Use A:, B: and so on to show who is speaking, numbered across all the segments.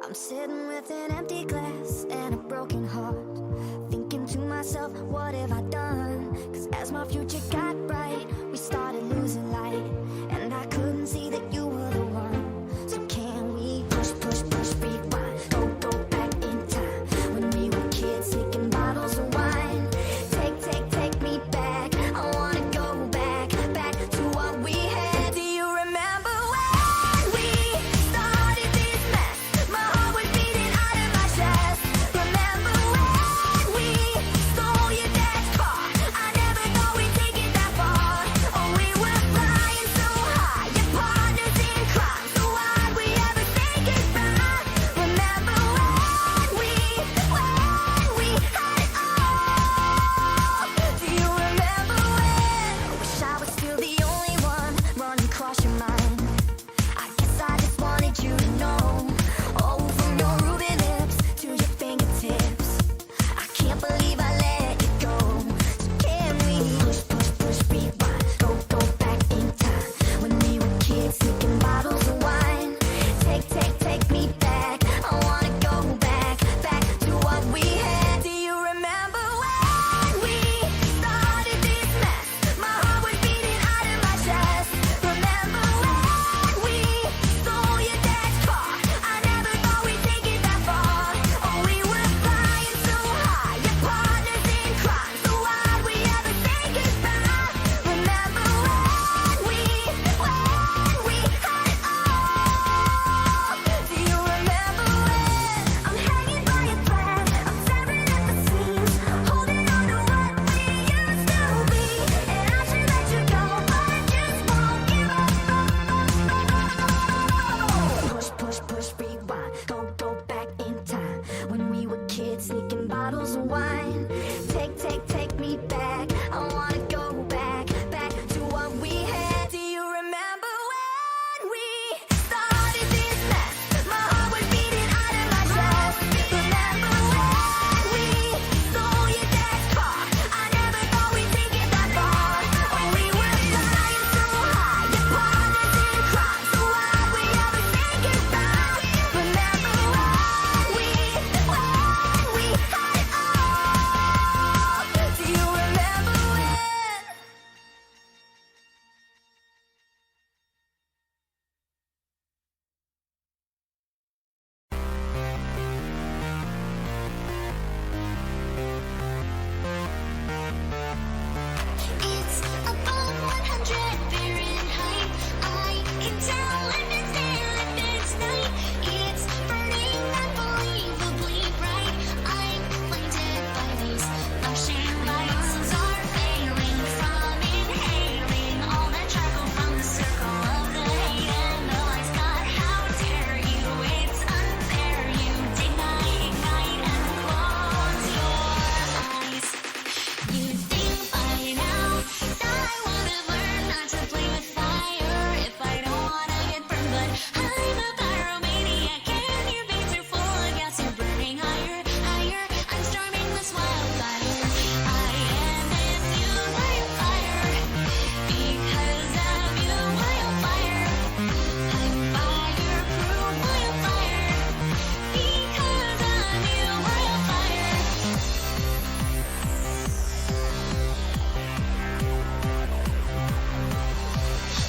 A: I'm sitting with an empty glass and a broken heart, thinking to myself, what have I done? Cause as my future got bright, we started losing light, and I couldn't see that you were the one. So can we push, push, push, rewind, go back in time, when we were kids, sneaking bottles of wine. Take me back, I wanna go back to what we had. Do you remember when we started this mess? My heart was beating out of my chest. Remember when we stole your dad's car? I never thought we'd take it that far. Oh, we were flying so high, your partners in crime. So why'd we ever say goodbye? Remember when we had it all? Do you remember when? I wish I was still the only one running across your mind. I guess I just wanted you to know. Oh, from your ruby lips to your fingertips, I can't believe I let you go. So can we push, push, push, rewind, go back in time, when we were kids, sneaking bottles of wine. Take me back, I wanna go back to what we had. Do you remember when we started this mess? My heart was beating out of my chest. Remember when we stole your dad's car? I never thought we'd take it that far. Oh, we were flying so high, your partners in crime. So why'd we ever say goodbye? Remember when we had it all? Do you remember when I'm hanging by a thread, I'm tearing at the seams, holding on to what we used to be, and I should let you go, but I just won't give up. Push, push, push, rewind, go back in time, when we were kids, sneaking bottles of wine. Take me back, I wanna go back to what we had. Do you remember when we started this mess? My heart was beating out of my chest. Remember when we stole your dad's car? I never thought we'd take it that far. Oh, we were flying so high, your partners in crime. So why'd we ever say goodbye? Remember when we had it all? Do you remember when? It's above 100 Fahrenheit. I can tell if it's day or if it's night. It's burning unbelievably bright. I'm blinded by these flashing lights. Lungs are failing from inhaling all the charcoal from the circle of the hate. And the lights got, how dare you? It's unfair. You ignite and close your eyes. You'd think by now that I would have learned not to play with fire if I don't wanna get burned, but I'm a pyromaniac and your veins are full of gas. You're burning higher. I'm storming this wildfire. I am this you, wildfire. Because of you, wildfire. I'm fireproof, wildfire. Because of you, wildfire.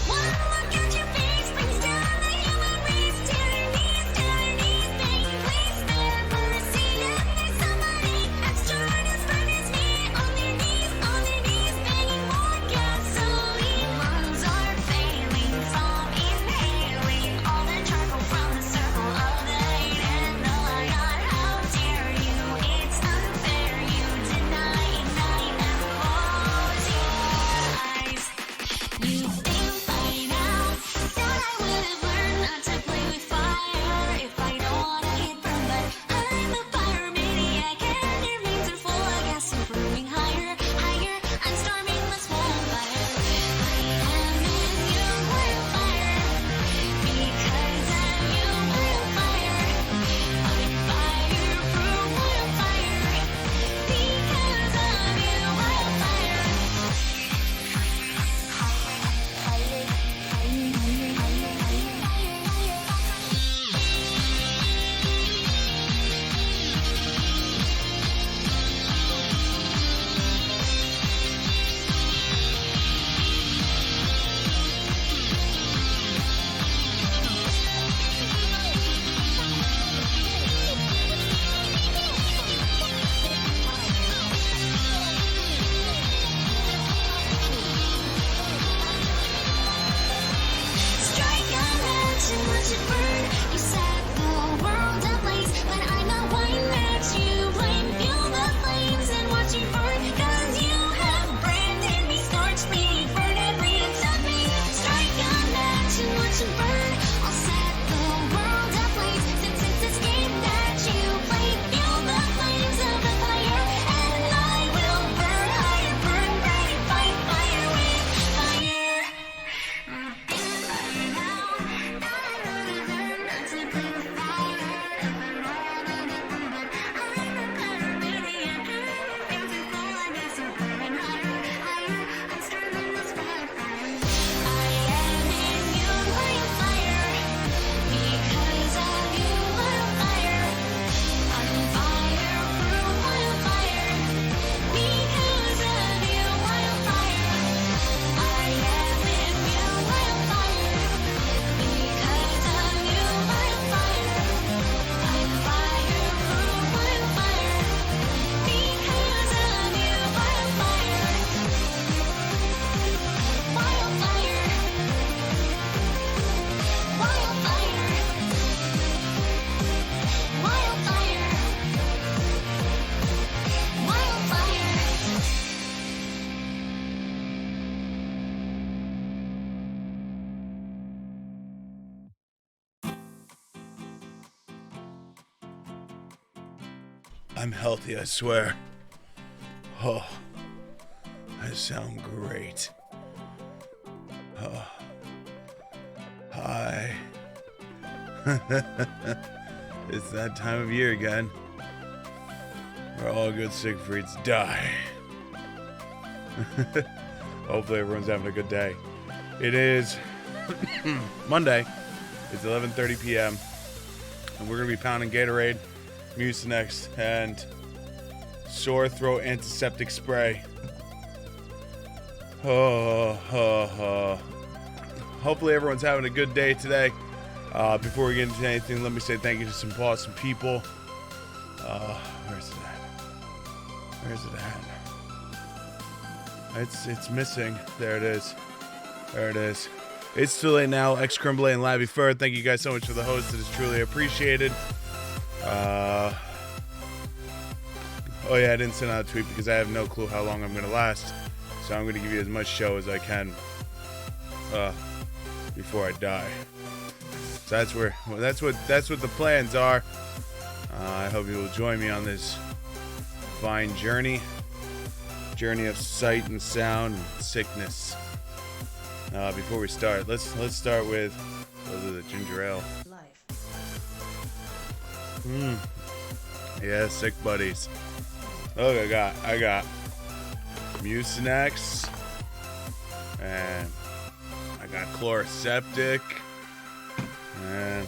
A: One look at your face brings down the human race.
B: I'm healthy, I swear. Oh, I sound great. Oh, hi. It's that time of year again, where all good Siegfrieds die. Hopefully everyone's having a good day. It is Monday. It's 11:30 p.m. and we're gonna be pounding Gatorade, Mucinex, and sore throat antiseptic spray. Hopefully everyone's having a good day today. Before we get into anything, let me say thank you to some awesome people. Where's it at? Where's it at? It's missing. There it is. There it is. It's too late now. X Crumbly and Labby Fur. Thank you guys so much for the host. It is truly appreciated. Oh yeah, I didn't send out a tweet because I have no clue how long I'm gonna last. So I'm gonna give you as much show as I can before I die. So that's what the plans are. I hope you will join me on this fine journey of sight and sound and sickness. Before we start, let's start with the ginger ale. Yeah, sick buddies. Look, I got Mucinex, and I got Chloroseptic, and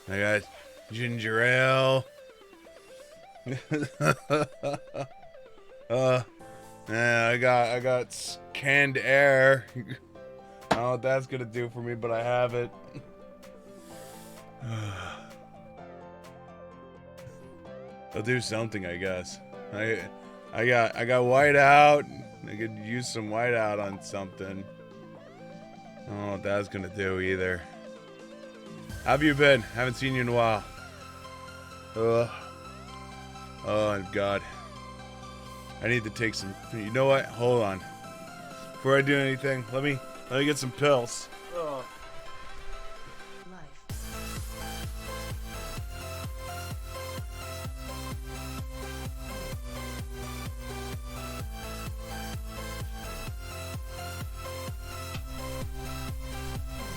B: I got ginger ale. Yeah, I got canned air. I don't know what that's gonna do for me, but I have it. I'll do something, I guess. I got whiteout. I could use some whiteout on something. I don't know what that's gonna do either. How have you been? Haven't seen you in a while. Oh God. I need to take some. You know what? Hold on. Before I do anything, let me get some pills. Ugh.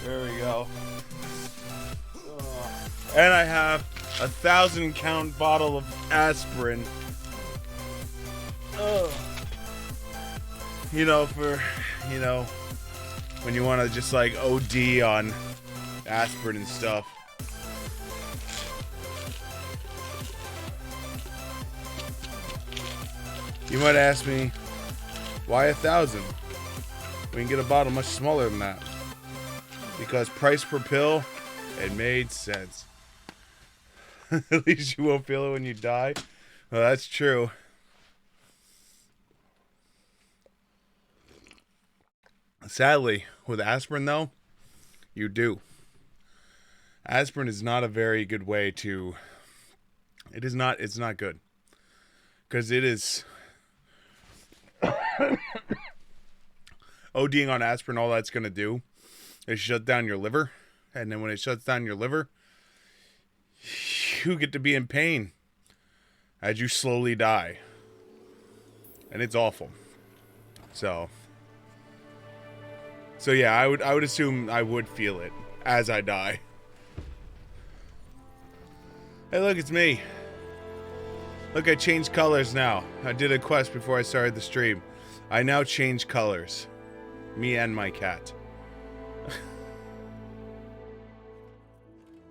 B: There we go. And I have a 1,000-count bottle of aspirin. When you want to just like OD on aspirin and stuff. You might ask me, why 1,000? We can get a bottle much smaller than that. Because price per pill, it made sense. At least you won't feel it when you die. Well, that's true. Sadly, with aspirin though, you do. Aspirin is not a very good way to... it's not good. Because it is... ODing on aspirin, all that's going to do is shut down your liver. And then when it shuts down your liver, you get to be in pain as you slowly die. And it's awful. So yeah, I would assume I would feel it as I die. Hey, look, it's me. Look, I changed colors now. I did a quest before I started the stream. I now change colors. Me and my cat.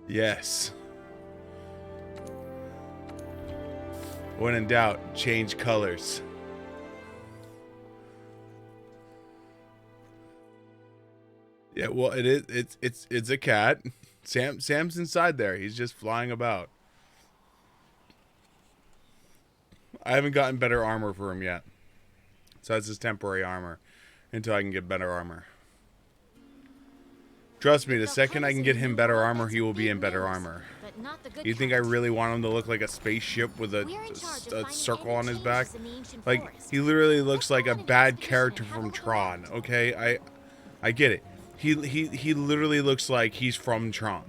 B: Yes. When in doubt, change colors. Yeah, well, it's a cat. Sam's inside there. He's just flying about. I haven't gotten better armor for him yet. So that's his temporary armor until I can get better armor. Trust me, the second I can get him better armor, he will be in better armor. You think I really want him to look like a spaceship with a circle on his back? Like, he literally looks like a bad character from Tron, okay? I get it. He literally looks like he's from Tron.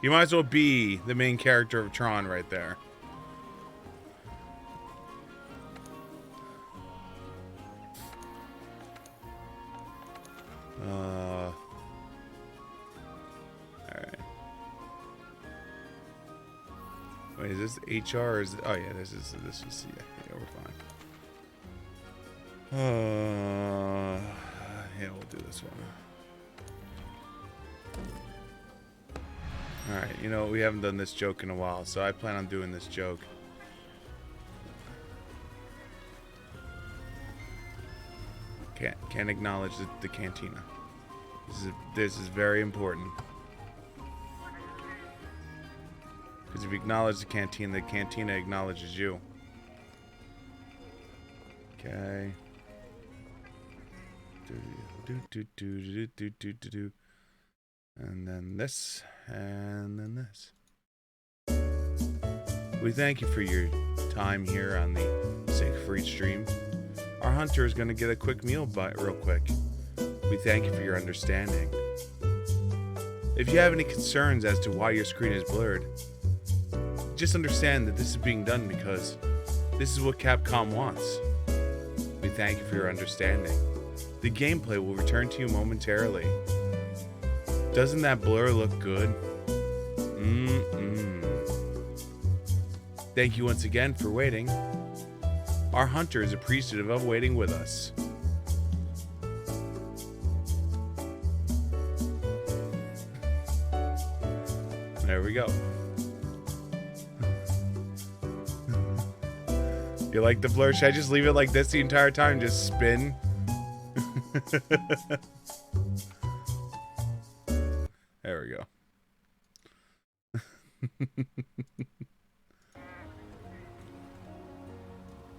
B: You might as well be the main character of Tron right there. Alright. Wait, is this HR or is it, oh yeah, this is yeah, we're fine. Yeah, we'll do this one. Alright, you know, we haven't done this joke in a while, so I plan on doing this joke. Can't acknowledge the cantina. This is very important. Because if you acknowledge the cantina acknowledges you. Okay. And then this, and then this. We thank you for your time here on the Siegfried stream. Our hunter is going to get a quick meal bite real quick. We thank you for your understanding. If you have any concerns as to why your screen is blurred, just understand that this is being done because this is what Capcom wants. We thank you for your understanding. The gameplay will return to you momentarily. Doesn't that blur look good? Thank you once again for waiting. Our hunter is appreciative of waiting with us. There we go. You like the blur? Should I just leave it like this the entire time? Just spin? There we go.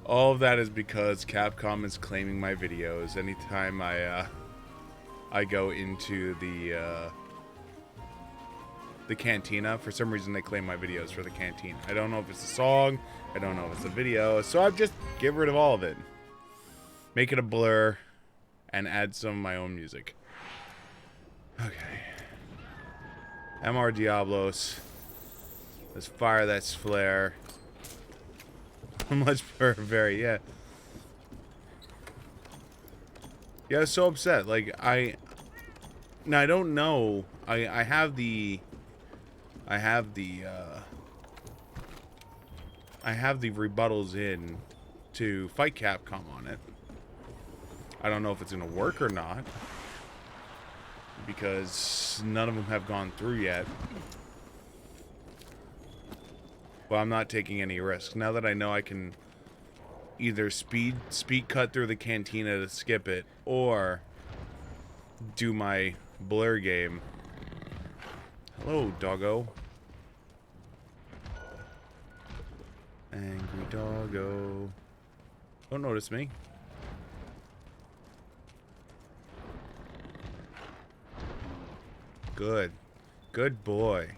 B: All of that is because Capcom is claiming my videos anytime I go into the cantina. For some reason they claim my videos for the cantina. I don't know if it's a song, I don't know if it's a video, so I've just get rid of all of it. Make it a blur and add some of my own music. Okay. MR Diablos. Let's fire that flare. Much very, yeah. Yeah, I was so upset. Like, I don't know. I have the rebuttals in to fight Capcom on it. I don't know if it's gonna work or not, because none of them have gone through yet. But I'm not taking any risks. Now that I know I can either speed cut through the cantina to skip it, or do my blur game. Hello, doggo. Angry doggo. Don't notice me. Good. Good boy.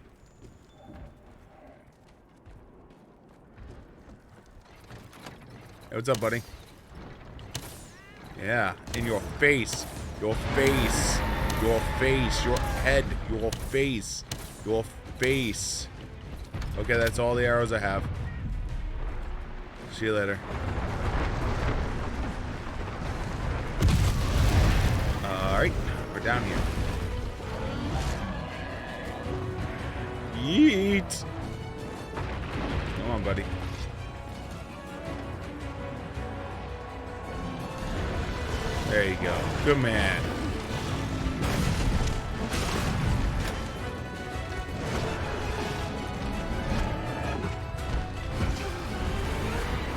B: Hey, what's up, buddy? Yeah, in your face. Your face. Your face. Your head. Your face. Your face. Okay, that's all the arrows I have. See you later. Alright, we're down here. Yeet! Come on, buddy. There you go. Good man.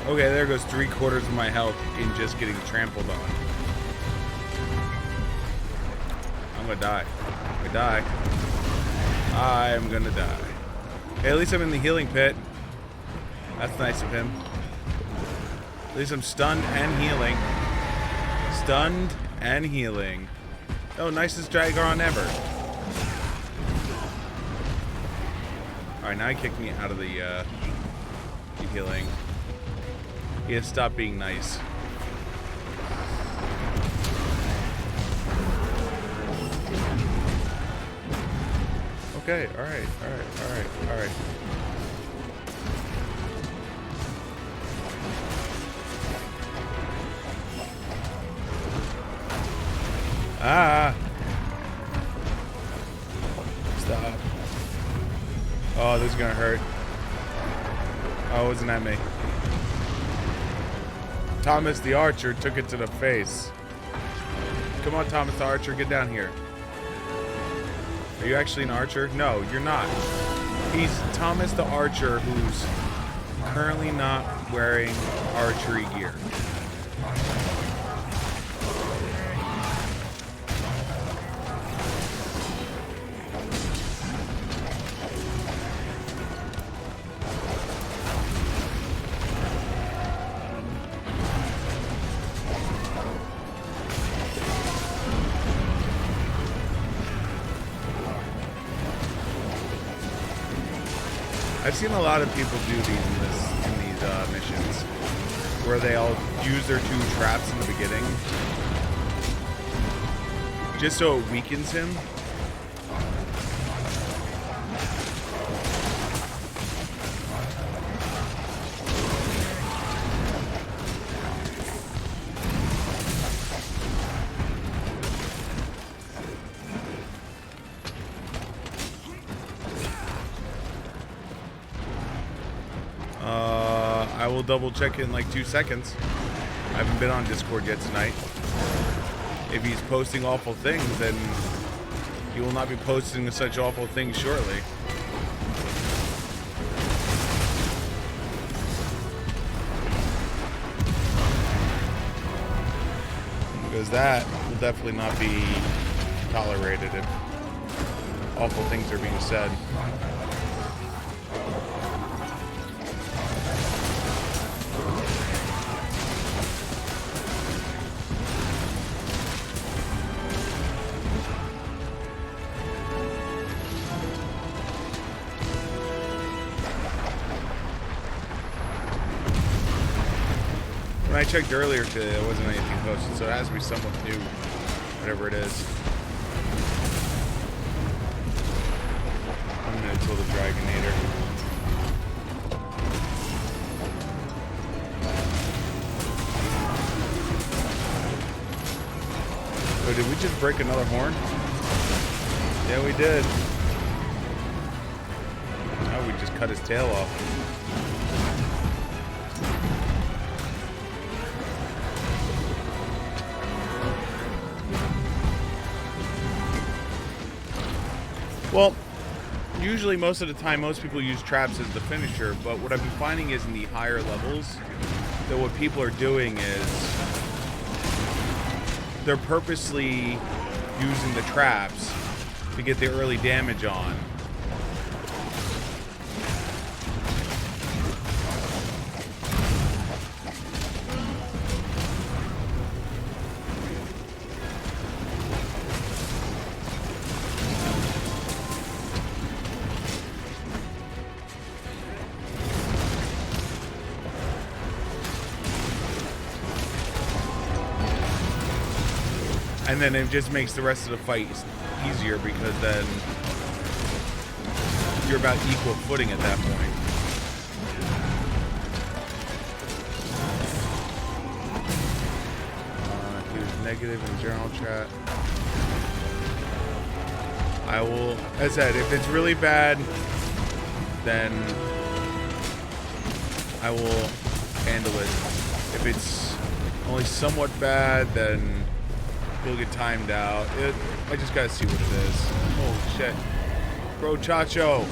B: Okay, there goes 3/4 of my health in just getting trampled on. I'm gonna die. I'm gonna die. I'm gonna die. Hey, at least I'm in the healing pit. That's nice of him. At least I'm stunned and healing. Stunned and healing. Oh, nicest Dragon ever. Alright, now he kicked me out of the healing. He has stopped being nice. Okay, alright, alright, alright, alright. Ah! Stop. Oh, this is gonna hurt. Oh, wasn't that me? Thomas the Archer took it to the face. Come on, Thomas the Archer, get down here. Are you actually an archer? No, you're not. He's Thomas the Archer who's currently not wearing archery gear. I've seen a lot of people do these in these missions, where they all use their 2 traps in the beginning, just so it weakens him. I will double check it in like 2 seconds. I haven't been on Discord yet tonight. If he's posting awful things, then he will not be posting such awful things shortly. Because that will definitely not be tolerated if awful things are being said. When I checked earlier today, there wasn't anything posted, so it has to be somewhat new, whatever it is. 1 minute till the Dragonator. Oh, did we just break another horn? Yeah, we did. Oh, we just cut his tail off. Well, usually most of the time, most people use traps as the finisher, but what I've been finding is in the higher levels, that what people are doing is they're purposely using the traps to get the early damage on. And then it just makes the rest of the fight easier because then you're about equal footing at that point. Here's negative in general chat. I will, as I said, if it's really bad, then I will handle it. If it's only somewhat bad, then you'll get timed out. I just gotta see what it is. Oh shit. Bro Chacho.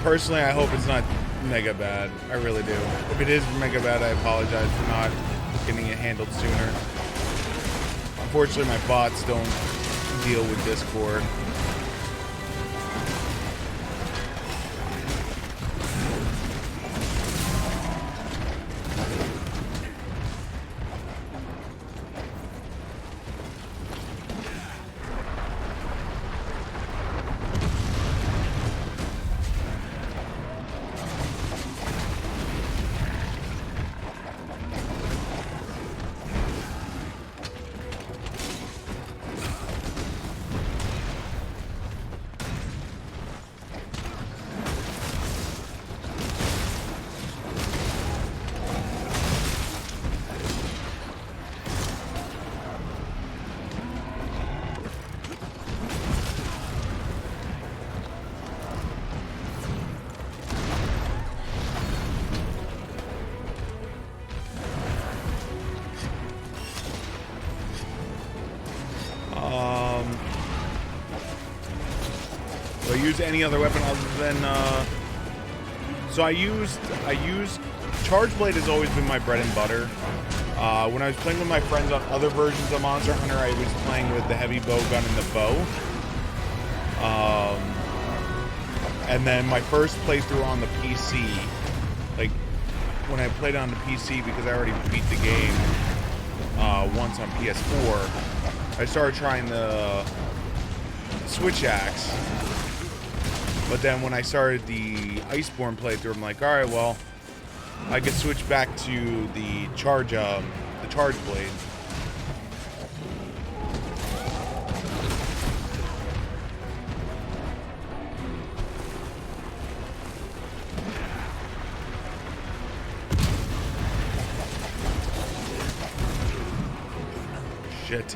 B: Personally, I hope it's not mega bad. I really do. If it is mega bad, I apologize for not getting it handled sooner. Unfortunately, my bots don't deal with Discord. Do I use any other weapon other than so I used Charge Blade has always been my bread and butter. When I was playing with my friends on other versions of Monster Hunter, I was playing with the heavy bow gun and the bow. And then my first playthrough on the PC, like when I played on the PC, because I already beat the game once on PS4, I started trying the Switch Axe. But then when I started the Iceborne playthrough, I'm like, all right, well, I could switch back to the Charge Blade. Shit.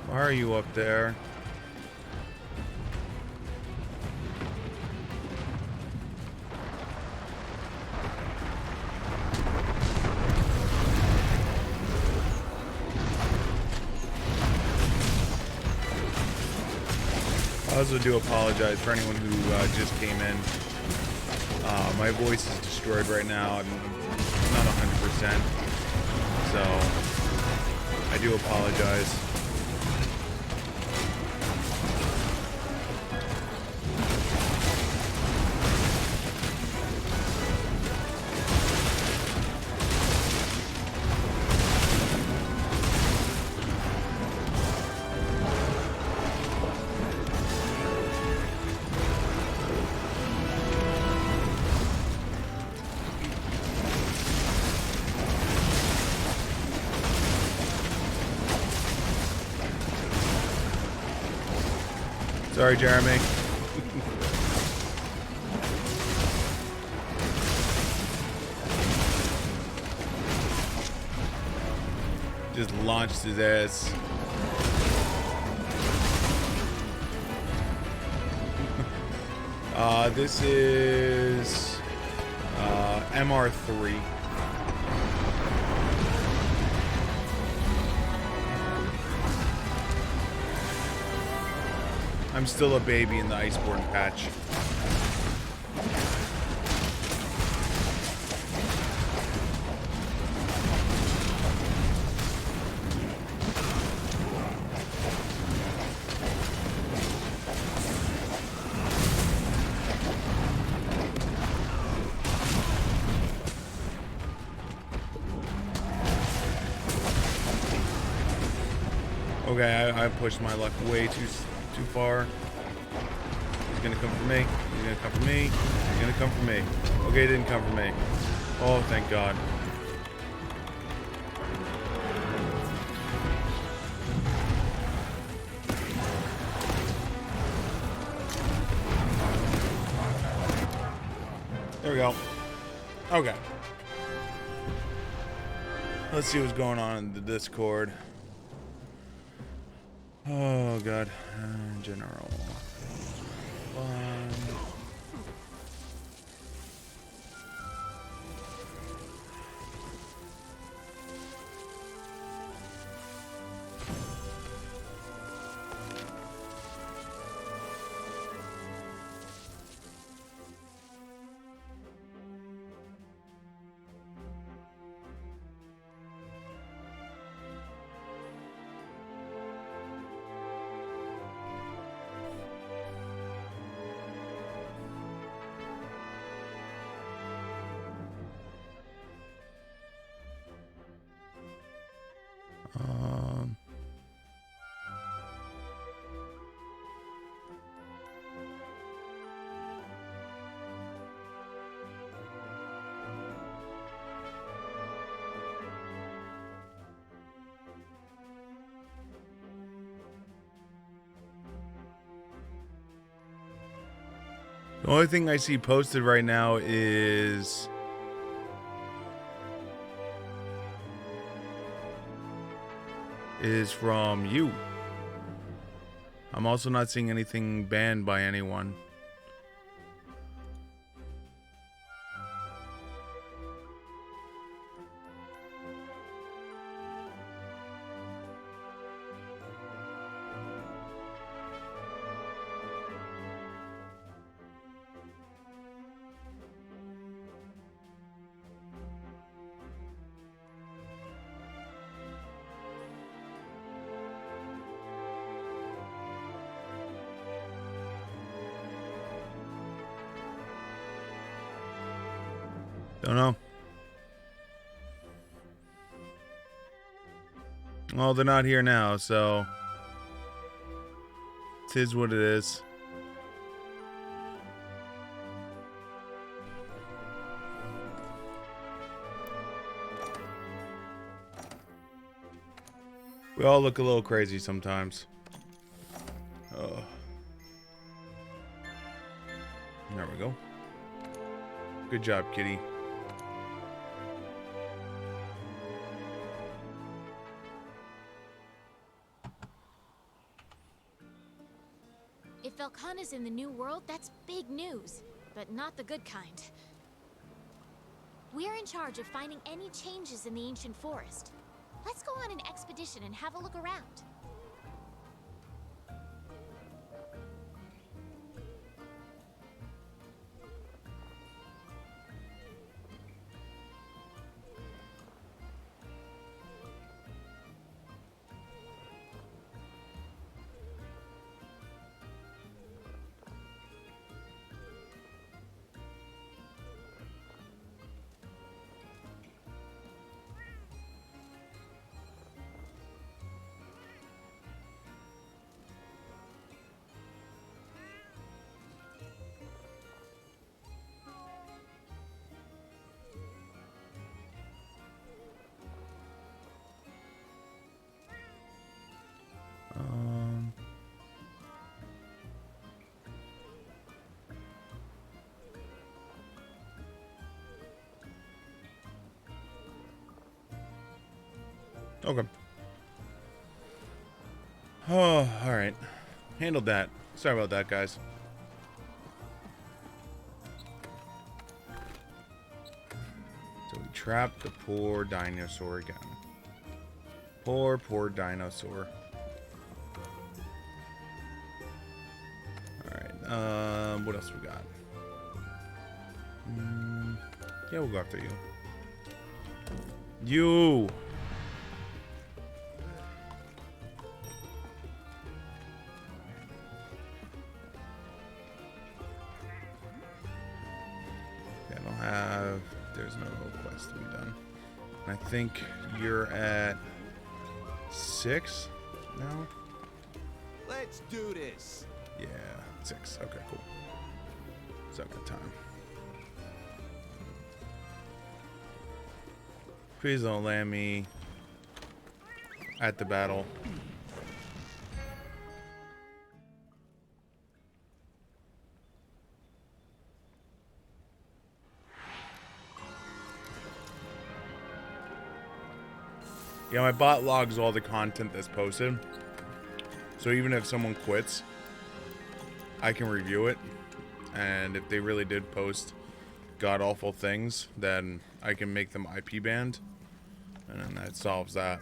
B: Why are you up there? I also do apologize for anyone who just came in. My voice is destroyed right now. I'm not 100%, so I do apologize. Sorry, Jeremy. Just launched his ass. This is MR3. I'm still a baby in the Iceborne patch. Okay, I pushed my luck way too far. He's gonna come for me. He's gonna come for me. He's gonna come for me. Okay, he didn't come for me. Oh, thank God. There we go. Okay. Let's see what's going on in the Discord. Oh God, general. only thing I see posted right now is from you. I'm also not seeing anything banned by anyone. Don't know. Well, they're not here now, so it is what it is. We all look a little crazy sometimes. Oh. There we go. Good job, kitty.
C: If Velkhana's in the New World, that's big news, but not the good kind. We're in charge of finding any changes in the ancient forest. Let's go on an expedition and have a look around.
B: Okay. Oh, alright. Handled that. Sorry about that, guys. So we trapped the poor dinosaur again. Poor dinosaur. Alright, what else we got? Yeah, we'll go after you. You! There's no quest to be done. I think you're at 6 now?
D: Let's do this.
B: Yeah, 6. Okay, cool. So I've got time. Please don't land me at the battle. Yeah, my bot logs all the content that's posted. So even if someone quits, I can review it. And if they really did post god-awful things, then I can make them IP banned. And then that solves that.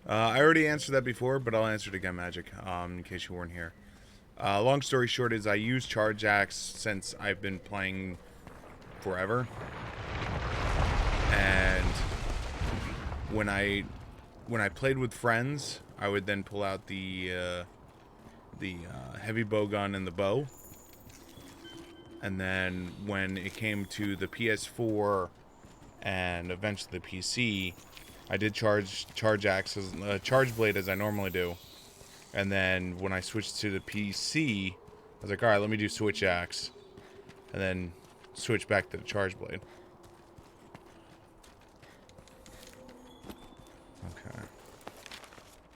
B: I already answered that before, but I'll answer it again, Magic, in case you weren't here. Long story short is I use Charge Axe since I've been playing forever. And when I played with friends, I would then pull out the heavy bow gun and the bow. And then when it came to the PS4 and eventually the PC, I did charge axes, charge blade as I normally do, and then when I switched to the PC, I was like, all right, let me do switch axe, and then switch back to the charge blade. Okay.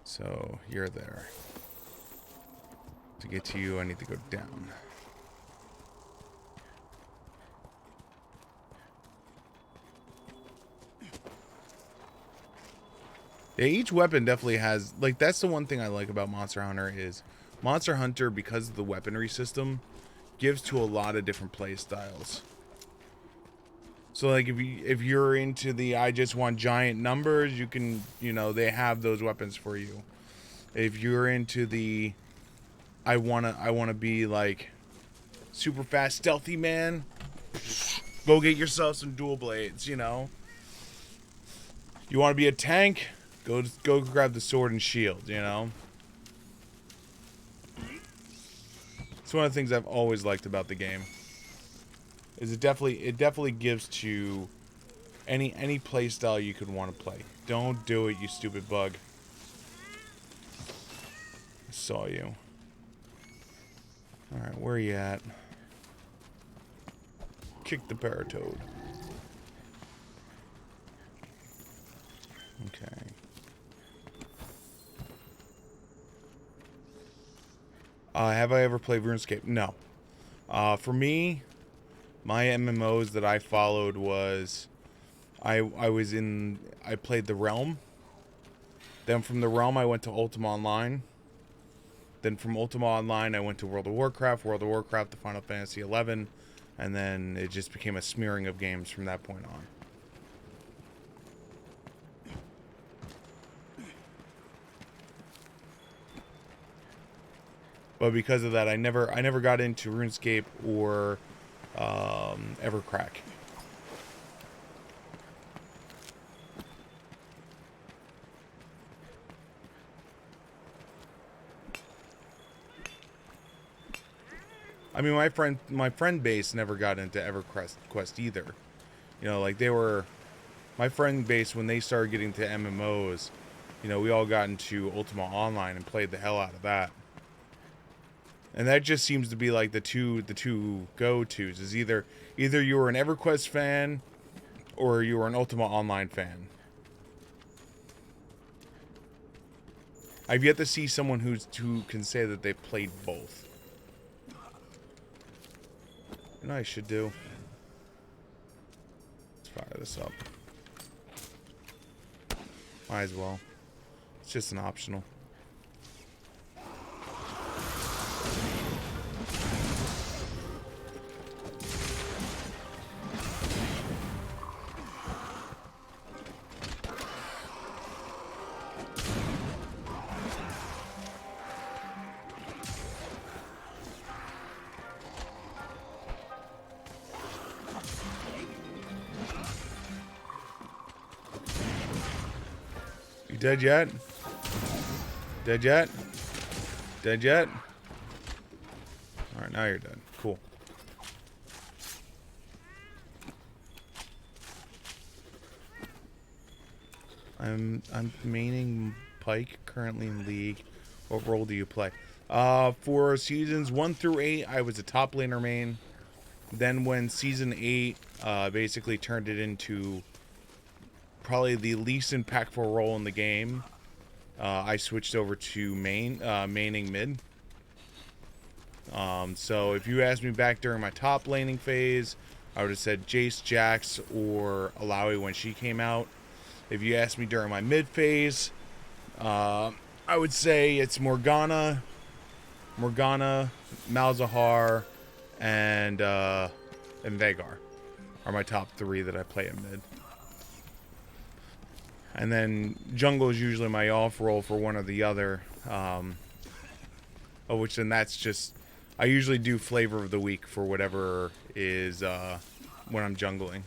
B: So you're there. To get to you, I need to go down. Yeah, each weapon definitely has, like, that's the one thing I like about Monster Hunter is Monster Hunter, because of the weaponry system, gives to a lot of different play styles. So, like, if you're into the I just want giant numbers, you can, you know, they have those weapons for you. If you're into the I wanna be like super fast stealthy man, go get yourself some dual blades, you know. You want to be a tank, go grab the sword and shield, you know. It's one of the things I've always liked about the game. Is it definitely gives to any play style you could want to play. Don't do it, you stupid bug. I saw you. Alright, where are you at? Kick the paratoad. Okay. Have I ever played RuneScape? No. For me, my MMOs that I followed was I played the Realm. Then from the Realm I went to Ultima Online. Then from Ultima Online I went to World of Warcraft, to Final Fantasy 11, and then it just became a smearing of games from that point on. But because of that, I never got into RuneScape or Evercrack. I mean, my friend base never got into EverQuest either. You know, like my friend base when they started getting to MMOs. You know, we all got into Ultima Online and played the hell out of that. And that just seems to be like the two go-tos is either you were an EverQuest fan or you were an Ultima Online fan. I've yet to see someone who can say that they played both. You know what I should do? Let's fire this up. Might as well. It's just an optional. Dead yet? Dead yet? Dead yet? Alright, now you're dead. Cool. I'm maining Pike currently in League. What role do you play? For seasons 1 through 8, I was a top laner main. Then when season 8 basically turned it into probably the least impactful role in the game, I switched over to maining mid. So if you asked me back during my top laning phase, I would have said Jace, Jax, or Alawi when she came out. If you asked me during my mid phase, I would say it's Morgana, Malzahar, and Vhagar are my top 3 that I play at mid. And then jungle is usually my off role for one or the other. Which then that's just, I usually do flavor of the week for whatever is when I'm jungling.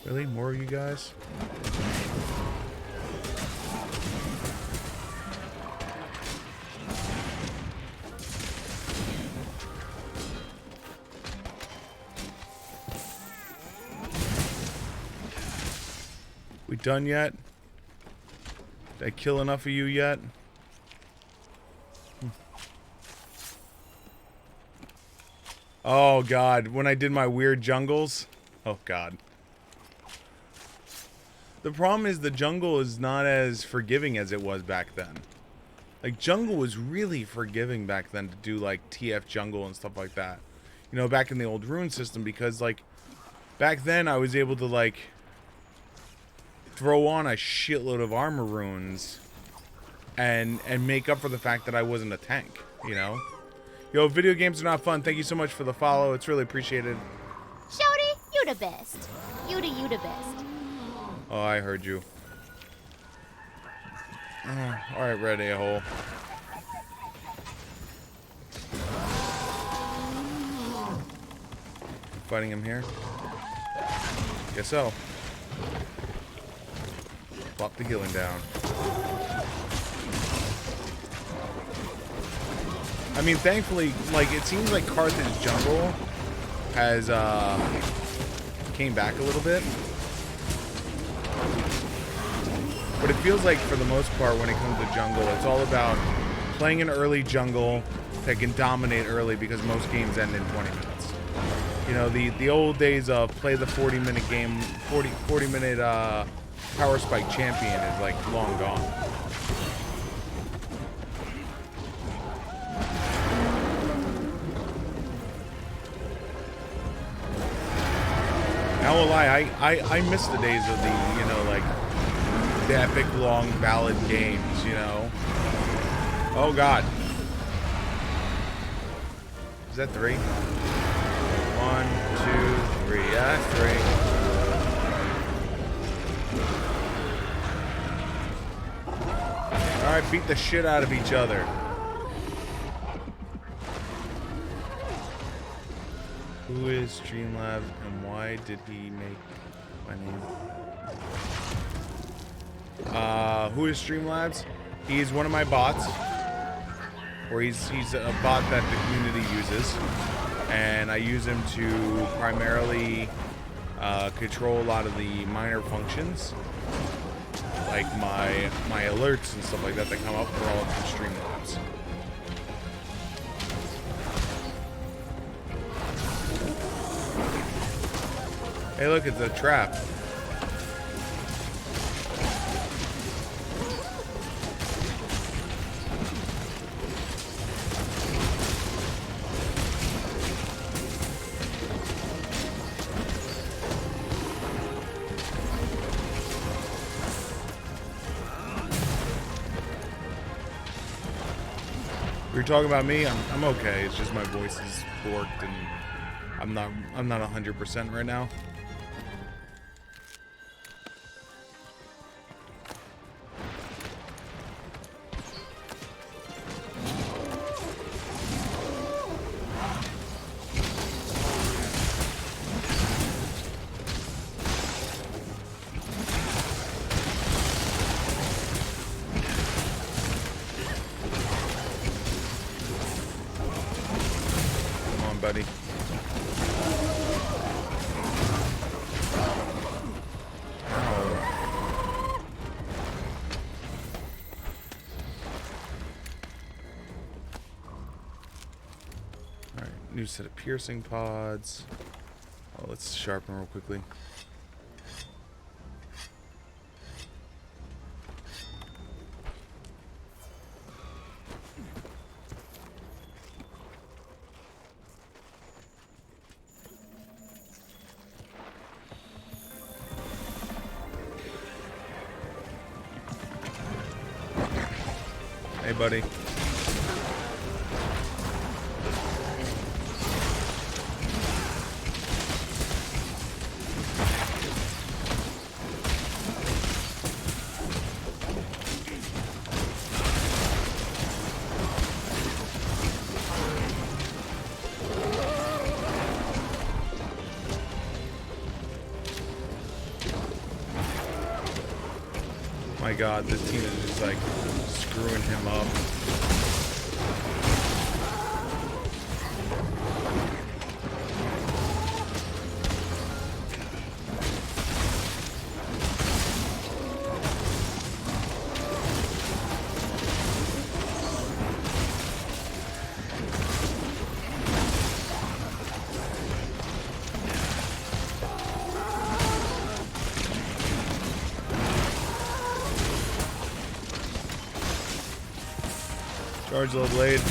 B: Really? More of you guys? done yet? Did I kill enough of you yet? Oh god, when I did my weird jungles. Oh god. The problem is the jungle is not as forgiving as it was back then. Like, jungle was really forgiving back then to do, like, TF jungle and stuff like that. You know, back in the old rune system, because, like, back then I was able to, like, throw on a shitload of armor runes and make up for the fact that I wasn't a tank, you know? Yo, video games are not fun. Thank you so much for the follow. It's really appreciated.
C: Shorty, you the best. You the best.
B: Oh, I heard you. Alright, red a-hole. Fighting him here? Guess so. Plop the healing down. I mean, thankfully, like, it seems like Carthage Jungle has, came back a little bit. But it feels like, for the most part, when it comes to jungle, it's all about playing an early jungle that can dominate early because most games end in 20 minutes. You know, the old days of play the 40-minute game, 40-minute power spike champion is, like, long gone. Now, will I miss the days of the, you know, like, the epic long ballad games, you know? Oh god. Is that 3? 1, 2, 3. Yeah, that's 3. Alright, beat the shit out of each other. Who is Streamlabs and why did he make my name? Who is Streamlabs? He's one of my bots. Or he's a bot that the community uses. And I use him to primarily control a lot of the minor functions. Like my alerts and stuff like that come up for all of the Streamlabs. Hey, look, it's a trap. You're talking about me? I'm okay. It's just my voice is forked and I'm not 100% right now. Buddy. Alright, new set of piercing pods. Oh, let's sharpen real quickly. Hey, buddy. My god, this team is just like screwing him up. Charge the blade.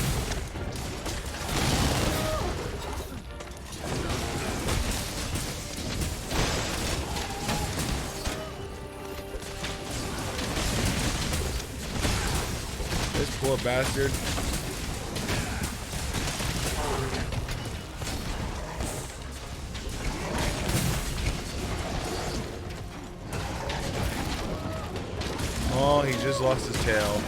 B: This poor bastard. Oh, he just lost his tail.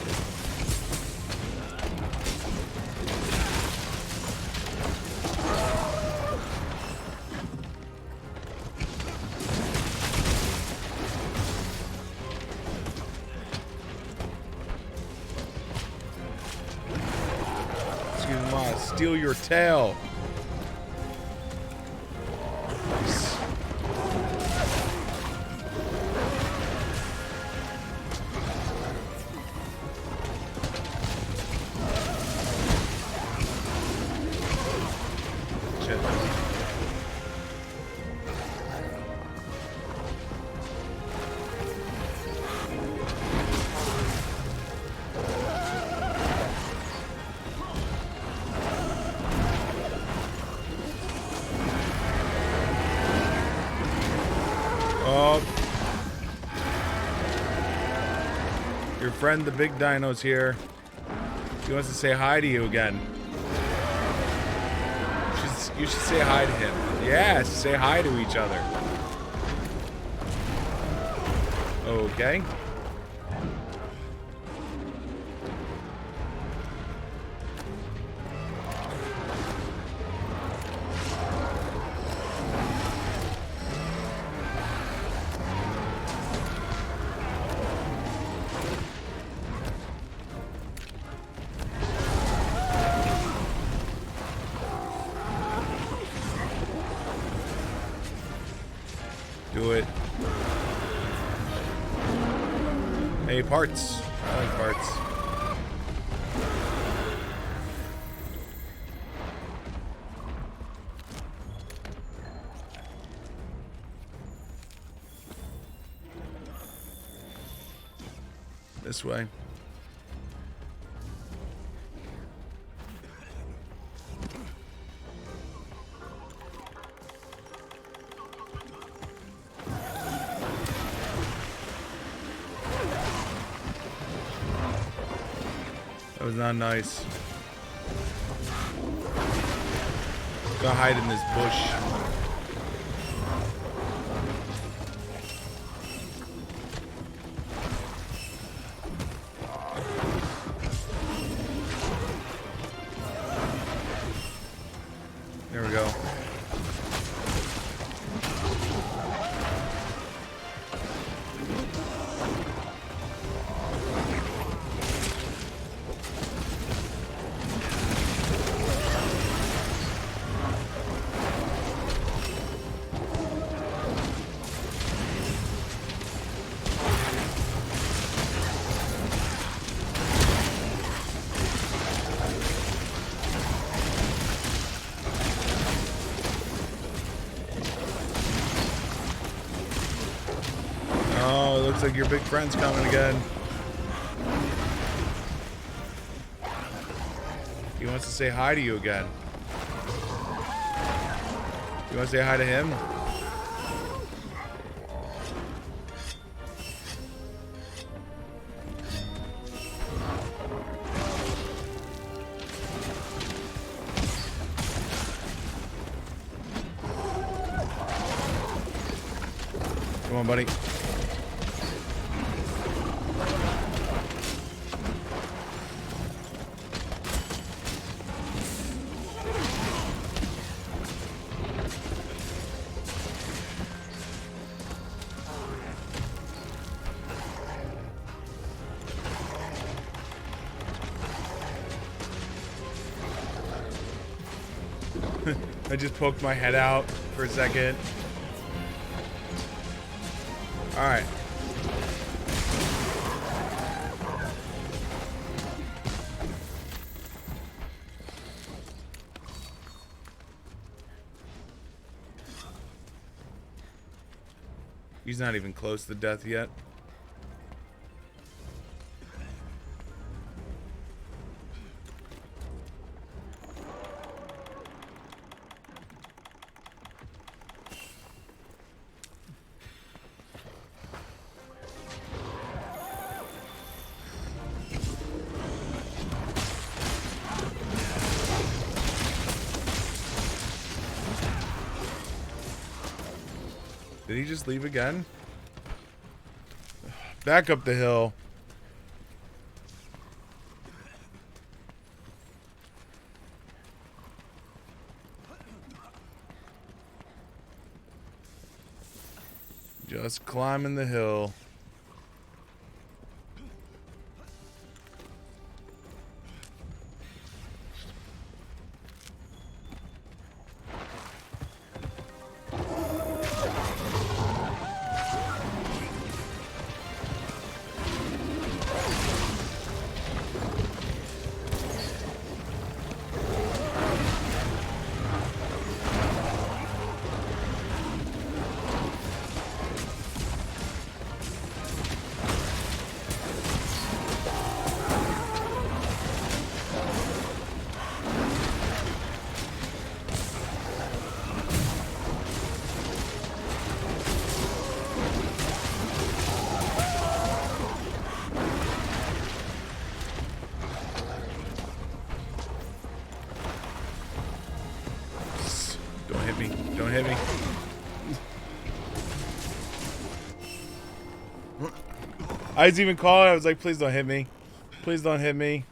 B: Excuse me, steal your tail. Oh. Your friend, the big dino's here. He wants to say hi to you again. You should say hi to him. Yes, say hi to each other. Okay. Do it. Hey, parts. I like parts. This way. That was not nice. Go hide in this bush. There we go. Oh, it looks like your big friend's coming again. He wants to say hi to you again. You want to say hi to him? Come on, buddy. I just poked my head out for a second. All right. He's not even close to death yet. Did he just leave again? Back up the hill. Just climbing the hill. Don't hit me. Don't hit me. I was even calling. I was like, please don't hit me. Please don't hit me.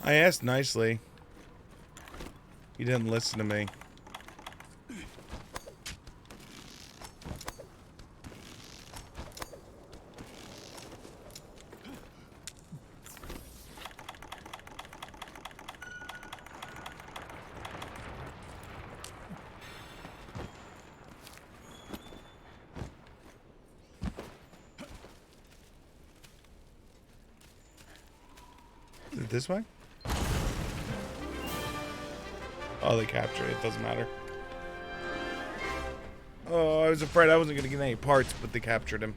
B: I asked nicely. He didn't listen to me. Is it this way? Oh, they captured it. It doesn't matter. Oh, I was afraid I wasn't going to get any parts, but they captured him.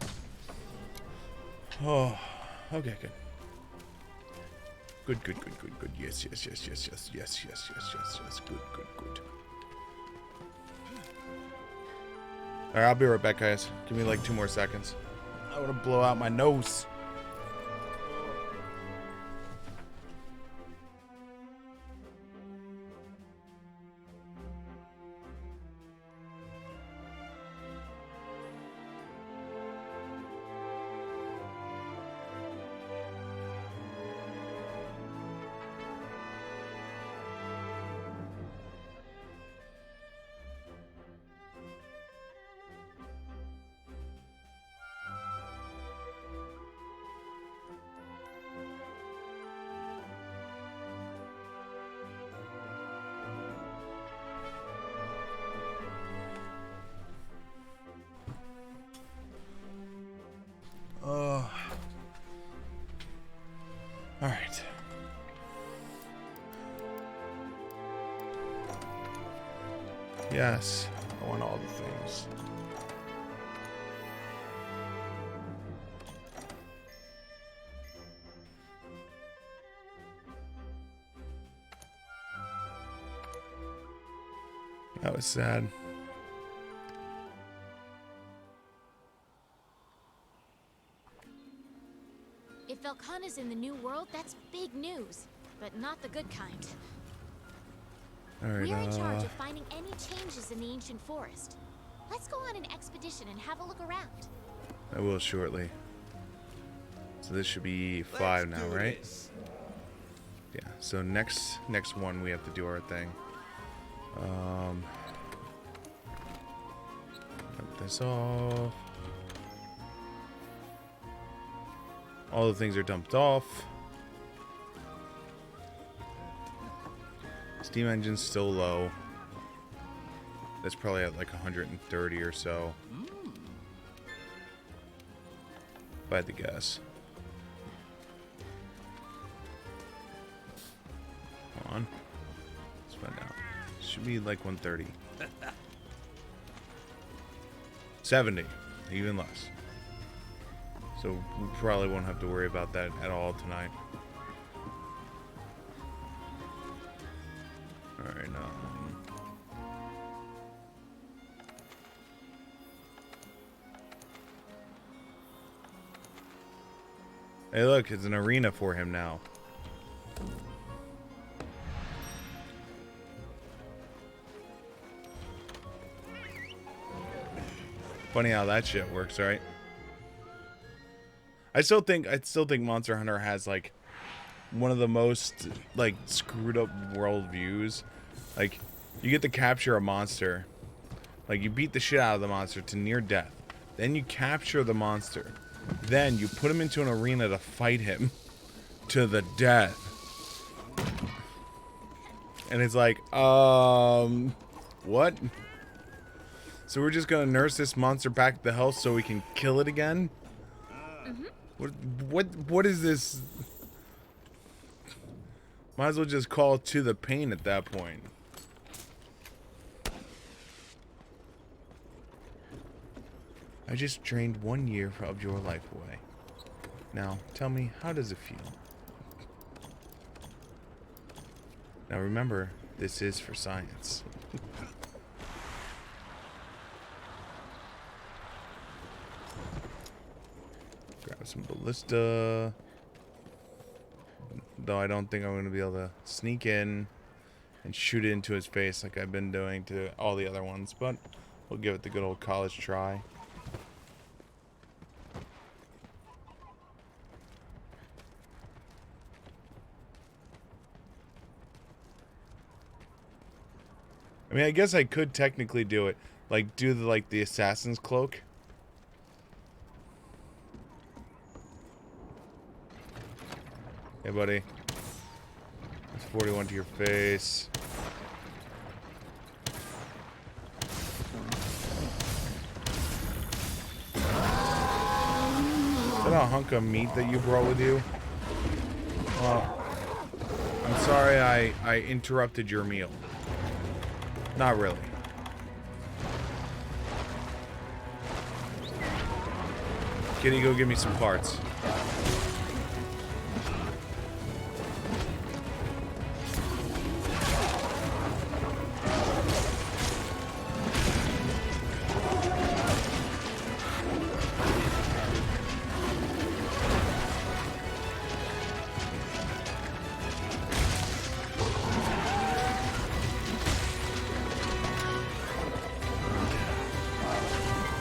B: Oh, okay, good. Good, good, good, good, good. Yes, yes, yes, yes, yes, yes, yes, yes, yes, yes. Good, good, good. Alright, I'll be right back, guys. Give me like 2 more seconds. I want to blow out my nose. All right. Yes, I want all the things. That was sad.
C: If Velkhana's in the new world, that's big news. But not the good kind.
B: Alright,
C: We're in charge of finding any changes in the ancient forest. Let's go on an expedition and have a look around.
B: I will shortly. So this should be 5 now, right? Yeah, so next one we have to do our thing. Dump this off. All the things are dumped off. Steam engine's still low. That's probably at like 130 or so. If I had to guess. Come on. Let's find out. Should be like 130. 70. Even less. So we probably won't have to worry about that at all tonight. Alright, Hey, look, it's an arena for him now. Funny how that shit works, right? I still think Monster Hunter has like one of the most like screwed up world views. Like, you get to capture a monster. Like, you beat the shit out of the monster to near death. Then you capture the monster. Then you put him into an arena to fight him to the death. And it's like, what? So we're just gonna nurse this monster back to health so we can kill it again? What is this? Might as well just call it to the pain at that point. I just drained 1 year of your life away. Now, tell me, how does it feel? Now remember, this is for science. Grab some ballista. Though I don't think I'm going to be able to sneak in and shoot it into his face like I've been doing to all the other ones. But we'll give it the good old college try. I mean, I guess I could technically do it. Like, do the assassin's cloak. Hey, buddy. It's 41 to your face. Is that a hunk of meat that you brought with you? Well, I'm sorry I interrupted your meal. Not really. Kitty, go give me some parts.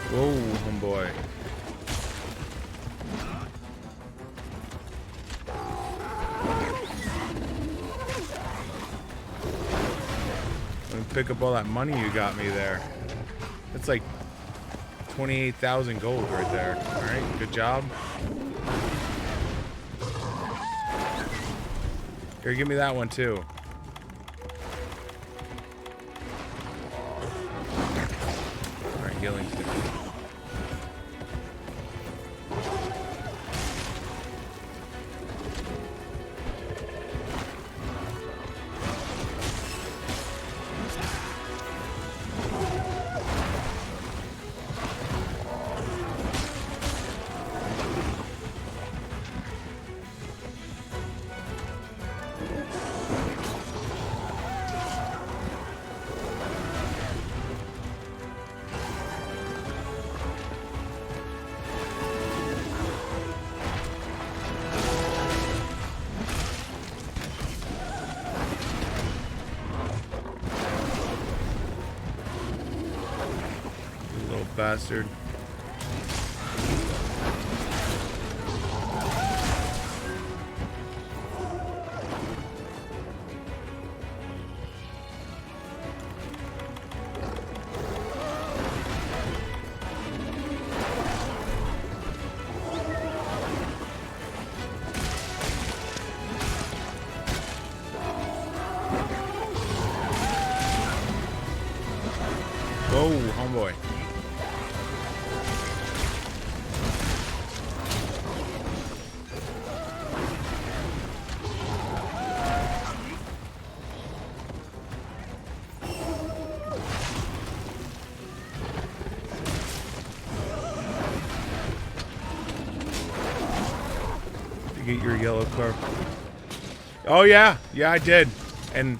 B: Whoa, homeboy. Let me pick up all that money you got me there. That's like 28,000 gold right there. Alright, good job. Here, give me that one too. Alright, healing stick. Bastard. Whoa, homeboy. Get your yellow card. Oh yeah, yeah I did, and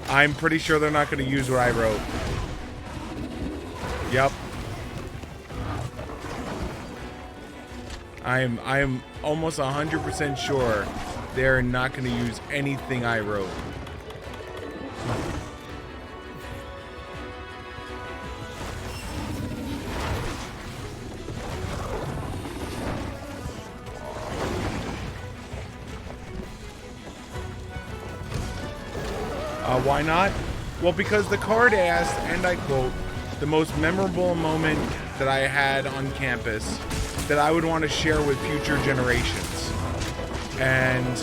B: I'm pretty sure they're not going to use what I wrote. Yep. I am almost 100% sure they're not going to use anything I wrote. Why not? Well, because the card asked, and I quote, the most memorable moment that I had on campus that I would want to share with future generations. And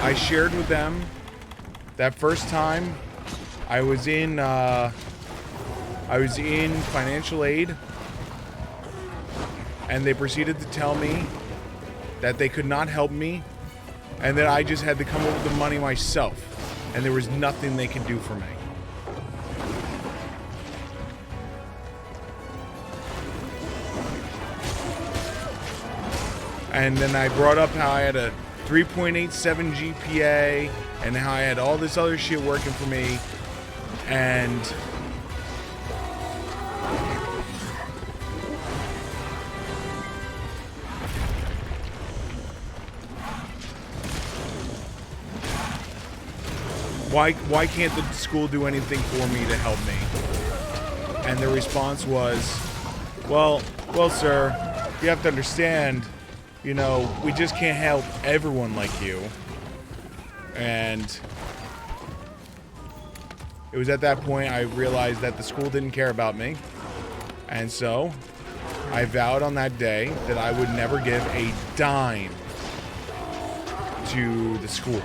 B: I shared with them that first time I was in financial aid, and they proceeded to tell me that they could not help me and that I just had to come up with the money myself. And there was nothing they could do for me. And then I brought up how I had a 3.87 GPA and how I had all this other shit working for me. And why can't the school do anything for me to help me? And the response was, well, sir, you have to understand, you know, we just can't help everyone like you. And it was at that point I realized that the school didn't care about me. And so I vowed on that day that I would never give a dime to the school.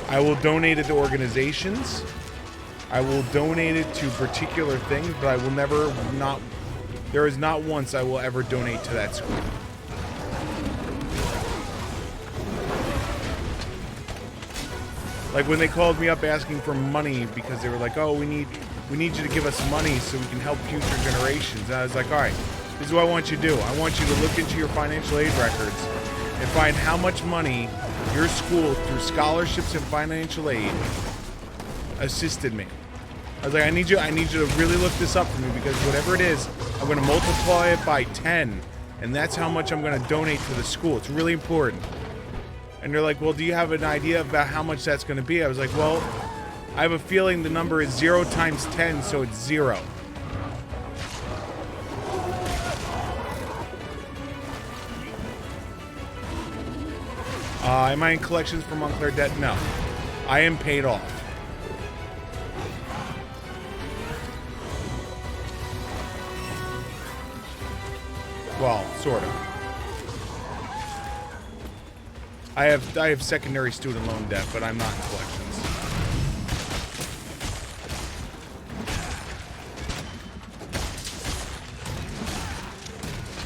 B: I will donate it to organizations. I will donate it to particular things, but I will never there is not once I will ever donate to that school. Like when they called me up asking for money because they were like, oh, we need you to give us money so we can help future generations. And I was like, all right, this is what I want you to do. I want you to look into your financial aid records and find how much money your school, through scholarships and financial aid, assisted me. I was like, I need you to really look this up for me, because whatever it is, I'm going to multiply it by 10, and that's how much I'm going to donate to the school. It's really important. And they're like, well, do you have an idea about how much that's going to be? I was like, well, I have a feeling the number is 0 times 10, so it's 0. Am I in collections for Montclair debt? No. I am paid off. Well, sort of. I have secondary student loan debt, but I'm not in collections.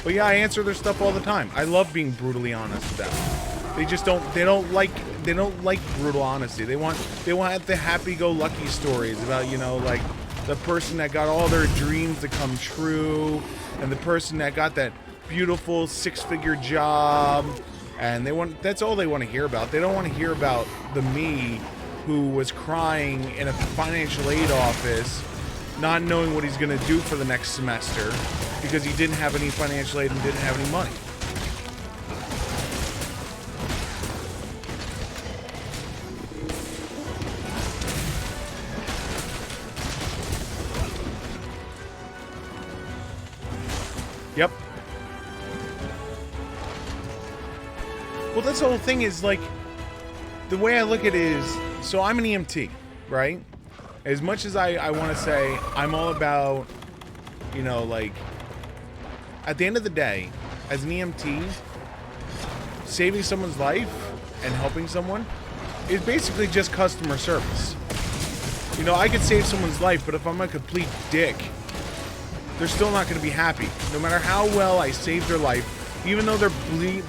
B: But yeah, I answer their stuff all the time. I love being brutally honest with them. They just don't like brutal honesty. They want the happy-go-lucky stories about, you know, like the person that got all their dreams to come true, and the person that got that beautiful 6-figure job, and that's all they want to hear about. They don't want to hear about the me who was crying in a financial aid office, not knowing what he's going to do for the next semester because he didn't have any financial aid and didn't have any money. Yep. Well, that's the whole thing is, like, the way I look at it is, so I'm an EMT, right? As much as I want to say I'm all about, you know, like, at the end of the day, as an EMT, saving someone's life and helping someone is basically just customer service. You know, I could save someone's life, but if I'm a complete dick, they're still not going to be happy. No matter how well I saved their life, even though they're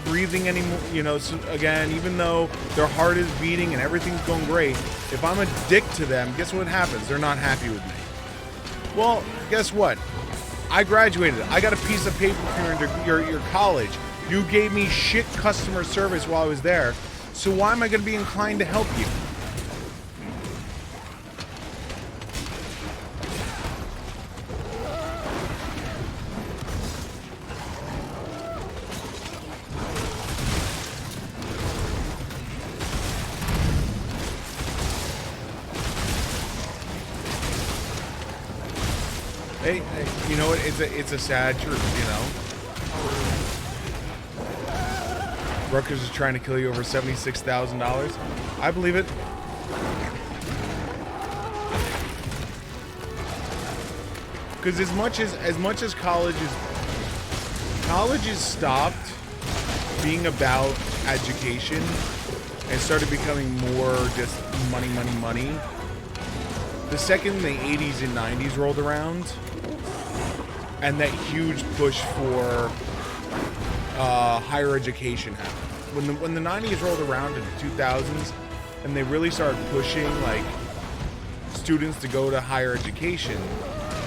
B: breathing anymore, you know, so again, even though their heart is beating and everything's going great, if I'm a dick to them, guess what happens? They're not happy with me. Well, guess what? I graduated. I got a piece of paper from your college. You gave me shit customer service while I was there, so why am I going to be inclined to help you? Hey, you know what? It's a sad truth, you know. Rutgers is trying to kill you over $76,000. I believe it. Because as much as college has stopped being about education and started becoming more just money, money, money. The second the 80s and 90s rolled around, and that huge push for higher education happened. When the 90s rolled around in the 2000s, and they really started pushing like students to go to higher education,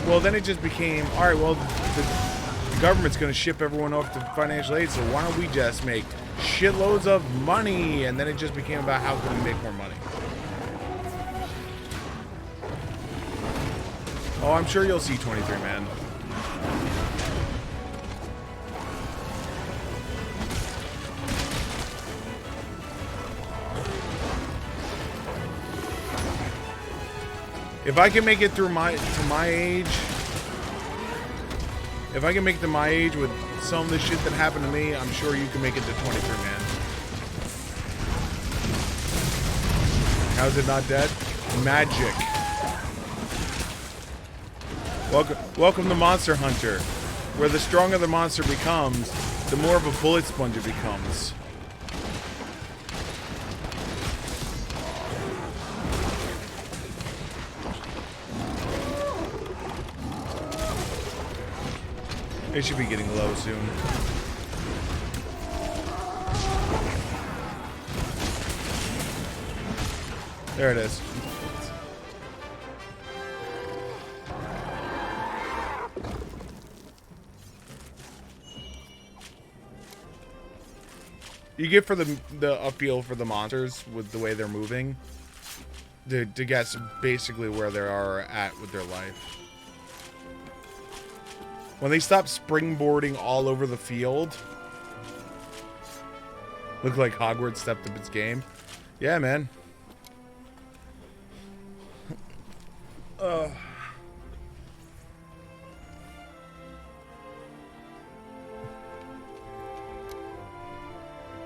B: well, then it just became, all right, well, the government's going to ship everyone off to financial aid, so why don't we just make shitloads of money? And then it just became about how can we make more money. Oh, I'm sure you'll see 23, man. If I can make it through my age, if I can make it to my age with some of the shit that happened to me, I'm sure you can make it to 23, man. How's it not dead? Magic. Welcome to Monster Hunter, where the stronger the monster becomes, the more of a bullet sponge it becomes. It should be getting low soon. There it is. You get for the appeal for the monsters with the way they're moving to guess basically where they are at with their life. When they stop springboarding all over the field, look like Hogwarts stepped up its game. Yeah, man.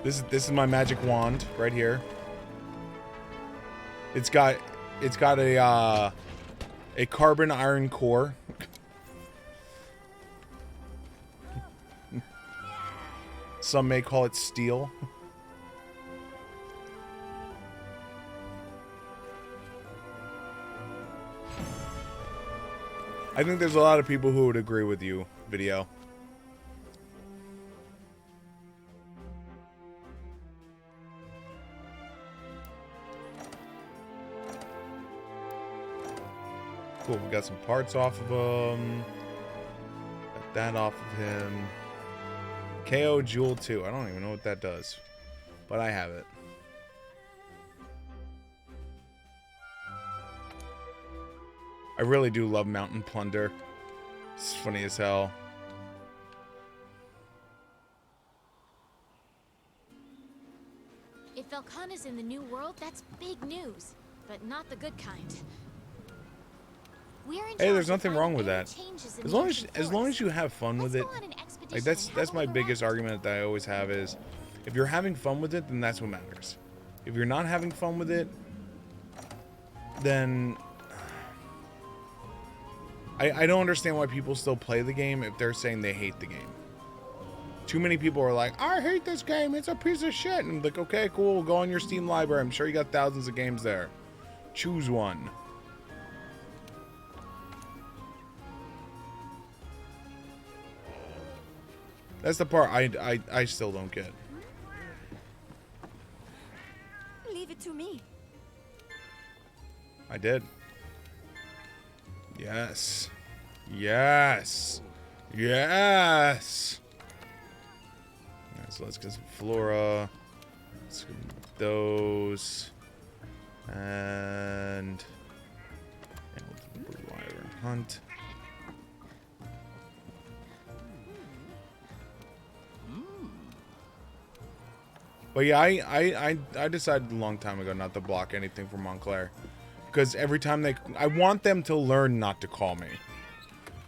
B: This is my magic wand right here. It's got a carbon iron core. Some may call it steel. I think there's a lot of people who would agree with you, video. Cool, we got some parts off of him. Got that off of him. KO Jewel 2. I don't even know what that does. But I have it. I really do love Mountain Plunder. It's funny as hell.
C: If Velkhana's in the new world, that's big news. But not the good kind.
B: Hey, there's nothing wrong with that. As long as you have fun with it. Like that's my biggest argument that I always have is if you're having fun with it, then that's what matters. If you're not having fun with it, then I don't understand why people still play the game if they're saying they hate the game. Too many people are like, I hate this game, it's a piece of shit. And I'm like, okay, cool, go on your Steam library. I'm sure you got thousands of games there. Choose one. That's the part I still don't get.
A: Leave it to me.
B: I did. Yes. Yes. Yes. Alright, so let's get some flora. Let's get those. And we'll do the blue wyvern hunt. But yeah, I decided a long time ago not to block anything from Montclair. Because every time I want them to learn not to call me.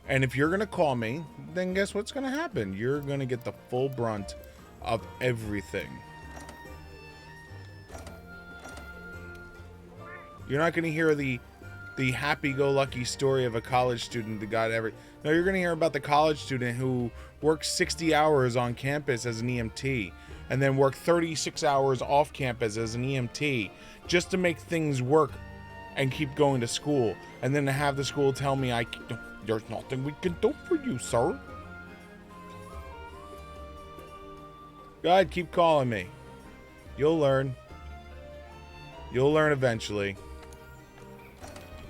B: And if you're going to call me, then guess what's going to happen? You're going to get the full brunt of everything. You're not going to hear the happy-go-lucky story of a college student that got every... No, you're going to hear about the college student who worked 60 hours on campus as an EMT and then worked 36 hours off campus as an EMT just to make things work and keep going to school. And then to have the school tell me, there's nothing we can do for you, sir. Go ahead, keep calling me. You'll learn. You'll learn eventually.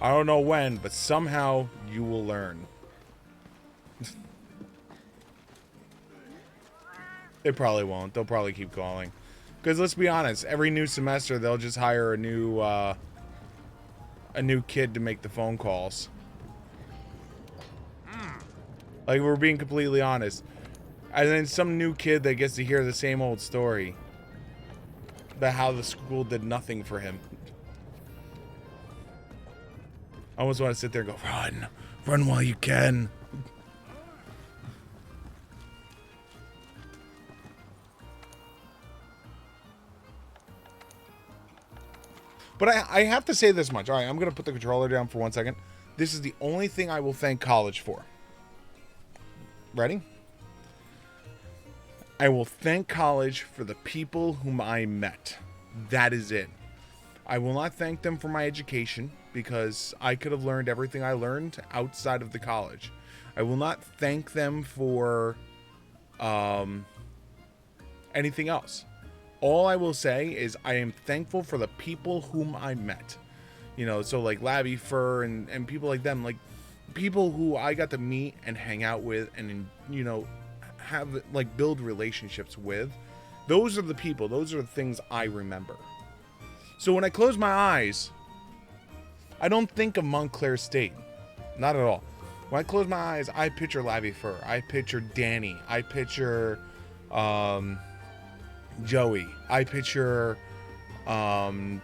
B: I don't know when, but somehow you will learn. They probably won't. They'll probably keep calling. Because let's be honest, every new semester they'll just hire a new kid to make the phone calls. Like, we're being completely honest. And then some new kid that gets to hear the same old story about how the school did nothing for him. I almost want to sit there and go, run. Run while you can. But I have to say this much. All right, I'm going to put the controller down for 1 second. This is the only thing I will thank college for. Ready? I will thank college for the people whom I met. That is it. I will not thank them for my education because I could have learned everything I learned outside of the college. I will not thank them for anything else. All I will say is I am thankful for the people whom I met. You know, so like Labby Fur and people like them, like people who I got to meet and hang out with and, you know, have like build relationships with. Those are the people, those are the things I remember. So when I close my eyes, I don't think of Montclair State. Not at all. When I close my eyes, I picture Labby Fur. I picture Danny. I picture Joey. I picture John.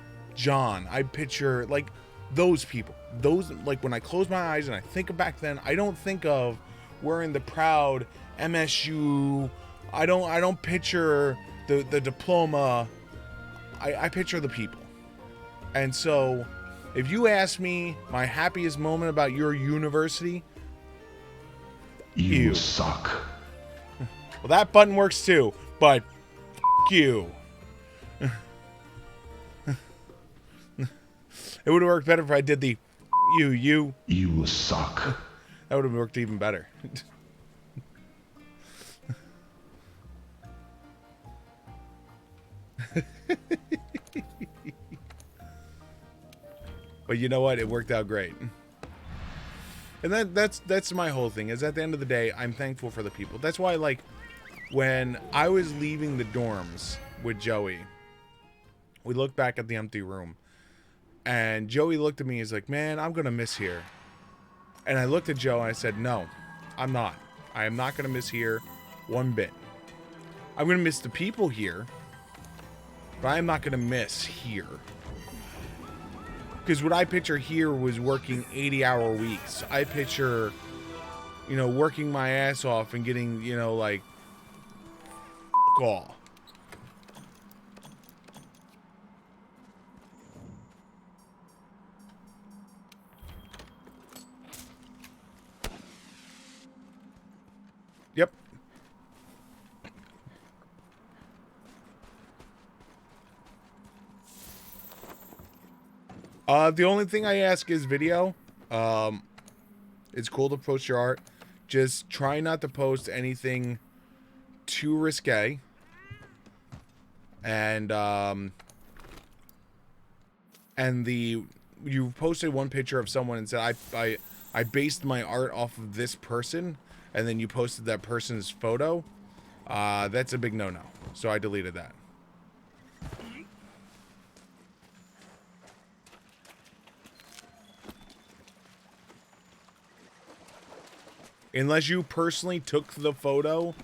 B: I picture like those people. Those, like when I close my eyes and I think of back then, I don't think of wearing the proud MSU. I don't picture the diploma. I picture the people. And so if you ask me my happiest moment about your university,
E: you suck.
B: Well, that button works too, but you. It would have worked better if I did the you.
E: You suck.
B: That would have worked even better. But you know what? It worked out great. And that's my whole thing, is at the end of the day, I'm thankful for the people. That's why, like, when I was leaving the dorms with Joey, we looked back at the empty room. And Joey looked at me, he's like, man, I'm going to miss here. And I looked at Joe and I said, no, I'm not. I am not going to miss here one bit. I'm going to miss the people here, but I am not going to miss here. Because what I picture here was working 80-hour weeks. I picture, you know, working my ass off and getting, you know, like, all. Yep. The only thing I ask is video. It's cool to post your art. Just try not to post anything too risque. And you posted one picture of someone and said I based my art off of this person, and then you posted that person's photo. That's a big no-no. So I deleted that. Unless you personally took the photo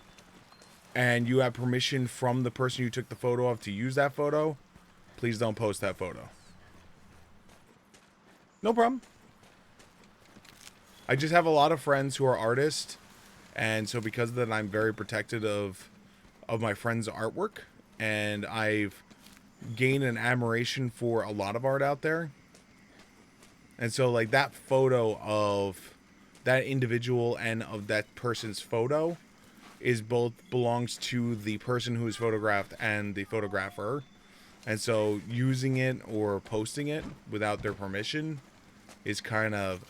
B: and you have permission from the person you took the photo of to use that photo, please don't post that photo. No problem. I just have a lot of friends who are artists, and so because of that, I'm very protective of my friends' artwork, and I've gained an admiration for a lot of art out there. And so, like, that photo of that individual and of that person's photo is both belongs to the person who is photographed and the photographer. And so using it or posting it without their permission is kind of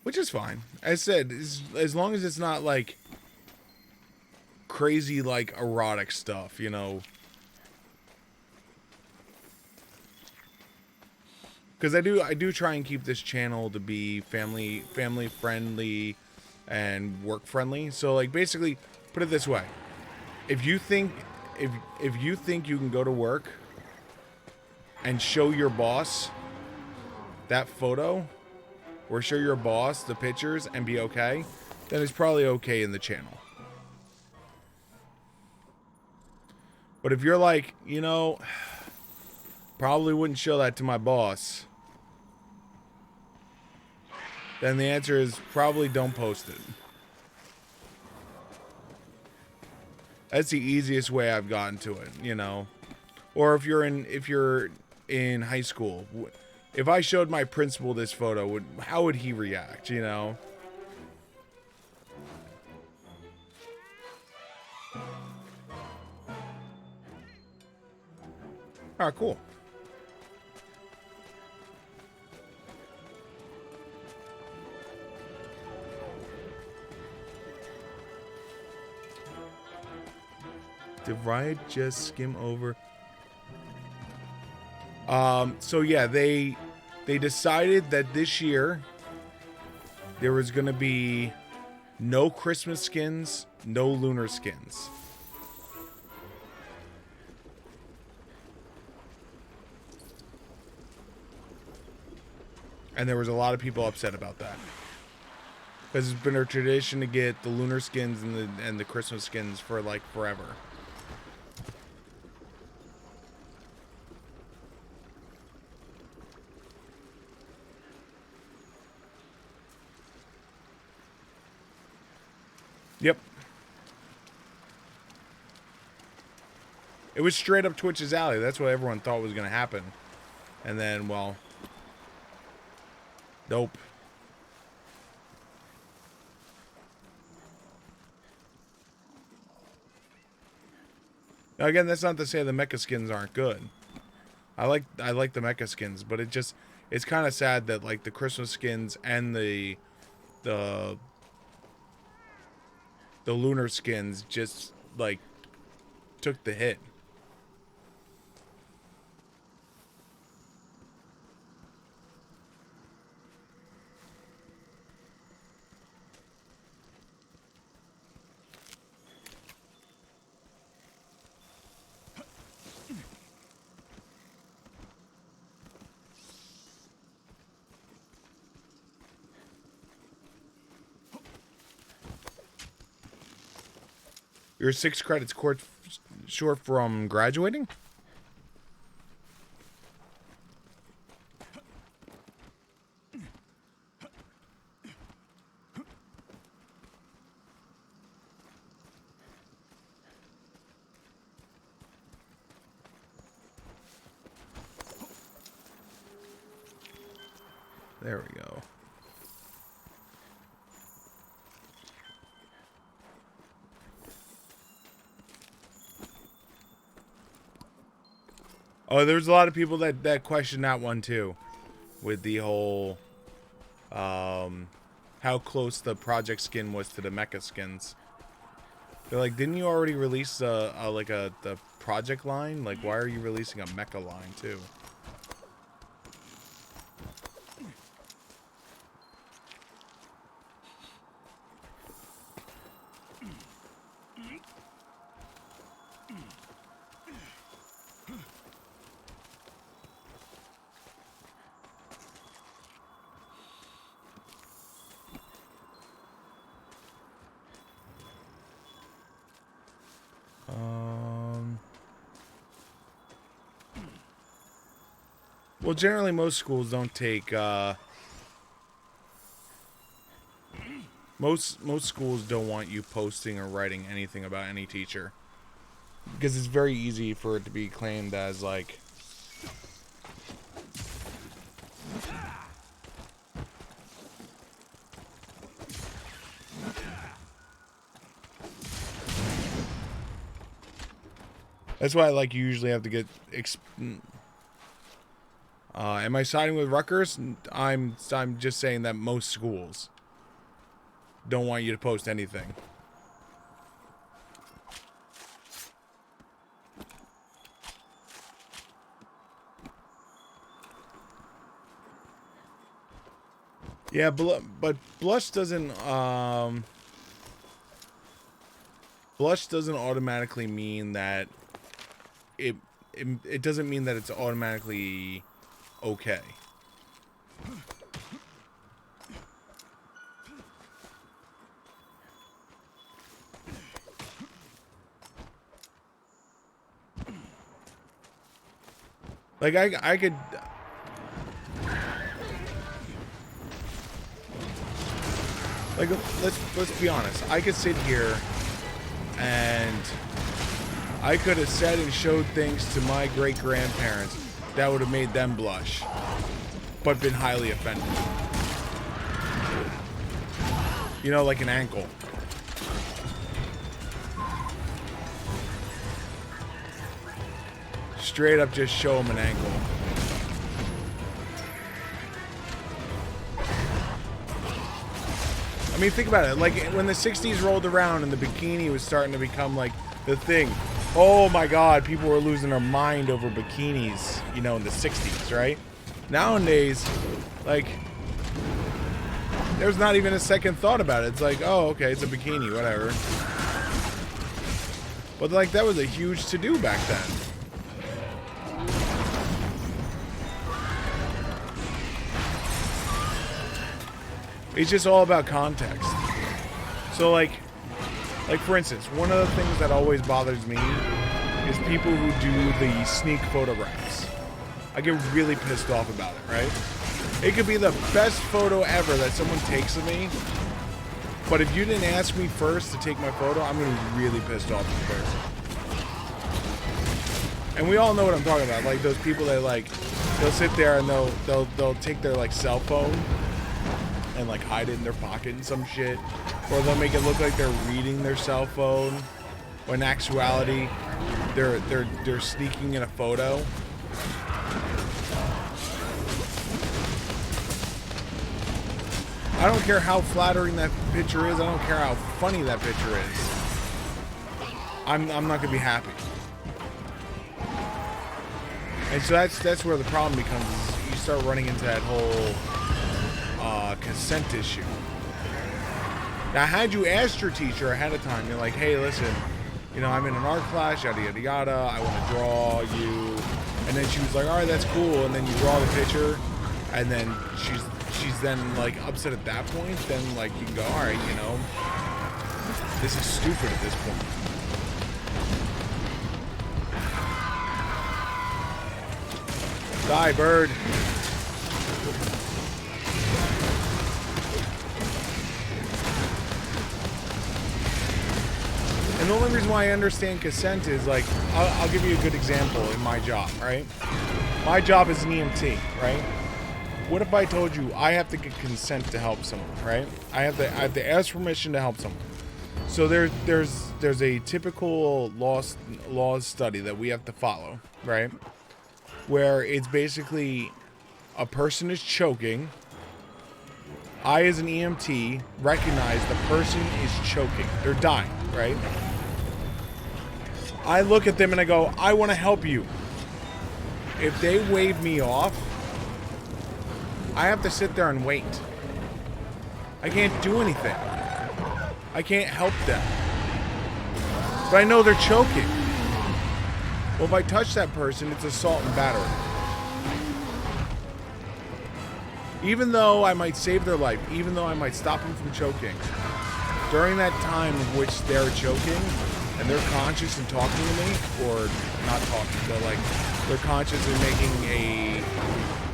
B: which is fine. As I said, as long as it's not like crazy like erotic stuff, you know. Because I do try and keep this channel to be family friendly and work friendly. So like basically, put it this way: if you think if you think you can go to work and show your boss that photo, or show your boss the pictures and be okay, then it's probably okay in the channel. But if you're like, you know, probably wouldn't show that to my boss, then the answer is probably don't post it. That's the easiest way I've gotten to it, you know. Or if you're in high school, if I showed my principal this photo, how would he react, you know? All right, cool. Did Riot just skim over? So yeah, they decided that this year there was gonna be no Christmas skins, no lunar skins. And there was a lot of people upset about that. Because it's been a tradition to get the lunar skins and the Christmas skins for like forever. Yep. It was straight up Twitch's alley. That's what everyone thought was going to happen. And then, well, nope. Now again, that's not to say the mecha skins aren't good. I like the mecha skins, but it's kind of sad that like the Christmas skins and the lunar skins just like took the hit. You're 6 credits short from graduating? There we go. Oh, there's a lot of people that question that one too, with the whole how close the project skin was to the mecha skins. They're like, didn't you already release the project line? Like, why are you releasing a mecha line too? Well, generally most schools don't take most schools don't want you posting or writing anything about any teacher, because it's very easy for it to be claimed as like that's why like you usually have to get am I siding with Rutgers? I'm just saying that most schools don't want you to post anything. Yeah, but blush doesn't automatically mean that it doesn't mean that it's automatically okay. Like I could like let's be honest. I could sit here and I could have said and showed things to my great grandparents that would have made them blush, but been highly offended. You know, like an ankle. Straight up just show them an ankle. I mean, think about it. Like, when the 60s rolled around and the bikini was starting to become, like, the thing. Oh, my God. People were losing their mind over bikinis, you know, in the 60s, right? Nowadays, like, there's not even a second thought about it. It's like, oh, okay, it's a bikini, whatever. But, like, that was a huge to-do back then. It's just all about context. So like for instance, one of the things that always bothers me is people who do the sneak photographs. I get really pissed off about it, right? It could be the best photo ever that someone takes of me, but if you didn't ask me first to take my photo, I'm gonna be really pissed off at the person. And we all know what I'm talking about. Like those people that like, they'll sit there and they'll take their like cell phone and like hide it in their pocket and some shit, or they'll make it look like they're reading their cell phone, when in actuality they're sneaking in a photo. I don't care how flattering that picture is. I don't care how funny that picture is. I'm not gonna be happy. And so that's where the problem becomes. Is you start running into that whole consent issue. Now, had you asked your teacher ahead of time, you're like, hey, listen, you know, I'm in an art class, yada, yada, yada, I want to draw you. And then she was like, all right, that's cool. And then you draw the picture, and then she's then, like, upset at that point. Then, like, you can go, all right, you know, this is stupid at this point. Die, bird. And the only reason why I understand consent is, like, I'll give you a good example in my job, right? My job is an EMT, right? What if I told you I have to get consent to help someone, right? I have to ask permission to help someone. So there's a typical law study that we have to follow, right? Where it's basically a person is choking. I, as an EMT, recognize the person is choking. They're dying, right? I look at them and I go, I want to help you. If they wave me off, I have to sit there and wait. I can't do anything. I can't help them. But I know they're choking. Well, if I touch that person, it's assault and battery. Even though I might save their life, even though I might stop them from choking, during that time in which they're choking and they're conscious and talking to me, or not talking, but like they're conscious and making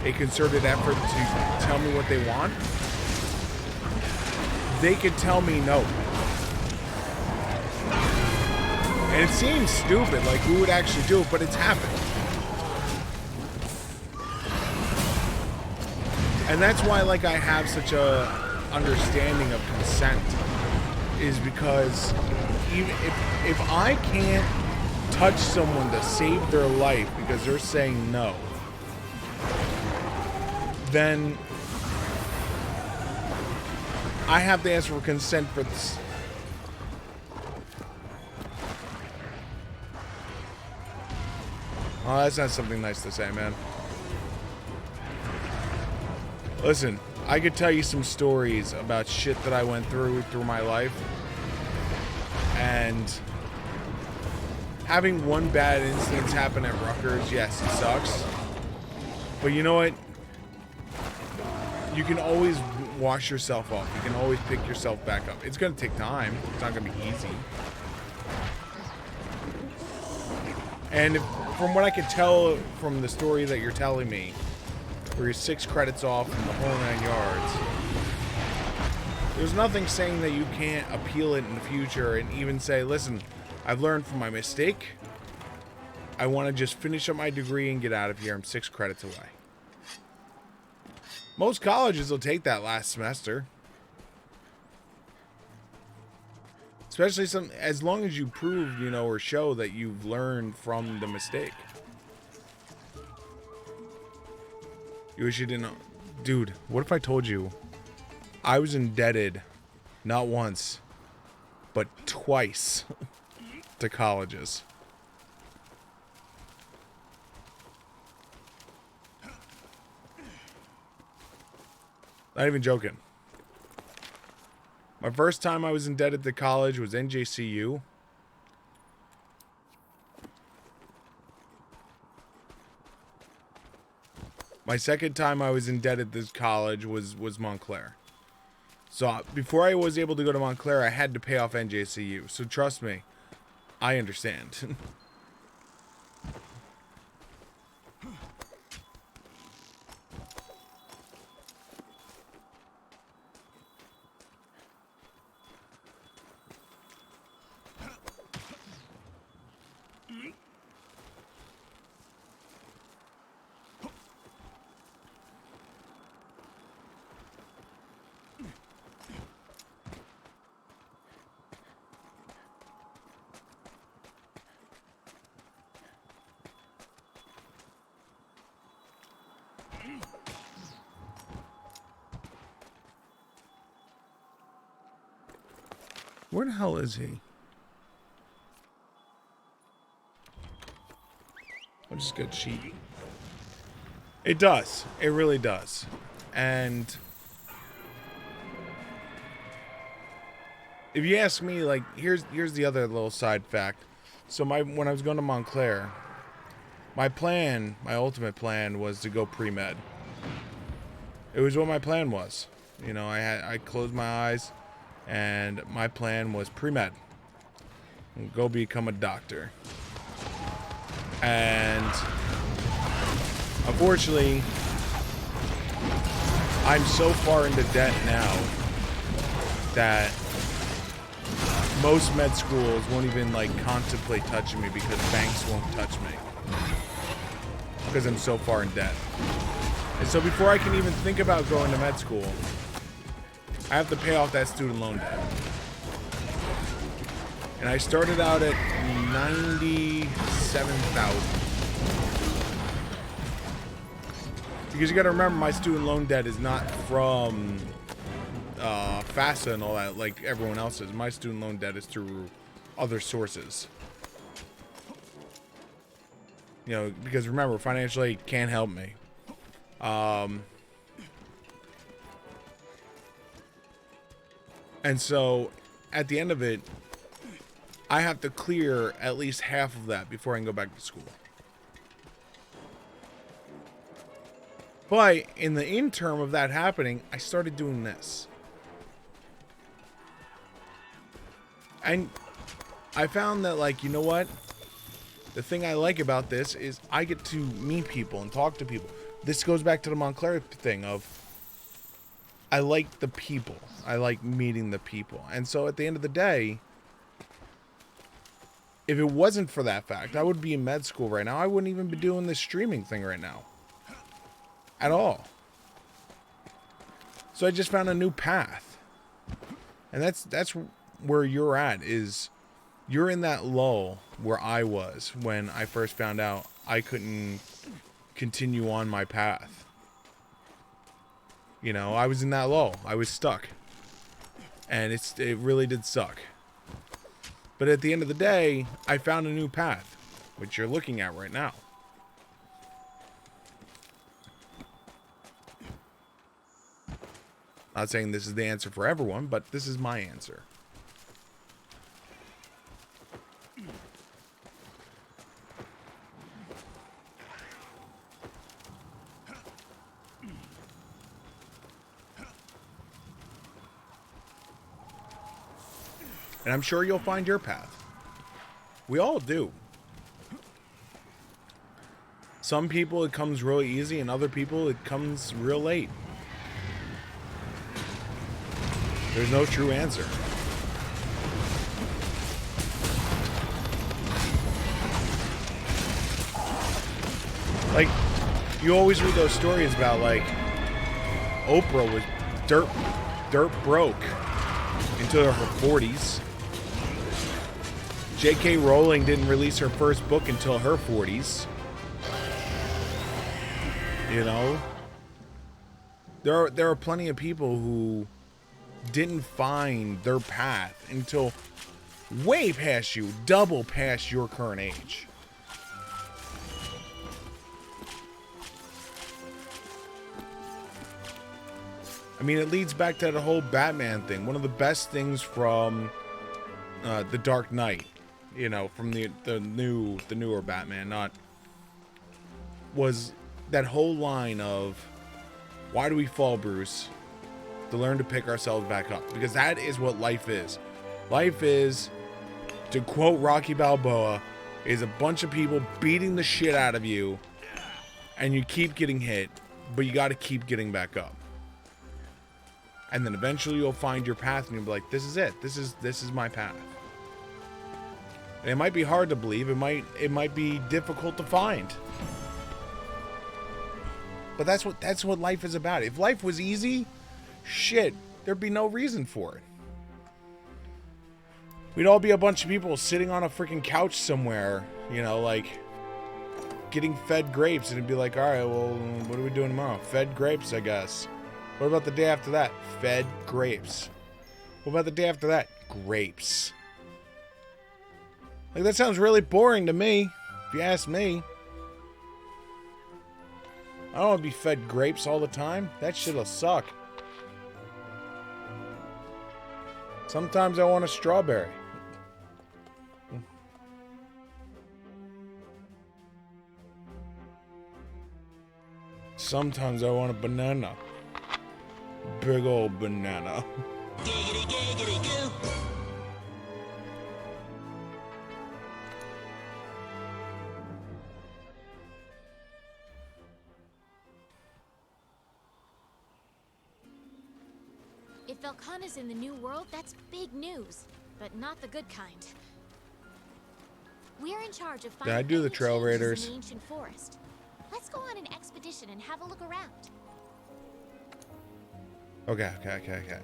B: a concerted effort to tell me what they want, they could tell me no. And it seems stupid, like who would actually do it, but it's happened. And that's why, like, I have such a understanding of consent, is because even if I can't touch someone to save their life because they're saying no, then I have to ask for consent for this. Oh, that's not something nice to say, man. Listen, I could tell you some stories about shit that I went through my life. And having one bad incident happen at Rutgers, yes, it sucks. But you know what? You can always wash yourself off. You can always pick yourself back up. It's going to take time. It's not going to be easy. And from what I could tell from the story that you're telling me, where you're 6 credits off from the whole 9 yards, there's nothing saying that you can't appeal it in the future and even say, listen, I've learned from my mistake. I want to just finish up my degree and get out of here. I'm 6 credits away. Most colleges will take that last semester. Especially as long as you prove, you know, or show that you've learned from the mistake. You wish you didn't know. Dude, what if I told you I was indebted not once, but twice to colleges? Not even joking. My first time I was indebted to college was NJCU. My second time I was indebted to college was Montclair. So before I was able to go to Montclair, I had to pay off NJCU. So trust me, I understand. Where the hell is he? I'll just get cheap. It does. It really does. And if you ask me, like, here's the other little side fact. So when I was going to Montclair, my ultimate plan was to go pre-med. It was what my plan was. You know, I closed my eyes. And my plan was pre-med. Go become a doctor. And unfortunately, I'm so far into debt now that most med schools won't even like contemplate touching me because banks won't touch me. Because I'm so far in debt. And so before I can even think about going to med school, I have to pay off that student loan debt. And I started out at $97,000. Because you gotta remember, my student loan debt is not from FAFSA and all that like everyone else's. My student loan debt is through other sources. You know, because remember, financial aid can't help me. And so, at the end of it, I have to clear at least half of that before I can go back to school. But in the interim of that happening, I started doing this. And I found that, like, you know what? The thing I like about this is I get to meet people and talk to people. this goes back to the Montclair thing of, I like the people. I like meeting the people. And so at the end of the day, if it wasn't for that fact, I would be in med school right now. I wouldn't even be doing this streaming thing right now. At all. So I just found a new path. And that's where you're at, is you're in that lull where I was when I first found out I couldn't continue on my path. You know, I was in that lull. I was stuck. And it really did suck. But at the end of the day, I found a new path, which you're looking at right now. Not saying this is the answer for everyone, but this is my answer. And I'm sure you'll find your path. We all do. Some people it comes really easy, and other people it comes real late. There's no true answer. Like, you always read those stories about, like, Oprah was dirt broke until her 40s. J.K. Rowling didn't release her first book until her 40s. You know? There are plenty of people who didn't find their path until way past you, double past your current age. I mean, it leads back to the whole Batman thing. One of the best things from The Dark Knight, you know, from the newer Batman, was that whole line of, why do we fall, Bruce? To learn to pick ourselves back up. Because that is what life is. Life is, to quote Rocky Balboa, is a bunch of people beating the shit out of you, and you keep getting hit, but you got to keep getting back up. And then eventually you'll find your path, and you'll be like, this is it. This is my path. And it might be hard to believe. It might be difficult to find. But that's what life is about. If life was easy, shit, there'd be no reason for it. We'd all be a bunch of people sitting on a freaking couch somewhere, you know, like getting fed grapes, and it'd be like, all right, well, what are we doing tomorrow? Fed grapes, I guess. What about the day after that? Fed grapes. What about the day after that? Grapes. Like, that sounds really boring to me, if you ask me. I don't want to be fed grapes all the time. That shit'll suck. Sometimes I want a strawberry. Sometimes I want a banana. Big old banana.
E: Giggity, giggity, goo.
C: If Velkhana's in the new world, that's big news, but not the good kind. We're in charge of finding
B: I do the
C: any
B: Trail
C: changes
B: Raiders.
C: in the ancient forest. Let's go on an expedition and have a look around.
B: Okay.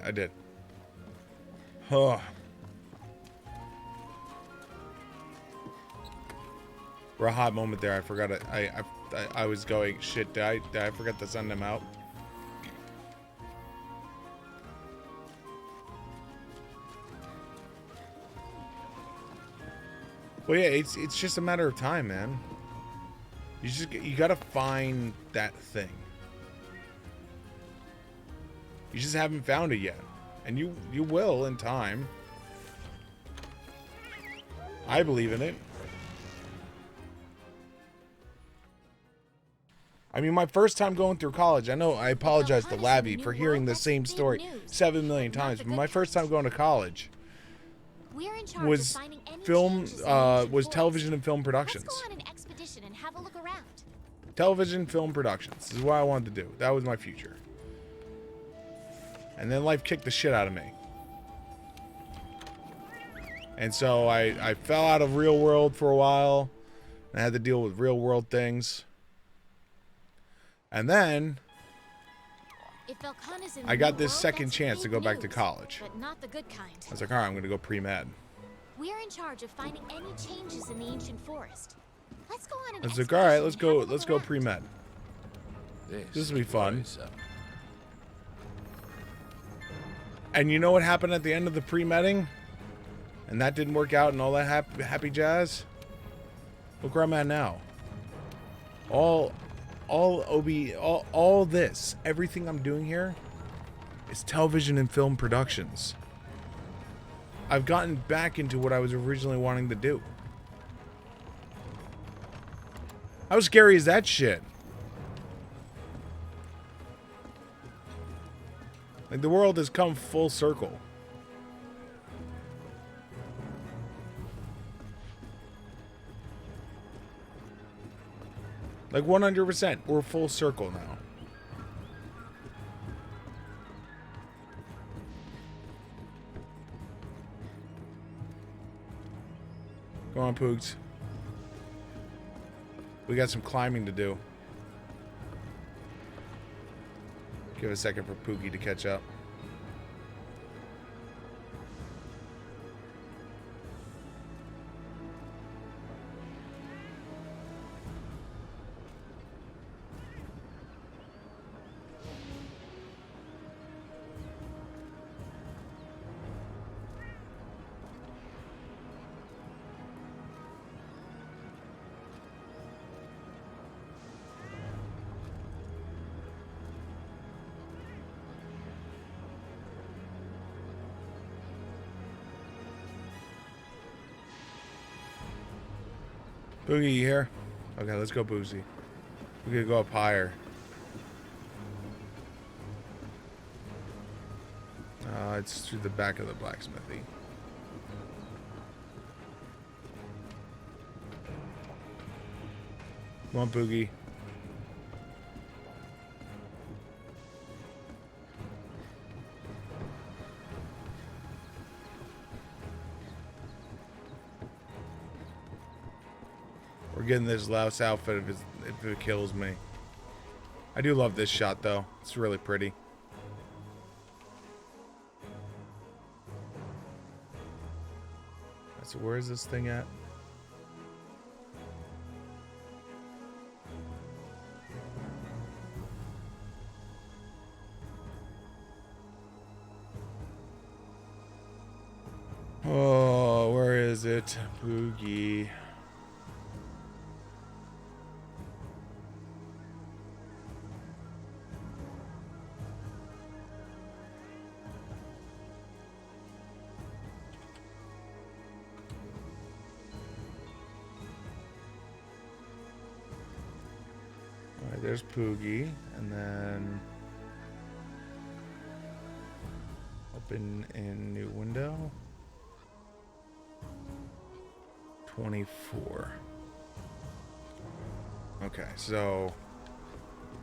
B: I did. Oh. For a hot moment there, I forgot it. I was going, shit, did I forget to send them out? Well, yeah, it's just a matter of time, man. You gotta find that thing. You just haven't found it yet, and you will in time. I believe in it. I mean, my first time going through college, I know I apologize to Lavi for hearing the same story 7 million times, but my first time going to college was television and film productions.
C: Let's go on an expedition and have a look around.
B: Television, film productions. This is what I wanted to do. That was my future. And then life kicked the shit out of me. And so I fell out of real world for a while. And I had to deal with real world things. And then
C: If Velkhana is in
B: I
C: the
B: got
C: new
B: this
C: world,
B: second
C: that's
B: chance to
C: big
B: go back to
C: news,
B: college.
C: but not the good kind.
B: I was like, all right, I'm going to go pre-med.
C: We're in charge of finding any changes in the ancient forest. Let's go on an
B: I was like, all right, let's
C: expedition and
B: go
C: have a look around.
B: pre-med. This will be fun. And you know what happened at the end of the pre-medding? And that didn't work out and all that happy jazz? Look where I'm at now. All this, everything I'm doing here is television and film productions. I've gotten back into what I was originally wanting to do. How scary is that shit? Like, the world has come full circle. Like 100%, we're full circle now. Go on, Poogs. We got some climbing to do. Give it a second for Poogie to catch up. Boogie, you here? Okay, let's go, Boozy. We're gonna go up higher. It's through the back of the blacksmithy. Come on, Boogie. We're getting this louse outfit if it kills me. I do love this shot, though. It's really pretty. So where is this thing at? Oh, where is it? Boogie. Alright, there's Poogie, and then open in new window. 24. Okay, so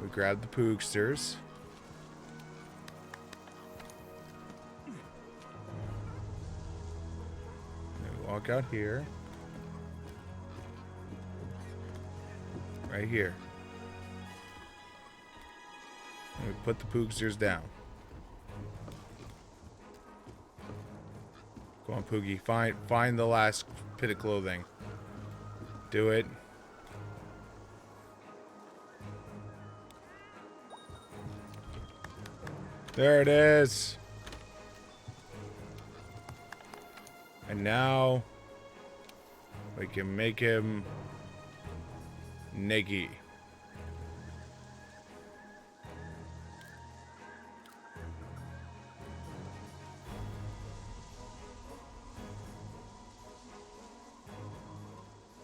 B: we grab the Poogsters. We walk out here. Right here. And we put the Poogsters down. Go on, Poogie. Find the last pit of clothing. Do it. There it is. And now we can make him Niggy.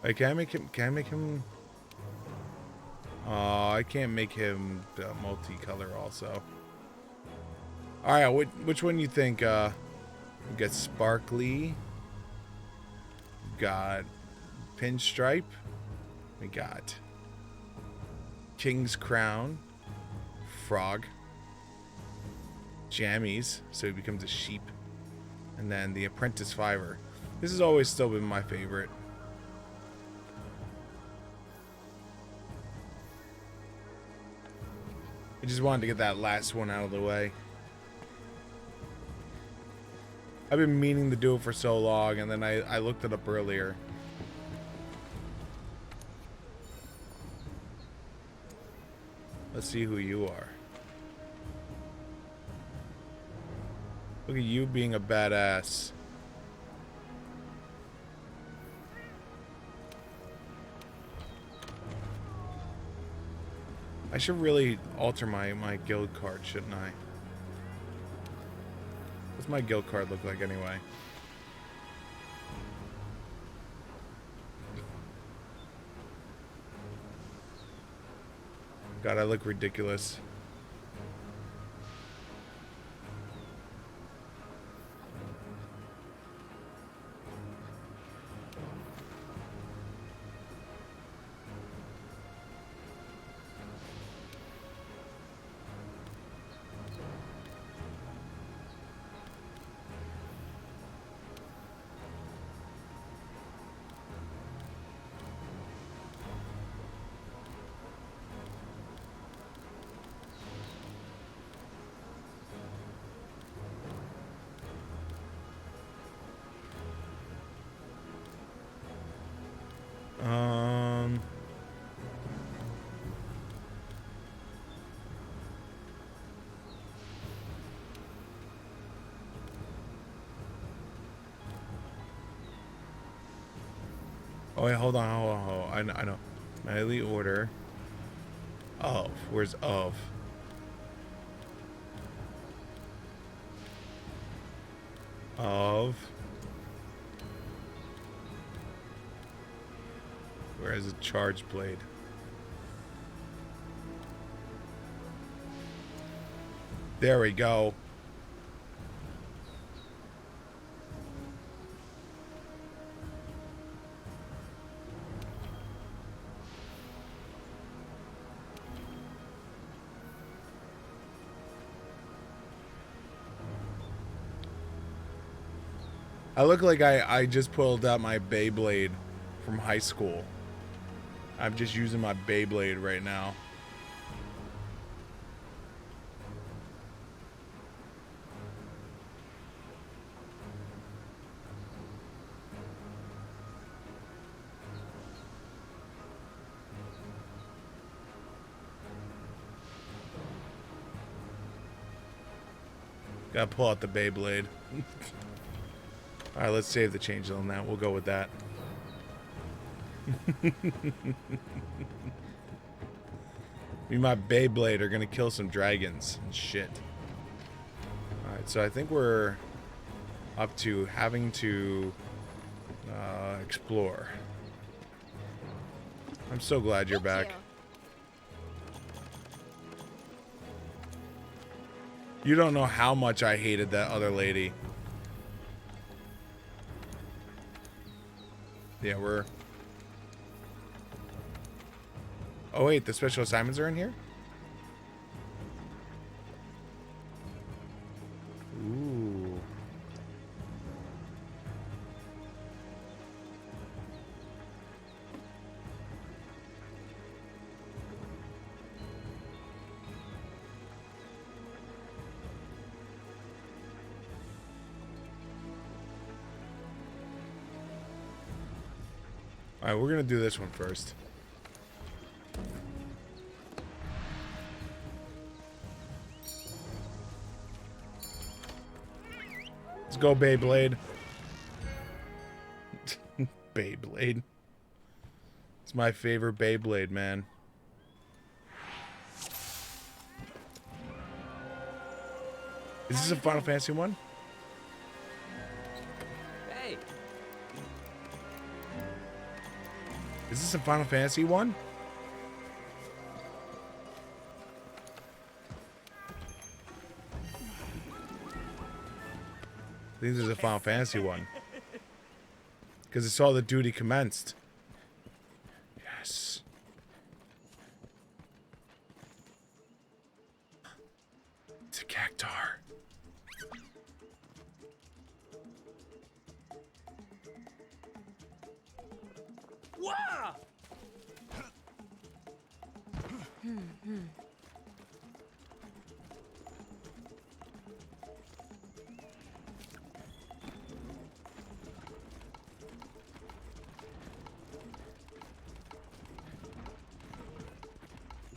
B: Wait, can I make him? Oh, I can't make him multicolor also. All right, which one you think? We got sparkly. We got pinstripe. We got King's Crown. Frog. Jammies, so he becomes a sheep. And then the Apprentice Fiver. This has always still been my favorite. I just wanted to get that last one out of the way. I've been meaning to do it for so long, and then I looked it up earlier. Let's see who you are. Look at you being a badass. I should really alter my guild card, shouldn't I? What's my guild card look like anyway? God, I look ridiculous. Oh wait, hold on, hold on. I know. Melee order. Of. Where's of? Of. Where is a charge blade? There we go. I look like I just pulled out my Beyblade from high school. I'm just using my Beyblade right now. Gotta pull out the Beyblade. Alright, let's save the change on that. We'll go with that. Me and my Beyblade are gonna kill some dragons and shit. Alright, so I think we're up to having to explore. I'm so glad you're back. You don't know how much I hated that other lady. Yeah, we're... Oh wait, the special assignments are in here? Ooh. Alright, we're gonna do this one first. Let's go, Beyblade. Beyblade. It's my favorite Beyblade, man. Is this a Final Fantasy one?
D: Hey,
B: Is this a Final Fantasy one? I think this is a Final Fantasy one. Because it's all the duty commenced. Yes.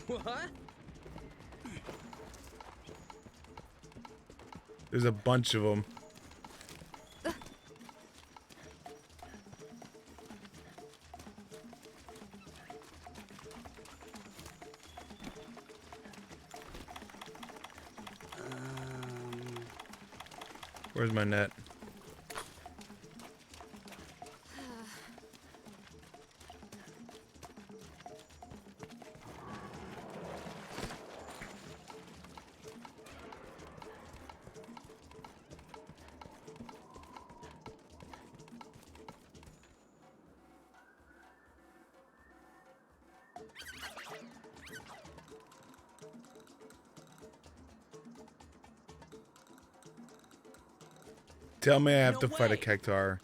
F: What?
B: There's a bunch of them. Where's my net? Tell me I have to fight a cactuar.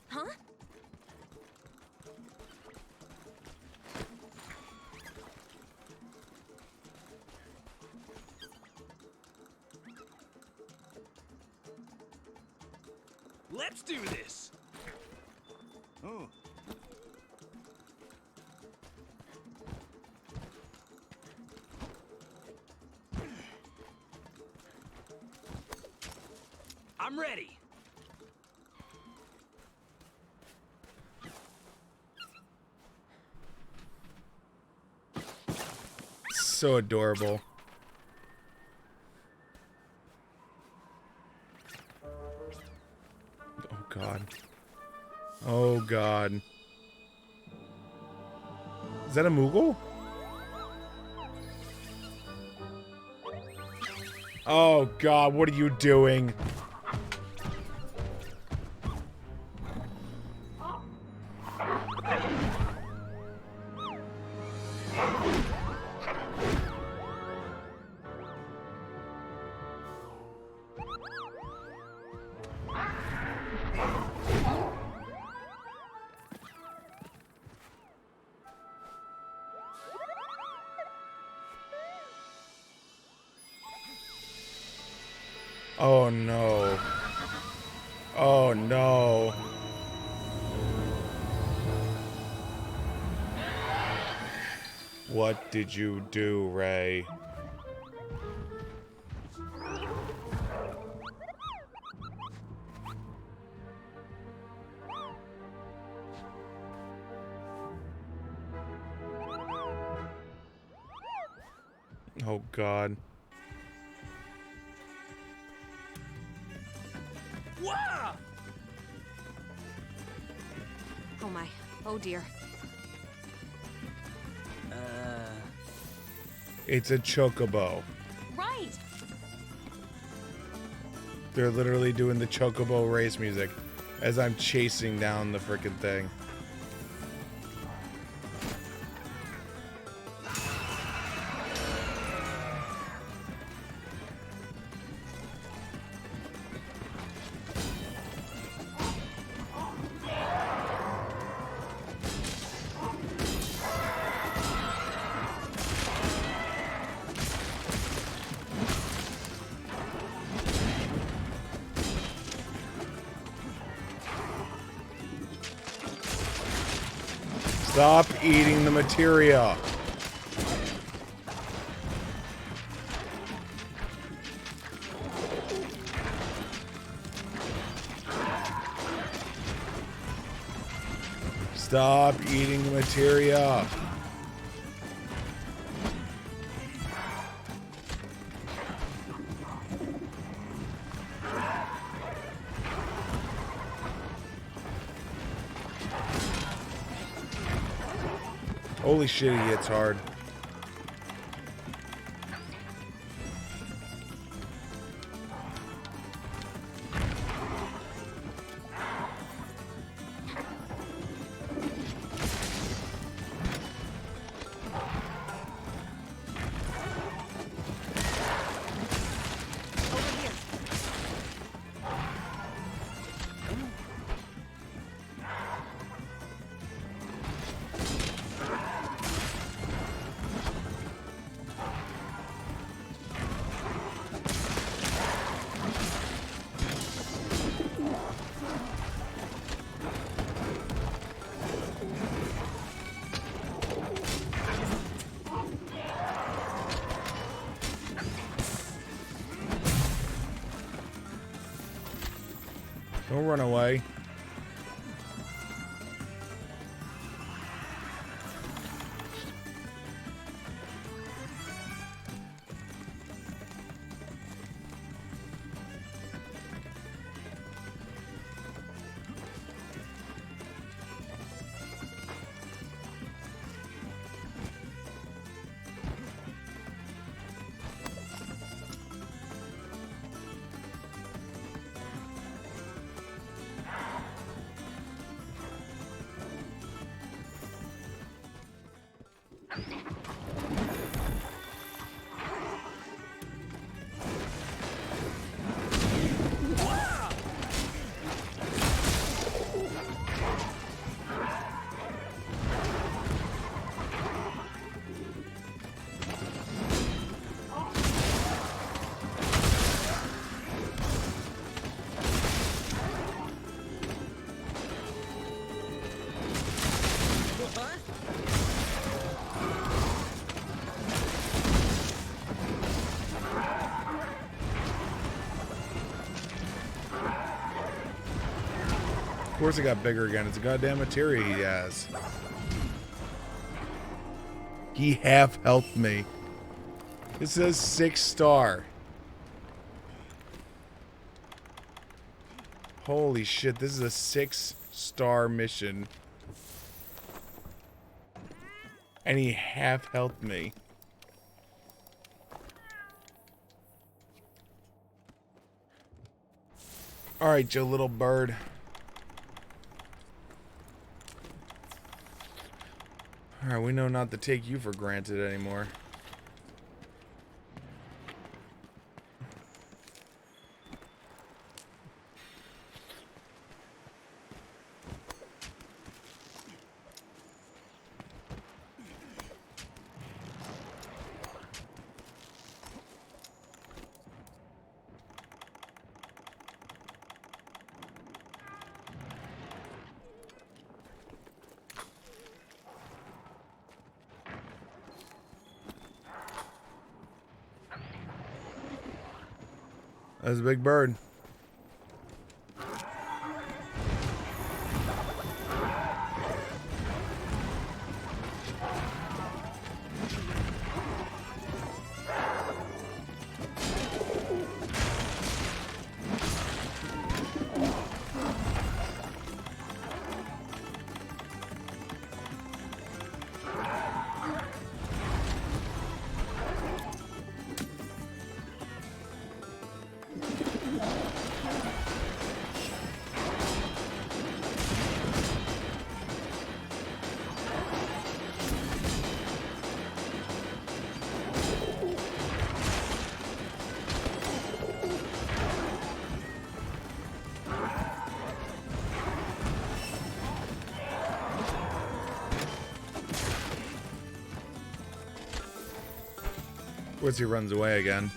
C: Huh?
D: Let's do this. Oh. I'm ready.
B: So adorable. Oh God. Oh God. Is that a Moogle? Oh God, what are you doing? Oh no. Oh no. What did you do, Ray? Oh God.
D: Wow!
G: Oh my. Oh dear.
B: It's a chocobo.
G: Right!
B: They're literally doing the chocobo race music as I'm chasing down the frickin' thing. Stop eating the materia. Stop eating the materia. Holy shit, he hits hard. Don't run away. Of course it got bigger again. It's a goddamn materia he has. He half helped me. It says 6-star. Holy shit, this is a 6-star mission. And he half helped me. Alright, Joe little bird. Alright, we know not to take you for granted anymore. That's a big bird. Of course he runs away again.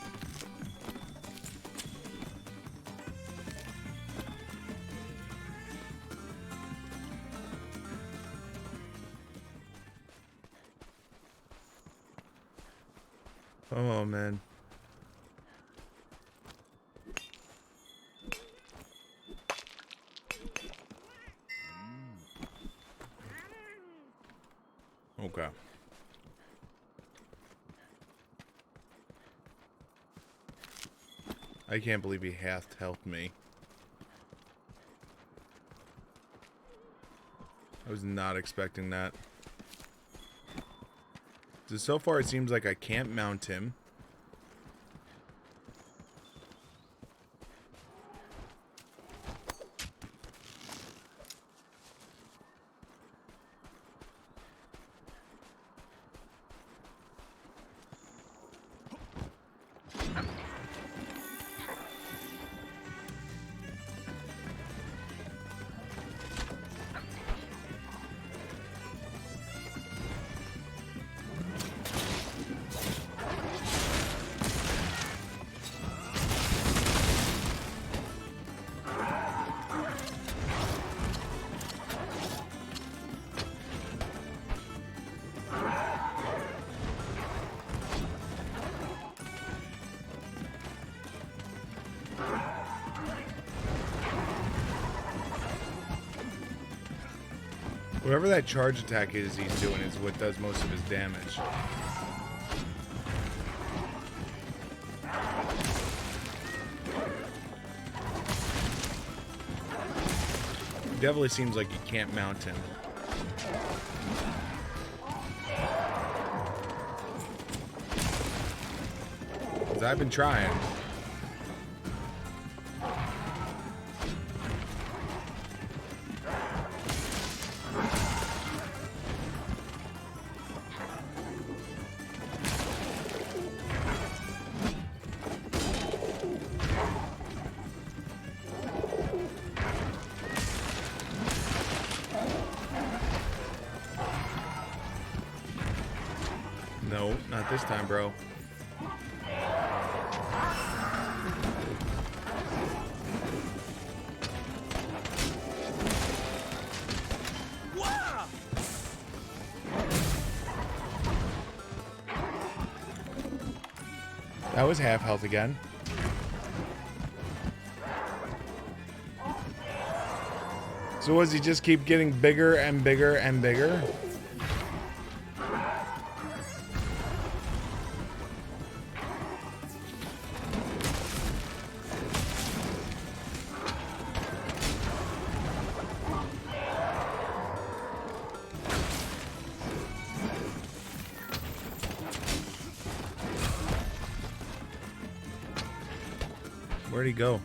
B: Oh man. Okay. I can't believe he has to help me. I was not expecting that. So far it seems like I can't mount him. Whatever that charge attack is he's doing is what does most of his damage. Definitely seems like you can't mount him. 'Cause I've been trying. No, not this time, bro.
D: Wow!
B: That was half health again. So was he just keep getting bigger and bigger and bigger? Where'd he go?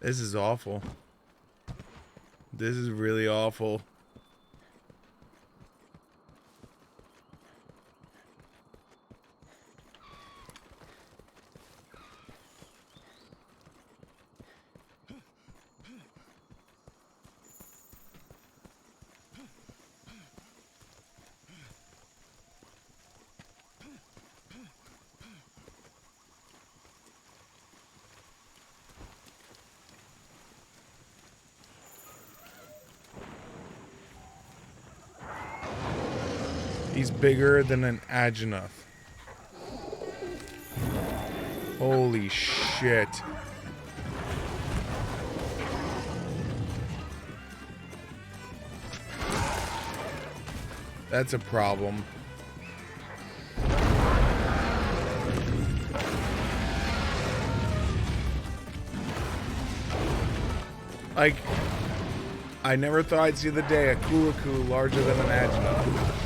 B: This is awful. This is really awful. He's bigger than an Adjanath. Holy shit. That's a problem. Like, I never thought I'd see the day a Kulaku larger than an Adjanath.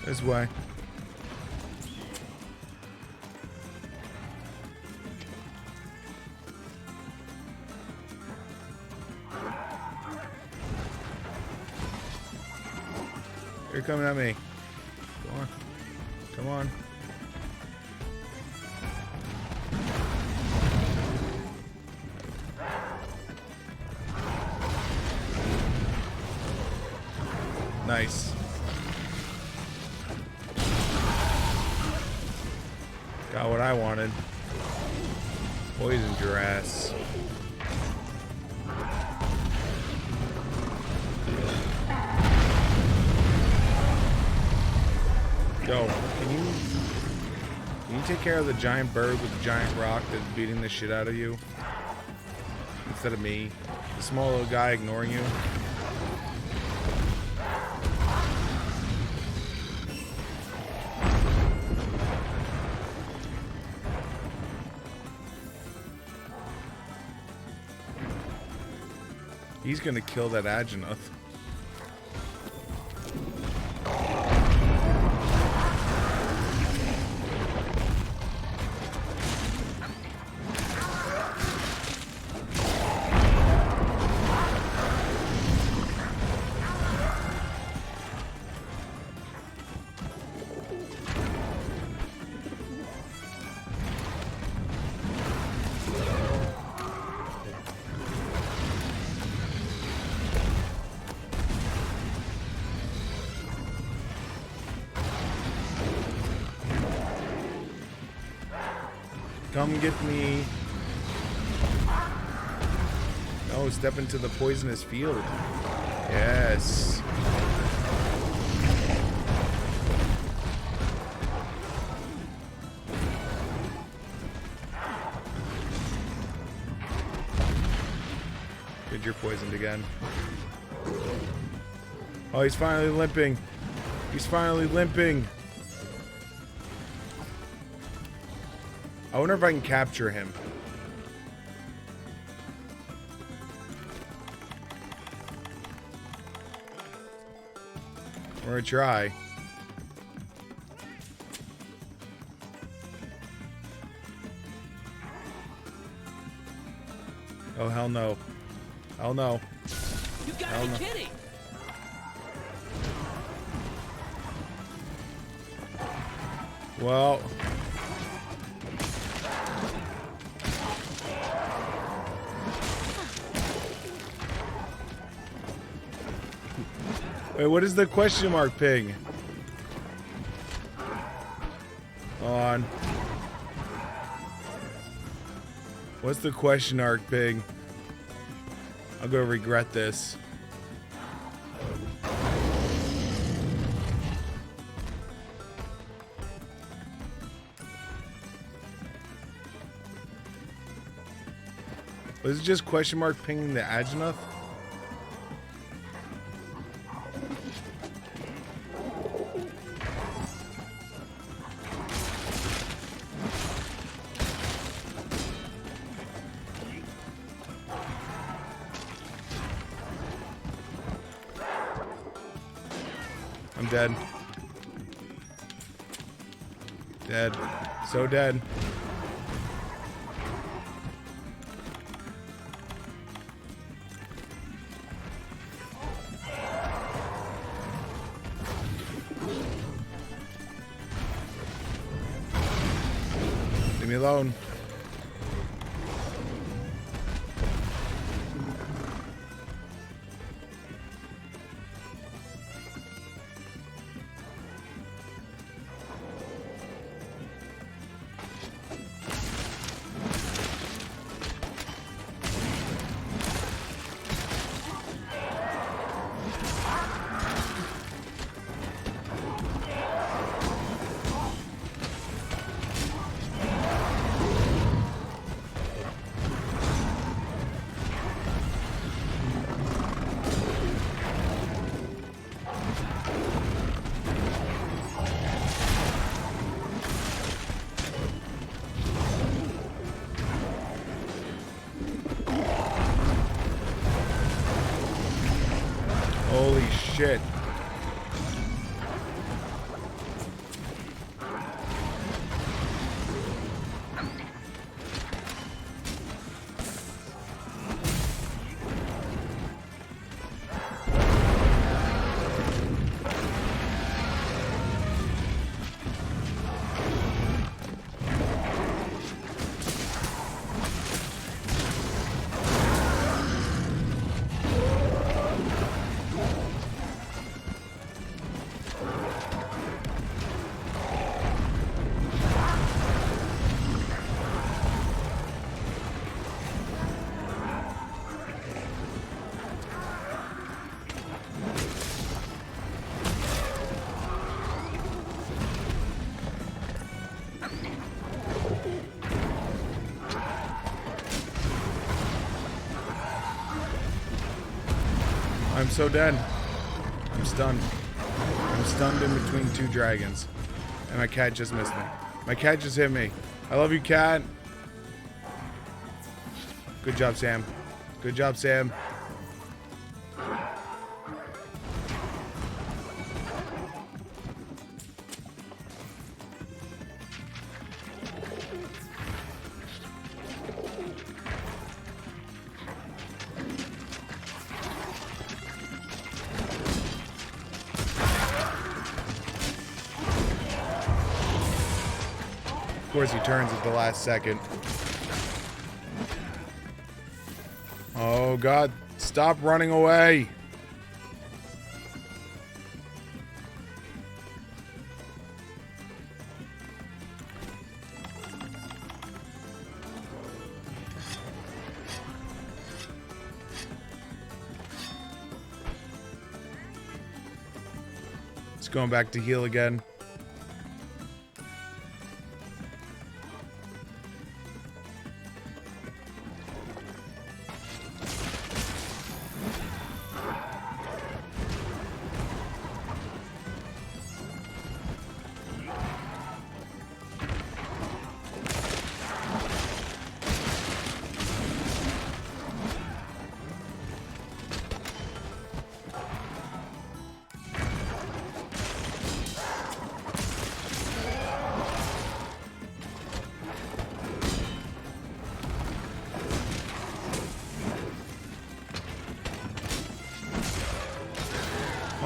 B: This way. You're coming at me. Go Come on. Come on. Nice. Got what I wanted. Poisoned your ass. Yo, can you take care of the giant bird with the giant rock that's beating the shit out of you? Instead of me. The small little guy ignoring you. He's gonna kill that Ageneth. Come get me. No, step into the poisonous field. Yes. Good, you're poisoned again. Oh, he's finally limping. He's finally limping. I wonder if I can capture him. I'm gonna try. Oh, hell no. Hell no.
D: You gotta
B: Hell
D: be
B: no.
D: kidding!
B: Well. Wait, what is the question mark ping? Hold on. What's the question mark ping? I'm gonna regret this. Was it just question mark pinging the Ageneth? I'm dead. Dead. So dead. Leave me alone. Holy shit. I'm so dead. I'm stunned. I'm stunned in between two dragons. And my cat just missed me. My cat just hit me. I love you, cat. Good job, Sam. Good job, Sam. Of course, he turns at the last second. Oh God, stop running away. It's going back to heal again.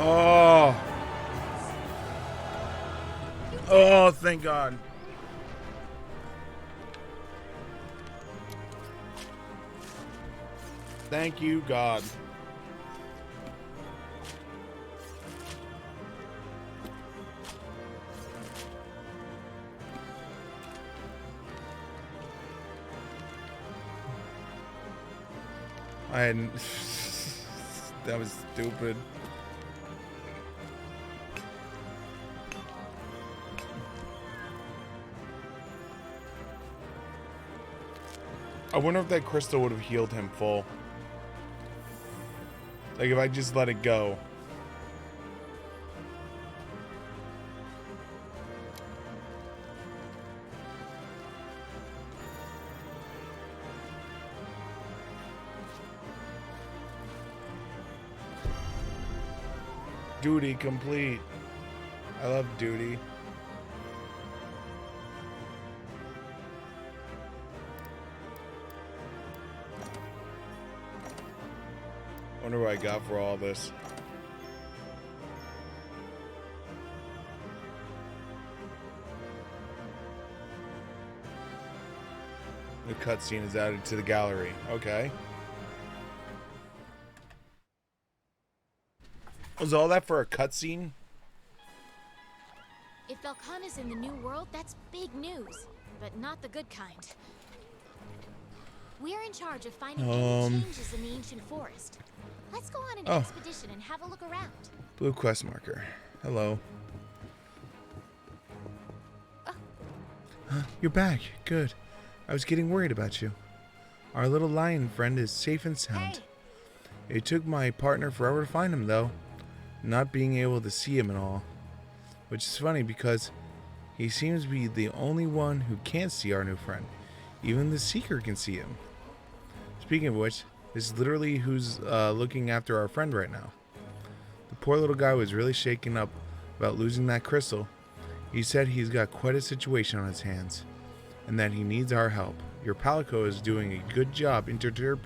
B: Oh. Oh, thank God. Thank you, God. I hadn't. That was stupid. I wonder if that crystal would have healed him full. Like if I just let it go. Duty complete. I love duty. Wonder what I got for all this. The cutscene is added to the gallery. Okay. Was all that for a cutscene?
C: If Velkan is in the new world, that's big news. But not the good kind. We're in charge of finding any changes in the ancient forest. Let's go on an expedition and have a look around.
B: Blue quest marker. Hello. You're back. Good. I was getting worried about you. Our little lion friend is safe and sound.
C: Hey.
B: It took my partner forever to find him, though. Not being able to see him and all. Which is funny because he seems to be the only one who can't see our new friend. Even the Seeker can see him. Speaking of which, this is literally who's looking after our friend right now. The poor little guy was really shaken up about losing that crystal. He said he's got quite a situation on his hands, and that he needs our help. Your Palico is doing a good job interpreting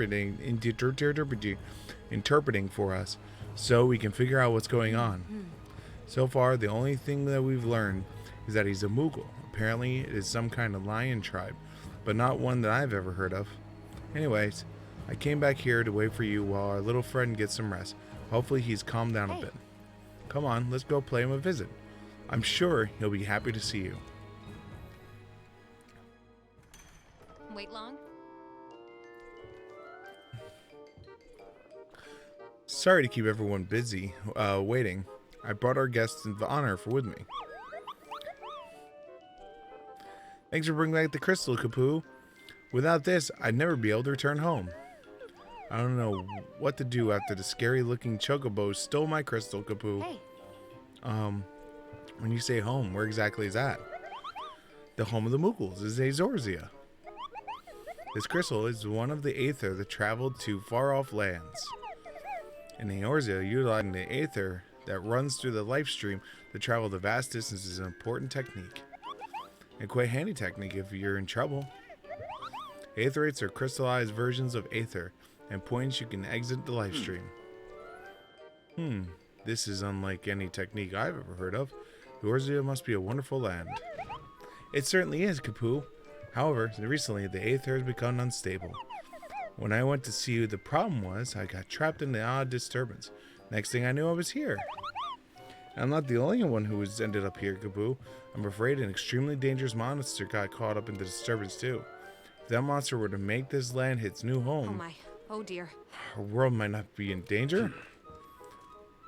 B: for us, so we can figure out what's going on. So far, the only thing that we've learned is that he's a Moogle. Apparently, it is some kind of lion tribe, but not one that I've ever heard of. Anyways, I came back here to wait for you while our little friend gets some rest. Hopefully he's calmed down a bit. Come on, let's go pay him a visit. I'm sure he'll be happy to see you.
G: Wait long?
B: Sorry to keep everyone busy waiting. I brought our guests of honor with me. Thanks for bringing back the crystal, Kapoo. Without this, I'd never be able to return home. I don't know what to do after the scary-looking chocobo stole my crystal, Kapoo.
G: Hey,
B: When you say home, where exactly is that? The home of the Moogles is Azorzia. This crystal is one of the Aether that traveled to far-off lands. In Azorzia, utilizing the Aether that runs through the life stream to travel the vast distances is an important technique. And quite handy technique if you're in trouble. Aetherites are crystallized versions of Aether, and points you can exit the life stream. This is unlike any technique I've ever heard of. Azorzia must be a wonderful land. It certainly is, Kapoo. However, recently the Aether has become unstable. When I went to see who the problem was, I got trapped in the odd disturbance. Next thing I knew, I was here. I'm not the only one who has ended up here, Kapoo. I'm afraid an extremely dangerous monster got caught up in the disturbance too. If that monster were to make this land its new home,
G: oh my, oh dear.
B: our world might not be in danger.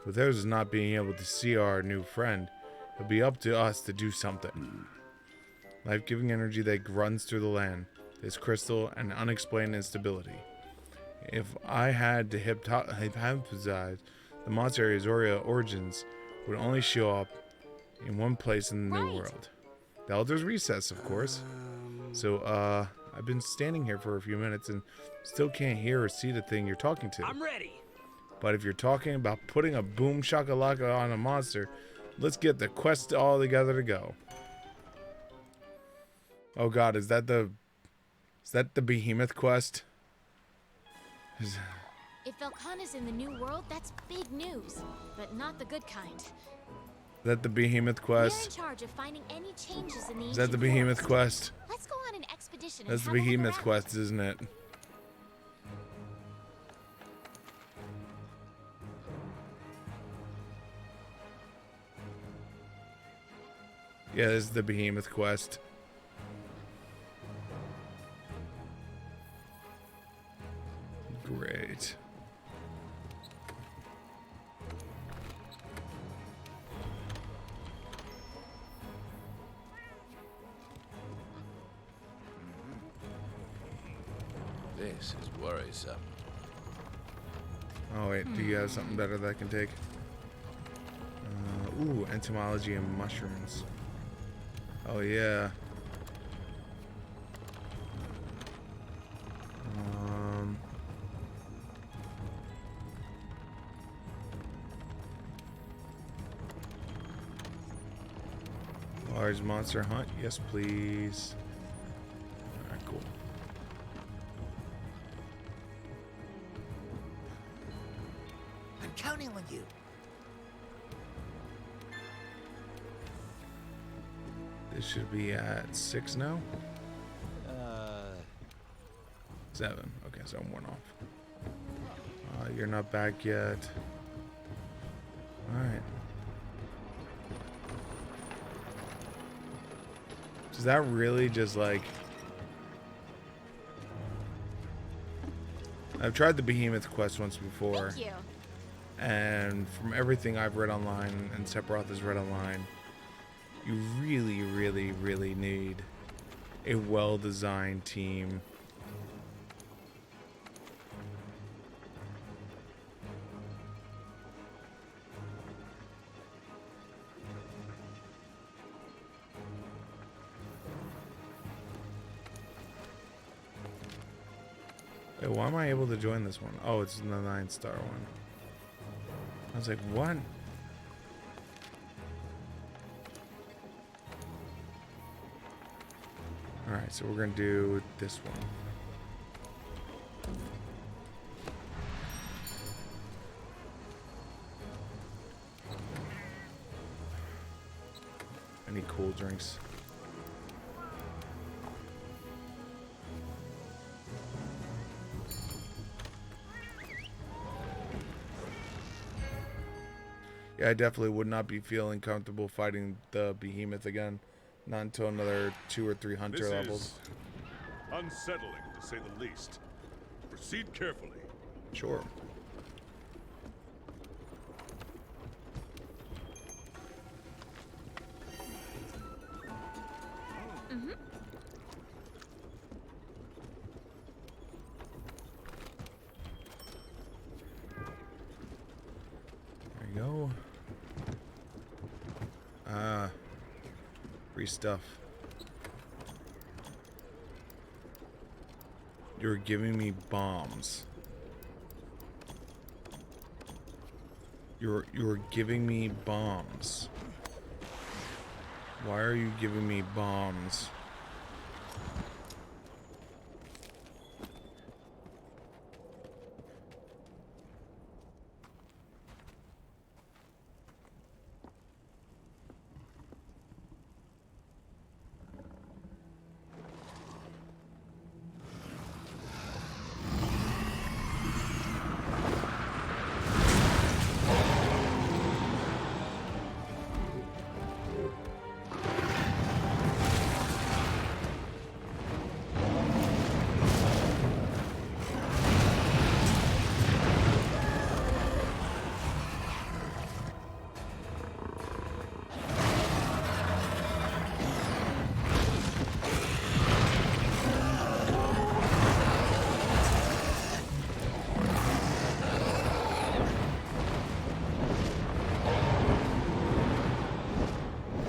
B: With us not being able to see our new friend, it'll be up to us to do something. Life-giving energy that runs through the land, this crystal, and unexplained instability. If I had to hypothesize, the monster Azoria origins would only show up in one place in the new world. The Elder's Recess, of course. So, I've been standing here for a few minutes and still can't hear or see the thing you're talking to.
D: I'm ready.
B: But if you're talking about putting a boom shakalaka on a monster, let's get the quest all together to go. Oh god, is that the behemoth quest?
C: If Velkhana is in the new world, that's big news, but not the good kind.
B: Is that the behemoth
C: We're in
B: quest?
C: charge of finding any changes in the
B: Is that the
C: ancient
B: behemoth
C: forest.
B: quest?
C: Let's go on an expedition.
B: That's the
C: and have a look
B: behemoth
C: around.
B: quest, isn't it? Yeah, this is the behemoth quest. Great.
F: This is worrisome.
B: Oh wait, do you have something better that I can take? Ooh, entomology and mushrooms. Oh yeah. Large monster hunt, yes please. Alright, cool.
E: I'm counting on you.
B: This should be at 6 now? 7. Okay, so I'm 1 off. You're not back yet. Alright. Is that really just like... I've tried the behemoth quest once before.
C: Thank you.
B: And from everything I've read online and Sephiroth has read online, you really, really, really need a well-designed team. Wait, why am I able to join this one? Oh, it's the 9-star one. I was like, what? Alright, so we're gonna do this one. I need cool drinks. Yeah, I definitely would not be feeling comfortable fighting the behemoth again. Not until another 2 or 3 hunter
H: This
B: levels.
H: is unsettling, to say the least. Proceed carefully.
B: Sure. go. Ah. Free stuff. You're giving me bombs. You're giving me bombs. Why are you giving me bombs?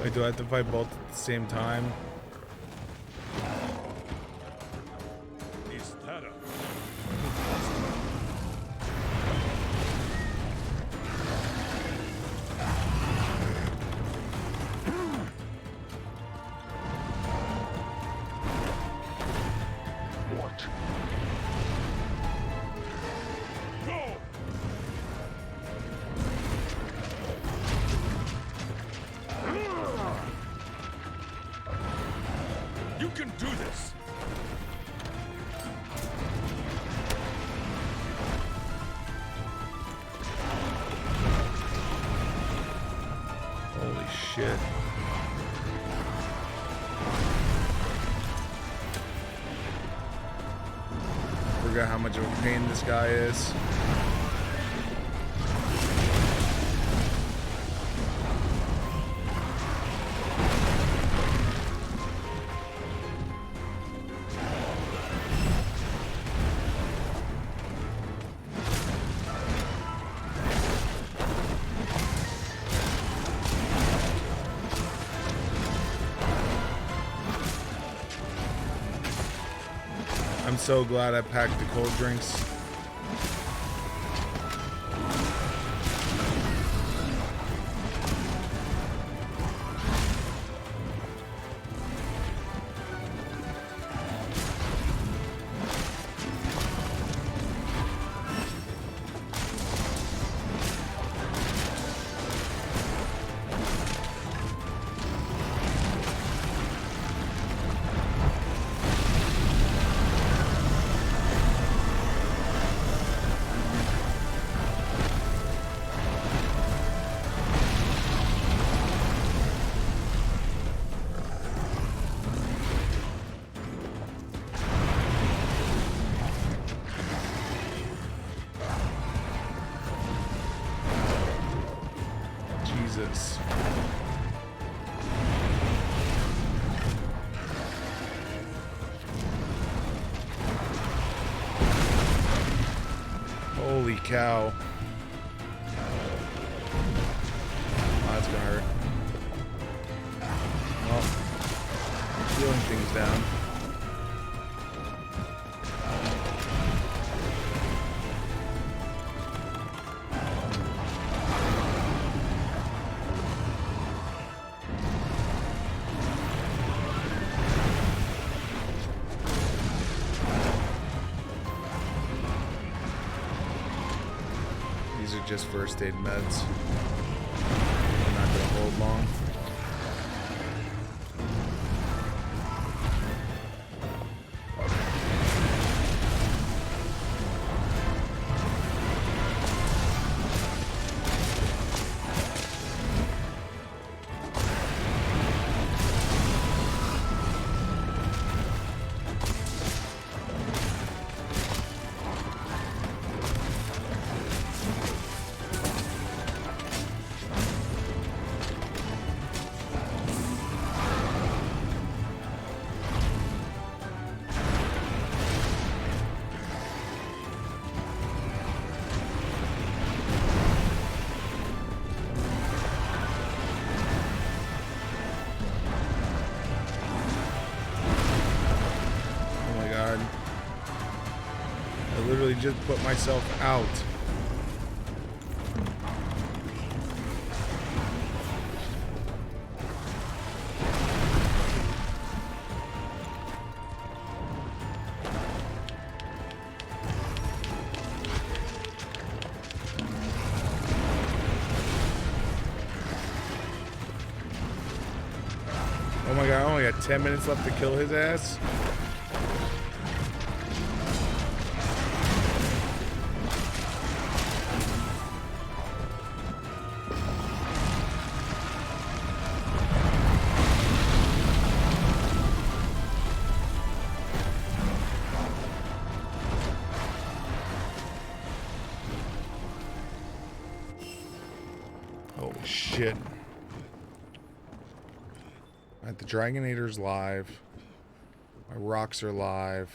B: Wait, do I have to fight both at the same time?
H: Is that a... What? Go! You can do this!
B: Holy shit. Forgot how much of a pain this guy is. I'm so glad I packed the cold drinks. Jesus. Holy cow. Oh, that's gonna hurt. Well, healing things down. These are just first aid meds. They're not gonna hold long. to just put myself out. Oh my god, I only got 10 minutes left to kill his ass. Oh shit. Alright, the Dragonator's live. My rocks are live.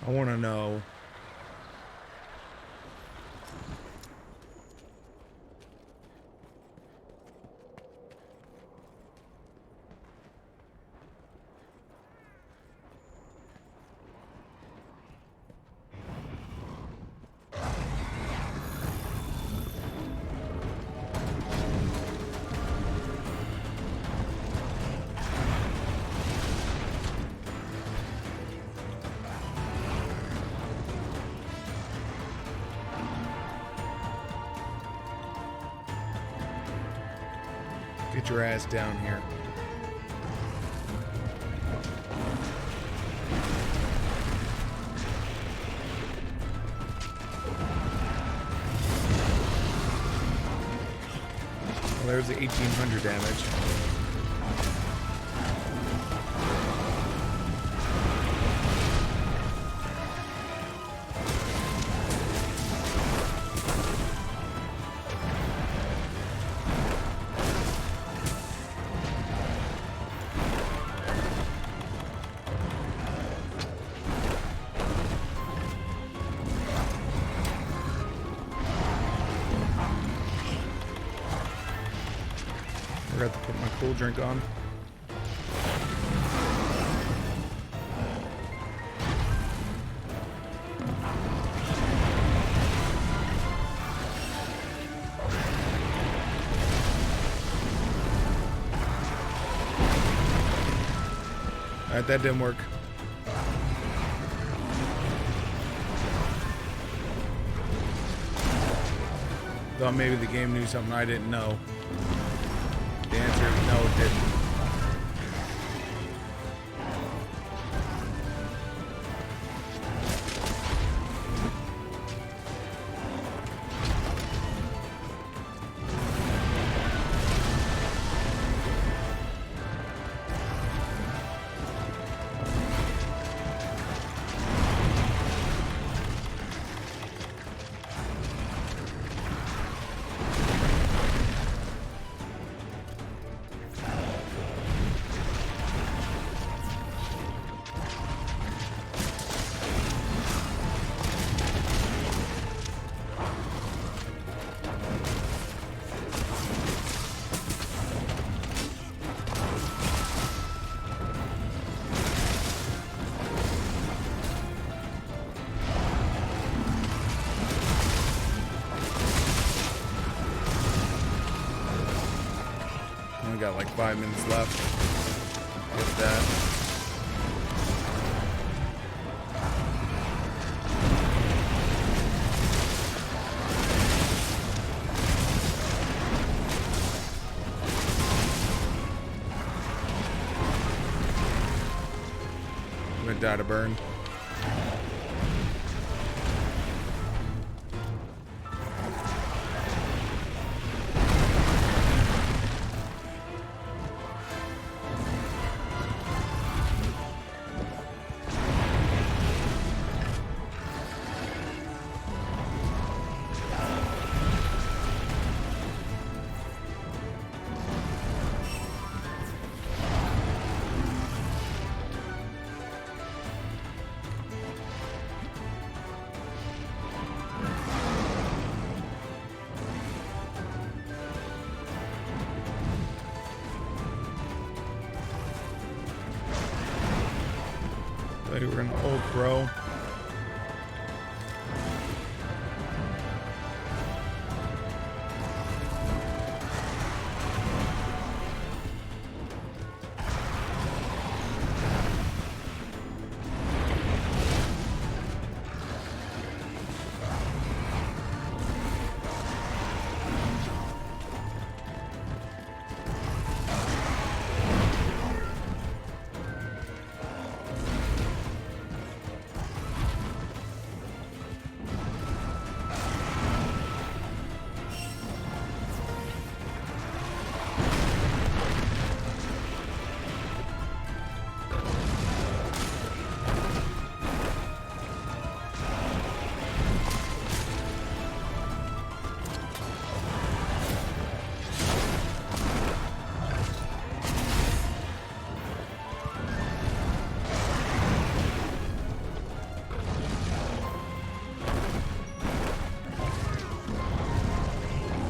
B: I want to know. Get your ass down here. Well, there's the 1800 damage. Forgot to put my cool drink on. Alright, that didn't work. Thought maybe the game knew something I didn't know. The answer is no, it didn't. Only got like 5 minutes left. Get that. I'm gonna die to burn. thought you were an old bro.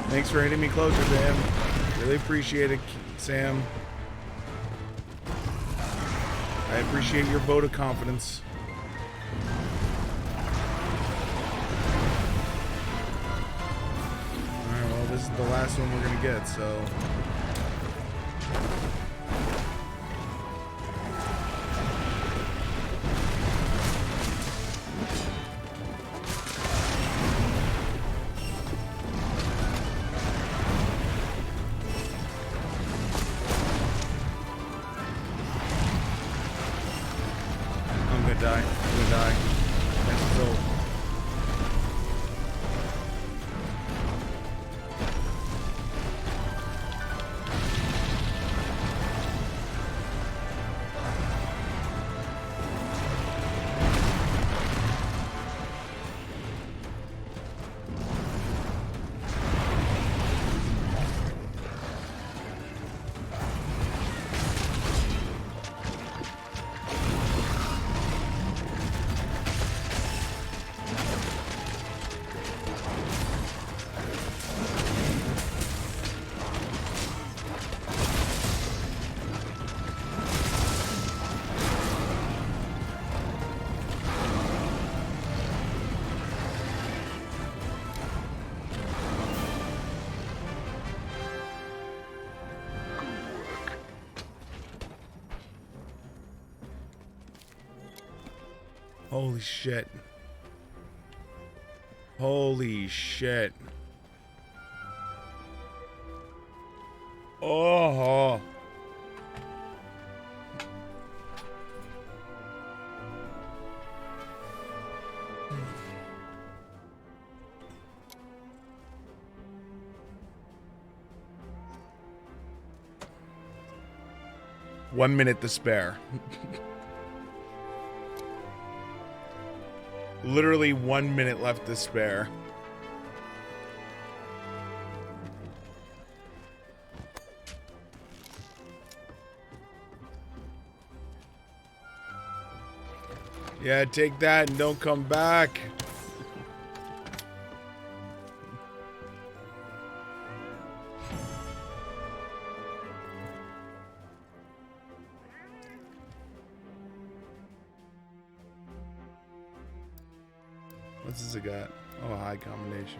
B: Thanks for hitting me closer, Sam. Really appreciate it, Sam. I appreciate your vote of confidence. Alright, well, this is the last one we're gonna get, so... Holy shit. Holy shit. Oh. 1 minute to spare. Literally 1 minute left to spare. Yeah, take that and don't come back. What's this got? Oh, a high combination.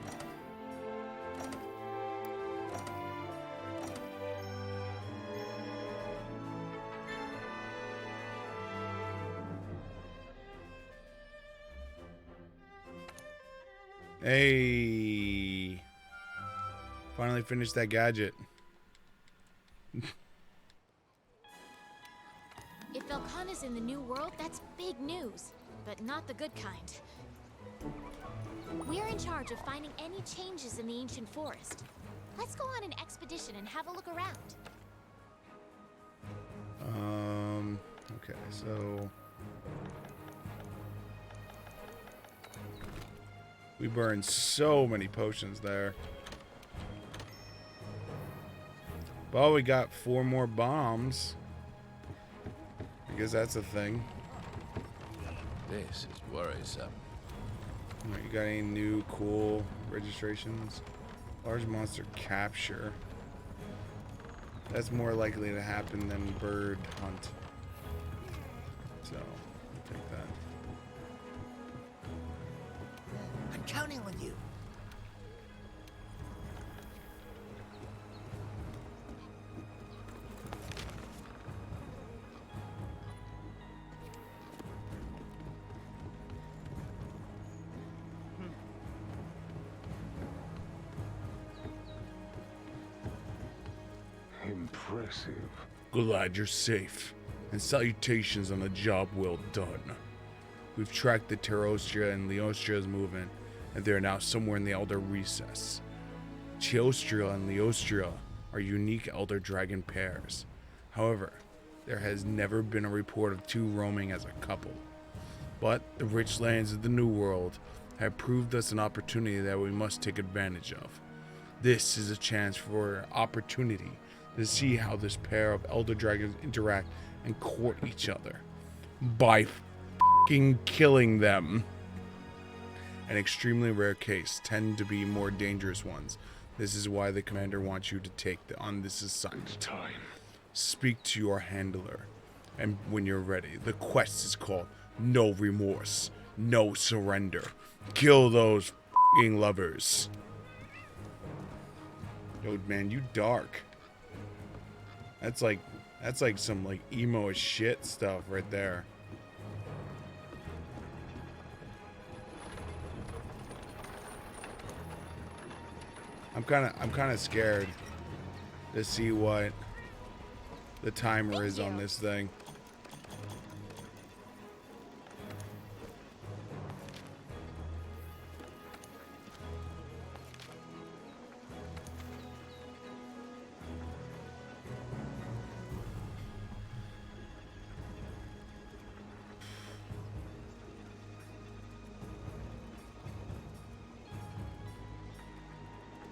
B: Hey. Finally finished that gadget.
C: If Velkan is in the new world, that's big news. But not the good kind. We're in charge of finding any changes in the ancient forest. Let's go on an expedition and have a look around.
B: Okay, so... we burned so many potions there. Well, we got 4 more bombs. Because that's a thing.
F: This is worrisome.
B: Alright, you got any new cool registrations? Large monster capture. That's more likely to happen than bird hunt. So, I'll take that.
E: counting on you.
H: Impressive.
B: Glad you're safe. And salutations on a job well done. We've tracked the Terostria and Leostria's movement, and they are now somewhere in the Elder Recess. Teostria and Leostria are unique Elder Dragon pairs. However, there has never been a report of two roaming as a couple. But the rich lands of the New World have proved us an opportunity that we must take advantage of. This is a chance for opportunity to see how this pair of Elder Dragons interact and court each other by f***ing killing them. An extremely rare case tend to be more dangerous ones. This is why the commander wants you to take on this assignment.
H: Time.
B: Speak to your handler, and when you're ready, the quest is called No Remorse, No Surrender. Kill those f***ing lovers. Yo, man, you dark. That's like some like emo as shit stuff right there. I'm kind of scared to see what the timer is on this thing.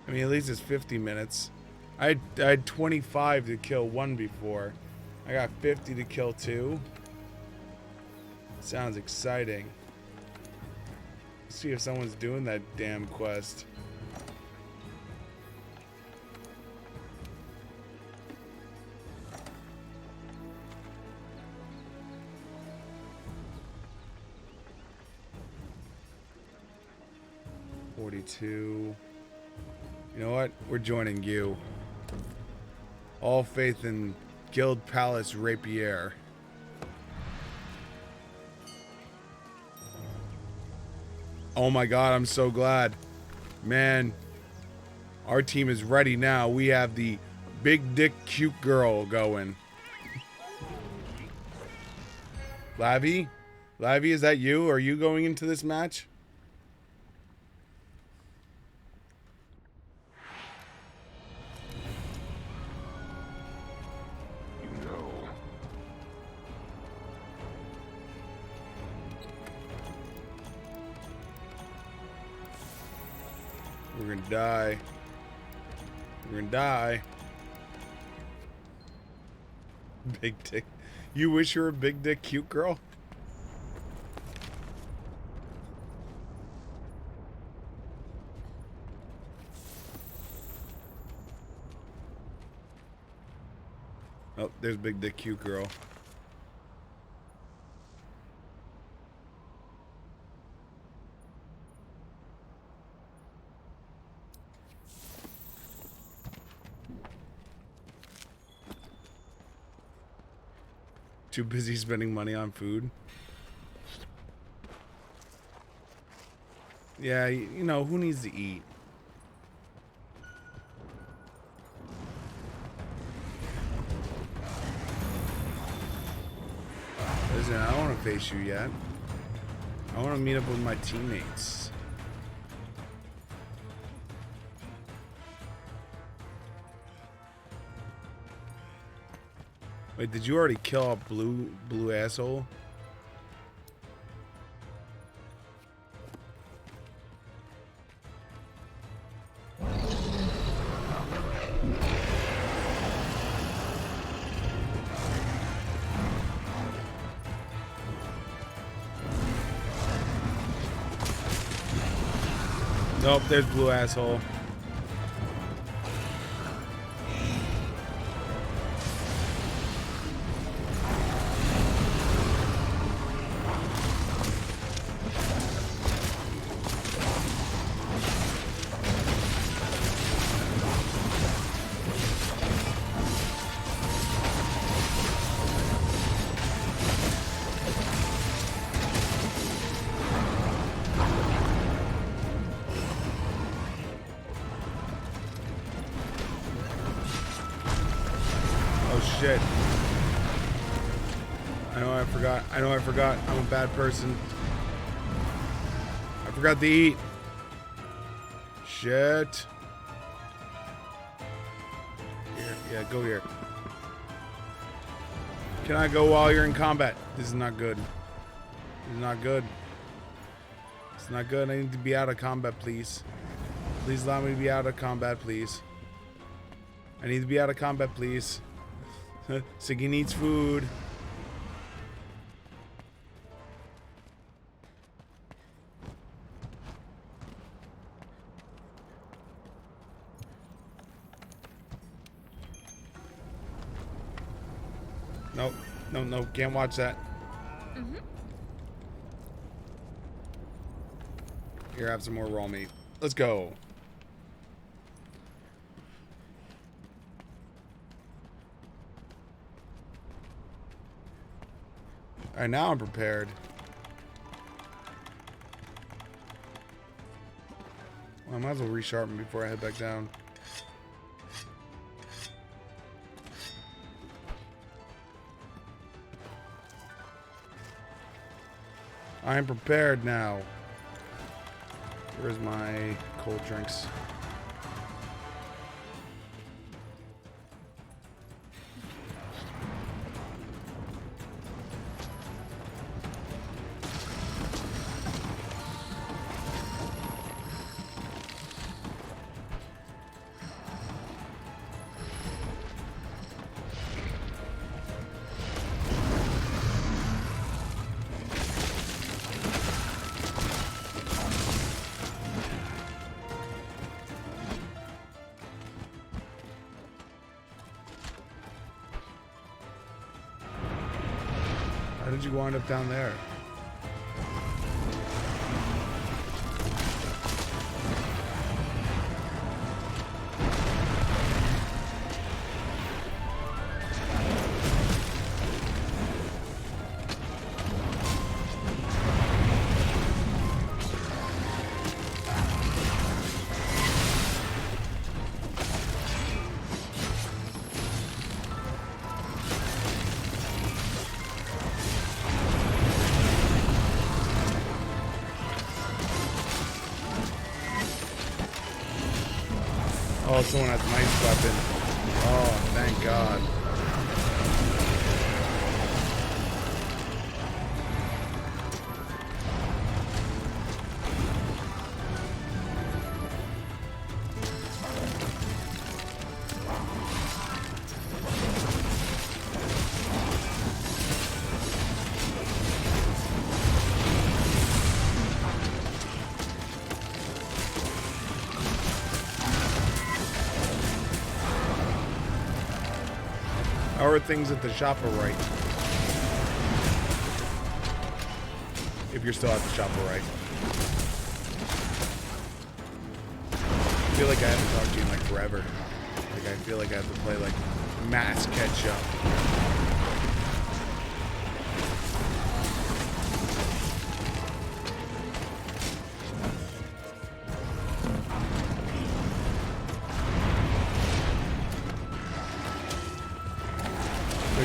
B: I mean, at least it's 50 minutes. I had 25 to kill one before. I got 50 to kill two. Sounds exciting. Let's see if someone's doing that damn quest. $42. You know what? We're joining you. All faith in Guild Palace Rapier. Oh my god, I'm so glad. Man, our team is ready now. We have the big dick cute girl going. Lavi? Lavi, is that you? Are you going into this match? We're gonna die. We're gonna die. Big dick. You wish you were a big dick cute girl? Oh, there's big dick cute girl. Too busy spending money on food. Yeah, you know, who needs to eat? Listen, I don't want to face you yet. I want to meet up with my teammates. Wait, did you already kill a blue asshole? Nope, there's blue asshole. shit. I know I forgot. I'm a bad person. I forgot to eat. Shit. Here, yeah, go here. Can I go while you're in combat? This is not good. This is not good. It's not good. I need to be out of combat, please. Please allow me to be out of combat, please. I need to be out of combat, please. Siggy needs food. Nope. No, can't watch that. Here, have some more raw meat. Let's go. Alright, now I'm prepared. Well, I might as well resharpen before I head back down. I am prepared now. Where's my cold drinks? How did you wind up down there? Oh, someone has a nice weapon. Oh, thank God. How are things at the shop right? If you're still at the shop right. I feel like I haven't talked to you in like forever. Like I feel like I have to play like mass catch up.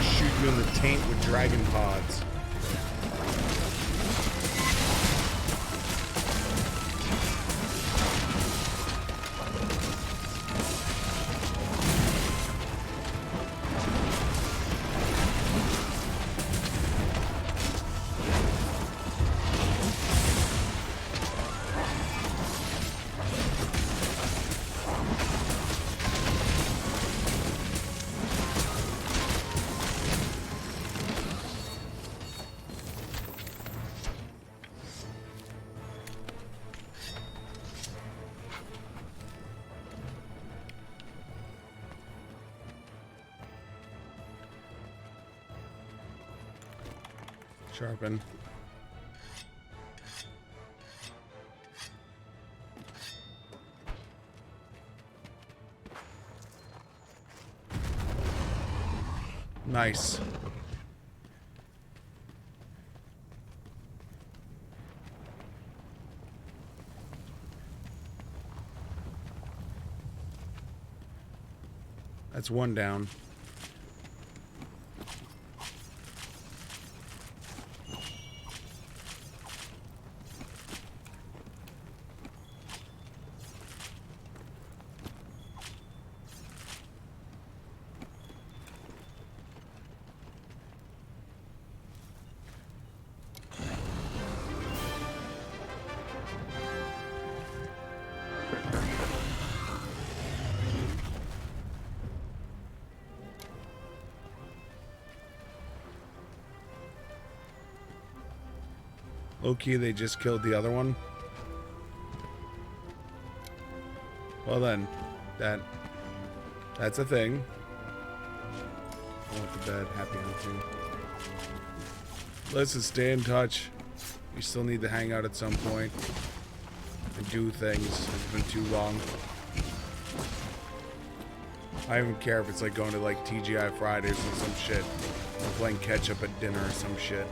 B: Shoot you in the taint with dragon pods. Sharpen. Nice. That's one down. Low-key, they just killed the other one. Well then, that's a thing. I went to bed. Happy hunting. Listen, stay in touch. We still need to hang out at some point and do things. It's been too long. I don't even care if it's like going to like TGI Fridays or some shit, or playing catch up at dinner or some shit.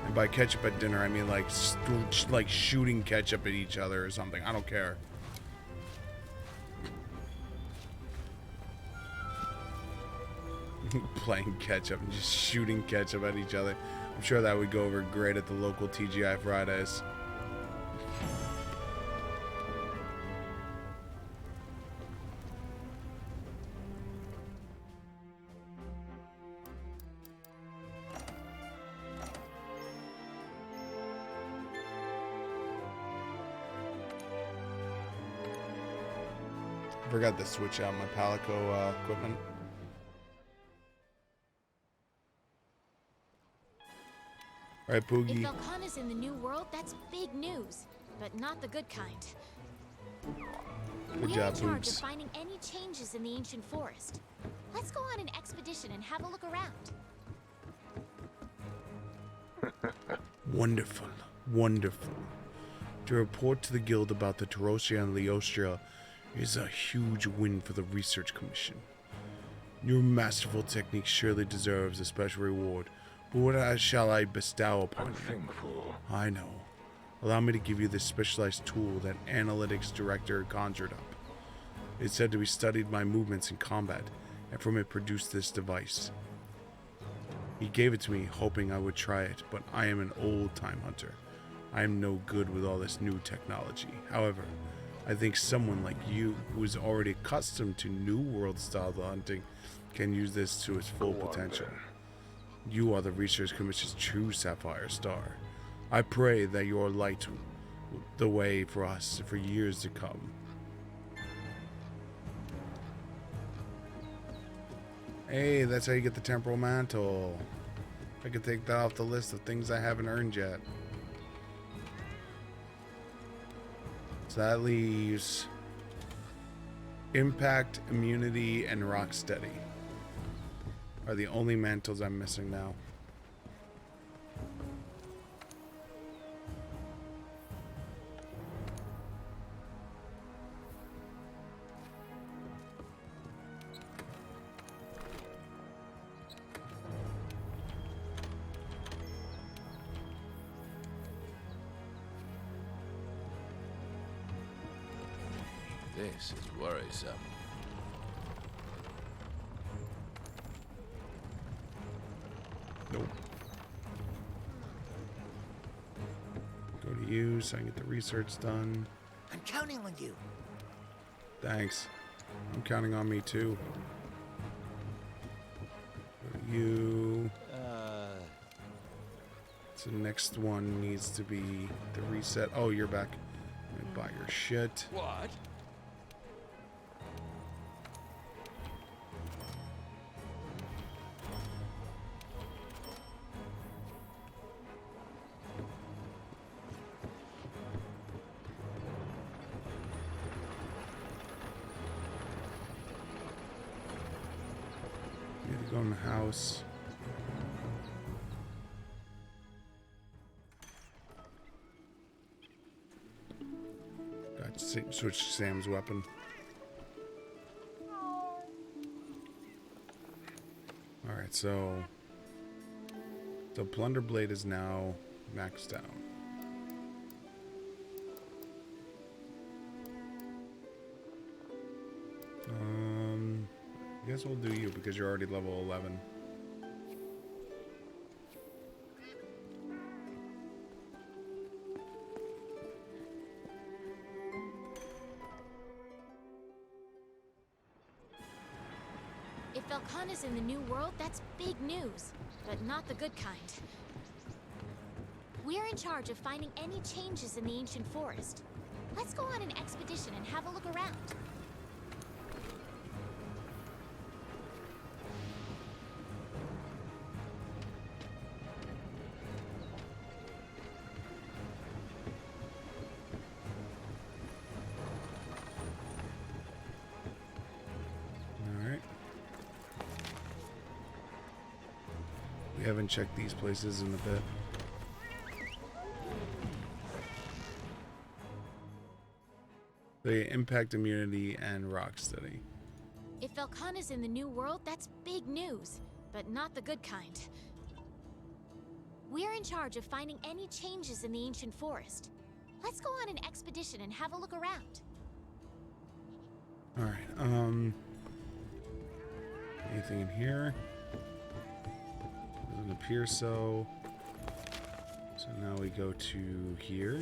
B: And by catch up at dinner, I mean like shooting ketchup at each other or something. I don't care. Playing ketchup and just shooting ketchup at each other. I'm sure that would go over great at the local TGI Fridays. I forgot to switch out my Palico equipment. Right, Poogie.
C: If Velkan is in the new world, that's big news, but not the good kind.
B: Good
C: We're
B: job,
C: in charge of
B: Poogs.
C: finding any changes in the ancient forest. Let's go on an expedition and have a look around.
B: Wonderful, wonderful. To report to the guild about the Tarosia and Leostria is a huge win for the research commission. Your masterful technique surely deserves a special reward, but what shall I bestow upon you? I know. Allow me to give you this specialized tool that analytics director conjured up. It said to be studied my movements in combat, and from it produced this device. He gave it to me, hoping I would try it, but I am an old-time hunter. I am no good with all this new technology. However, I think someone like you, who is already accustomed to New World style hunting, can use this to its full potential. You are the Research Commission's true Sapphire Star. I pray that your light the way for us for years to come. Hey, that's how you get the Temporal Mantle. I can take that off the list of things I haven't earned yet. So that leaves Impact, Immunity, and Rocksteady are the only mantles I'm missing now.
F: This is worrisome.
B: Nope. Go to you so I can get the research done.
E: I'm counting on you.
B: Thanks. I'm counting on me too. Go to you. So the next one needs to be the reset. Oh, you're back. Let me buy your shit.
D: What?
B: Need to go in the house. Got to switch Sam's weapon. Alright, so Plunder Blade is now maxed out. I guess we'll do you because you're already level 11.
C: If Velkan is in the new world, that's big news, but not the good kind. We're in charge of finding any changes in the ancient forest. Let's go on an expedition and have a look around.
B: haven't checked these places in a bit. The impact immunity and rock study.
C: If Velkhana's in the new world, that's big news, but not the good kind. We're in charge of finding any changes in the ancient forest. Let's go on an expedition and have a look around.
B: Alright, anything in here? Doesn't appear so. So now we go to here.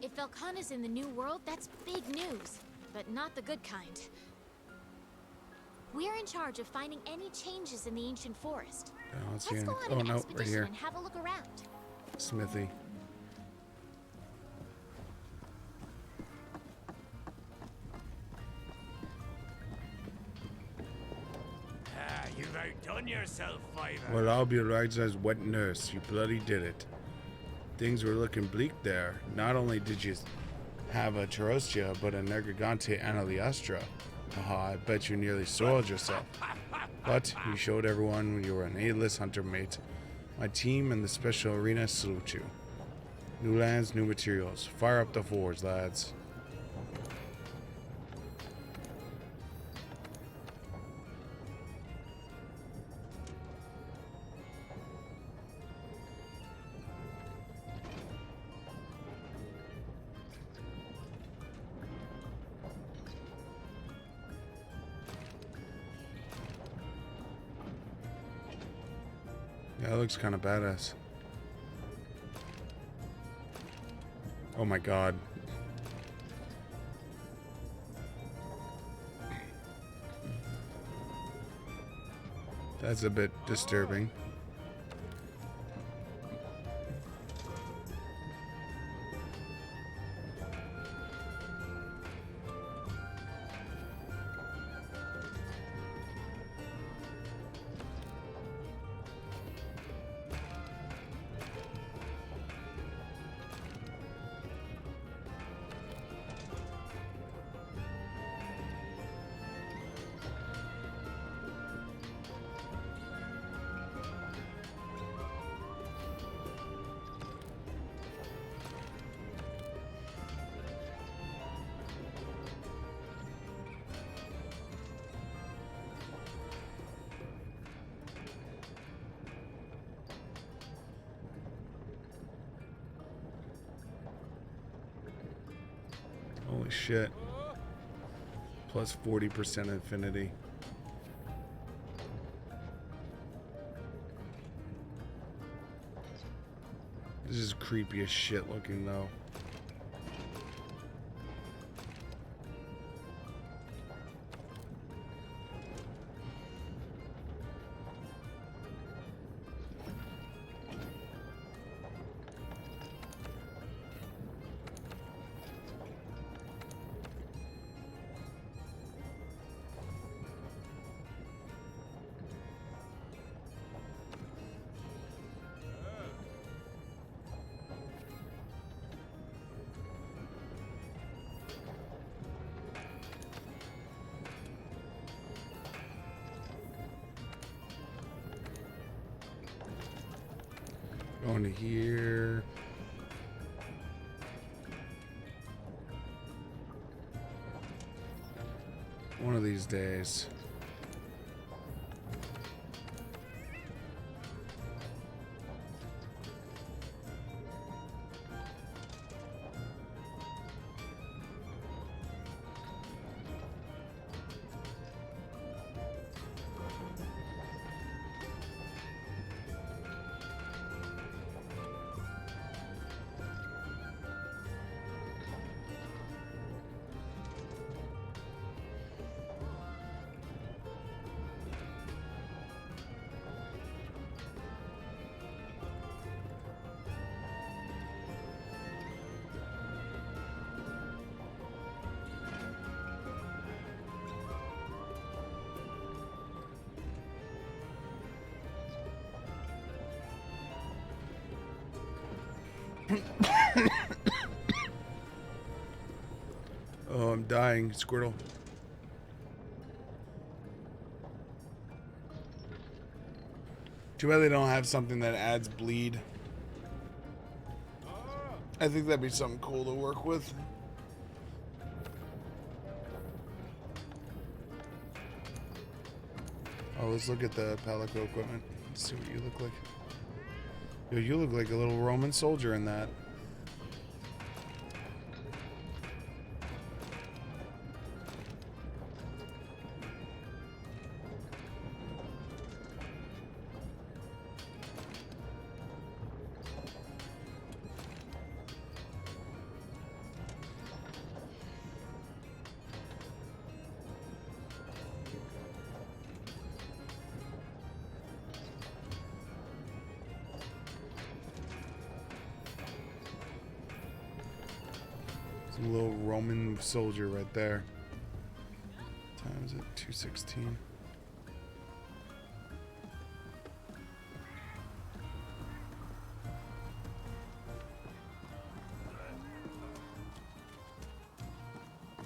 C: If Velkhana's in the new world, that's big news, but not the good kind. We're in charge of finding any changes in the ancient forest.
B: Let's
C: Let's go on
B: oh
C: an
B: no, right
C: expedition
B: here.
C: and have a look around.
B: Smithy.
D: Ah, you've outdone yourself, Fiver.
B: Well, I'll be right as wet nurse. You bloody did it. Things were looking bleak there. Not only did you have a Charostia, but a Nergigante Analiastra. Haha, I bet you nearly soiled yourself. But you showed everyone you were an A-list hunter, mate. My team and the special arena salute you. New lands, new materials. Fire up the forge, lads. Yeah, that looks kind of badass. Oh my god. That's a bit disturbing. Holy shit. Plus 40% infinity. This is creepy as shit looking though. Going to here. One of these days. Oh, I'm dying, Squirtle. Too bad they don't have something that adds bleed. I think that'd be something cool to work with. Oh, let's look at the Palico equipment. Let's see what you look like. Yo, you look like a little Roman soldier in that. Some little Roman soldier right there. Time is it? 2:16.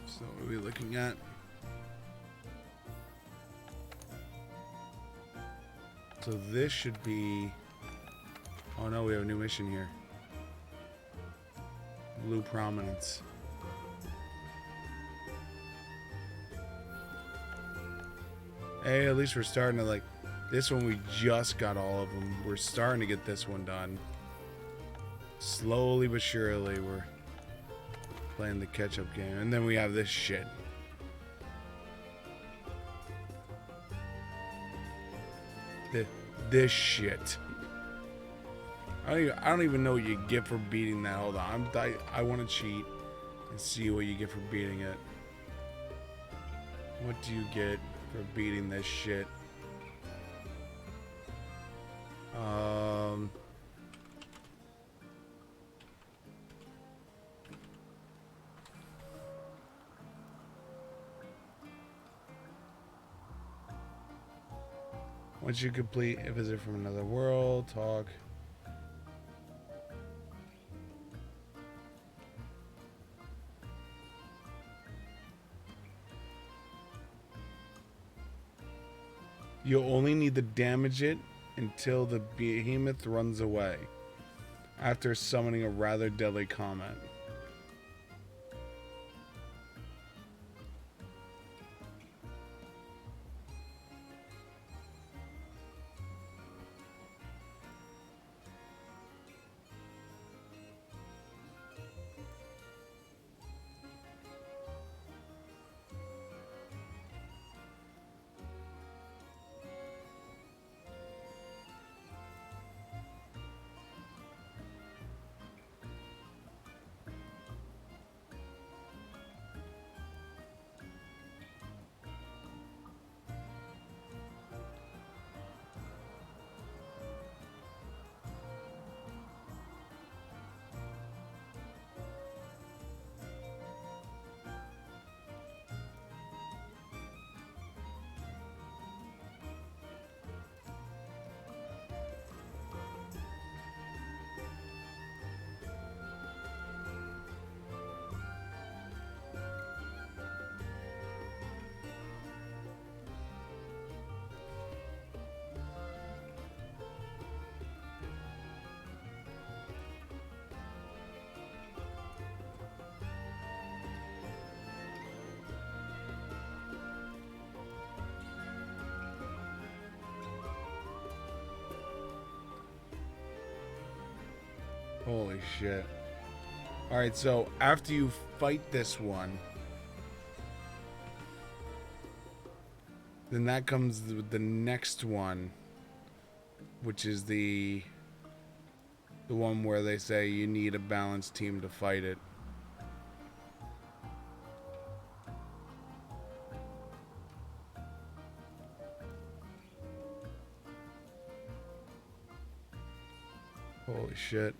B: So what are we looking at? So this should be... Oh no, we have a new mission here. Blue Prominence. Hey, at least we're starting to like... This one we just got all of them. We're starting to get this one done. Slowly but surely we're playing the catch-up game. And then we have this shit. This shit. I don't even know what you get for beating that. Hold on. I want to cheat and see what you get for beating it. What do you get for beating this shit? Once you complete a visit from another world, talk. You'll only need to damage it until the behemoth runs away, after summoning a rather deadly comment. Holy shit. Alright, so after you fight this one, then that comes with the next one, which is the one where they say you need a balanced team to fight it. Holy shit.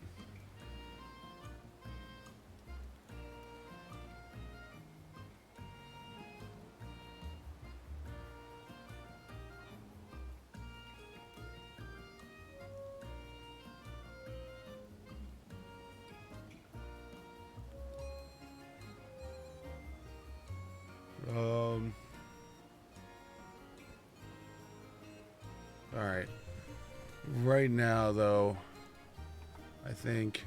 B: Alright. Right now, though, I think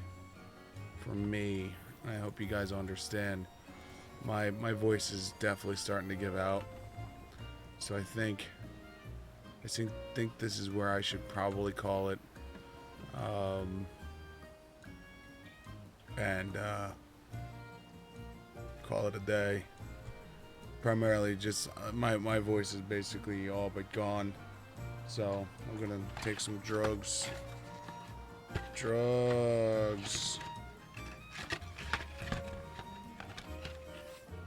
B: for me, I hope you guys understand, my voice is definitely starting to give out. So I think this is where I should probably call it. And call it a day. Primarily just my voice is basically all but gone. So I'm gonna take some drugs.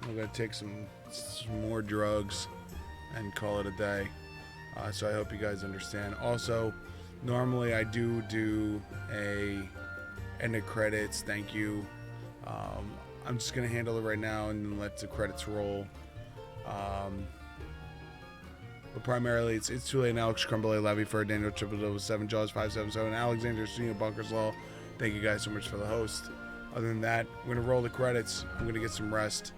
B: I'm gonna take some more drugs and call it a day. So I hope you guys understand. Also, normally I do a end of credits thank you. I'm just gonna handle it right now and let the credits roll. But primarily it's too late. Alex Crumble, Levy for Daniel Triple 7 Jaws 577 Alexander Senior Bunkers Law. Thank you guys so much for the host. Other than that, we're gonna roll the credits. I'm gonna get some rest,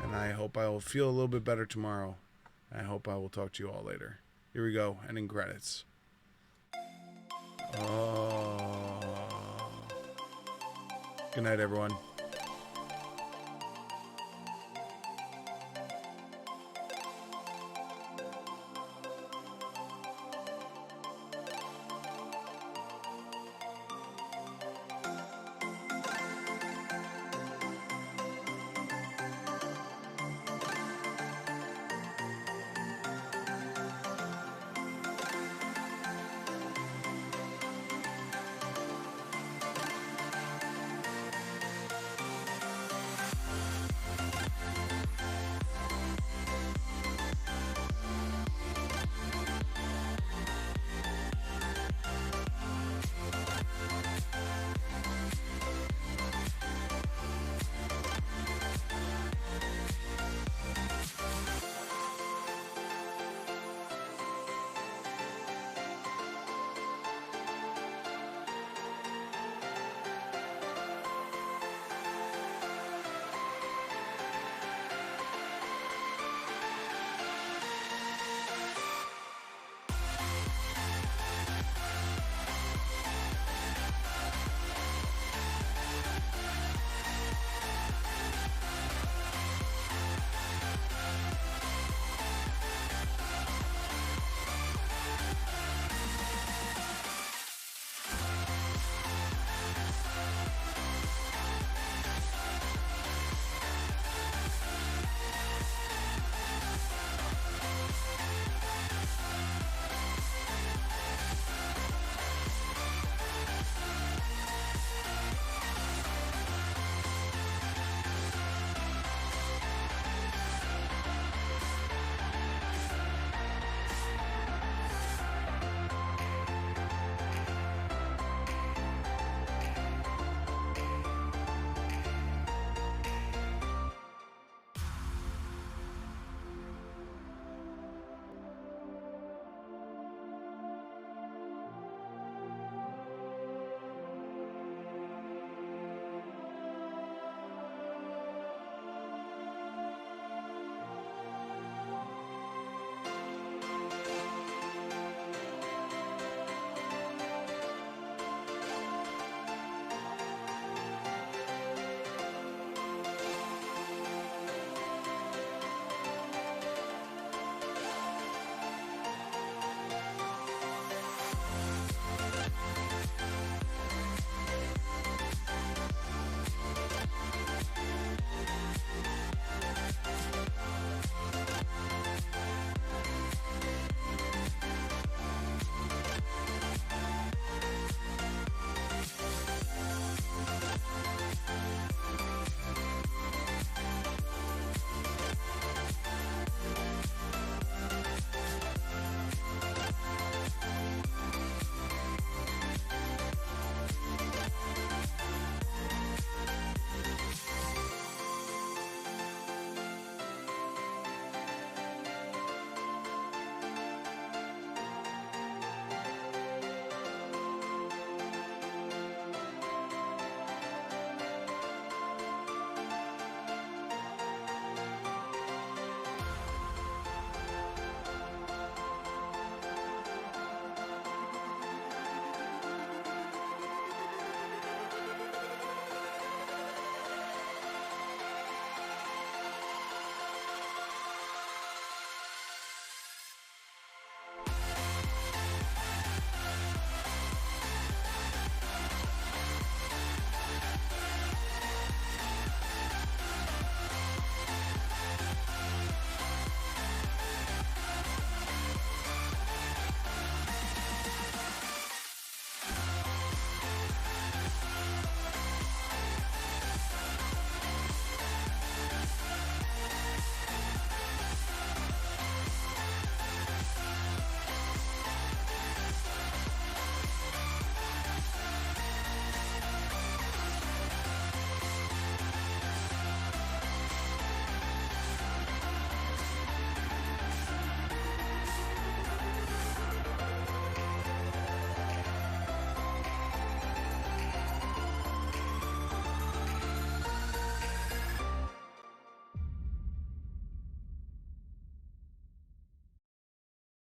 B: and I hope I will feel a little bit better tomorrow. I hope I will talk to you all later. Here we go, ending credits. Oh. Good night, everyone.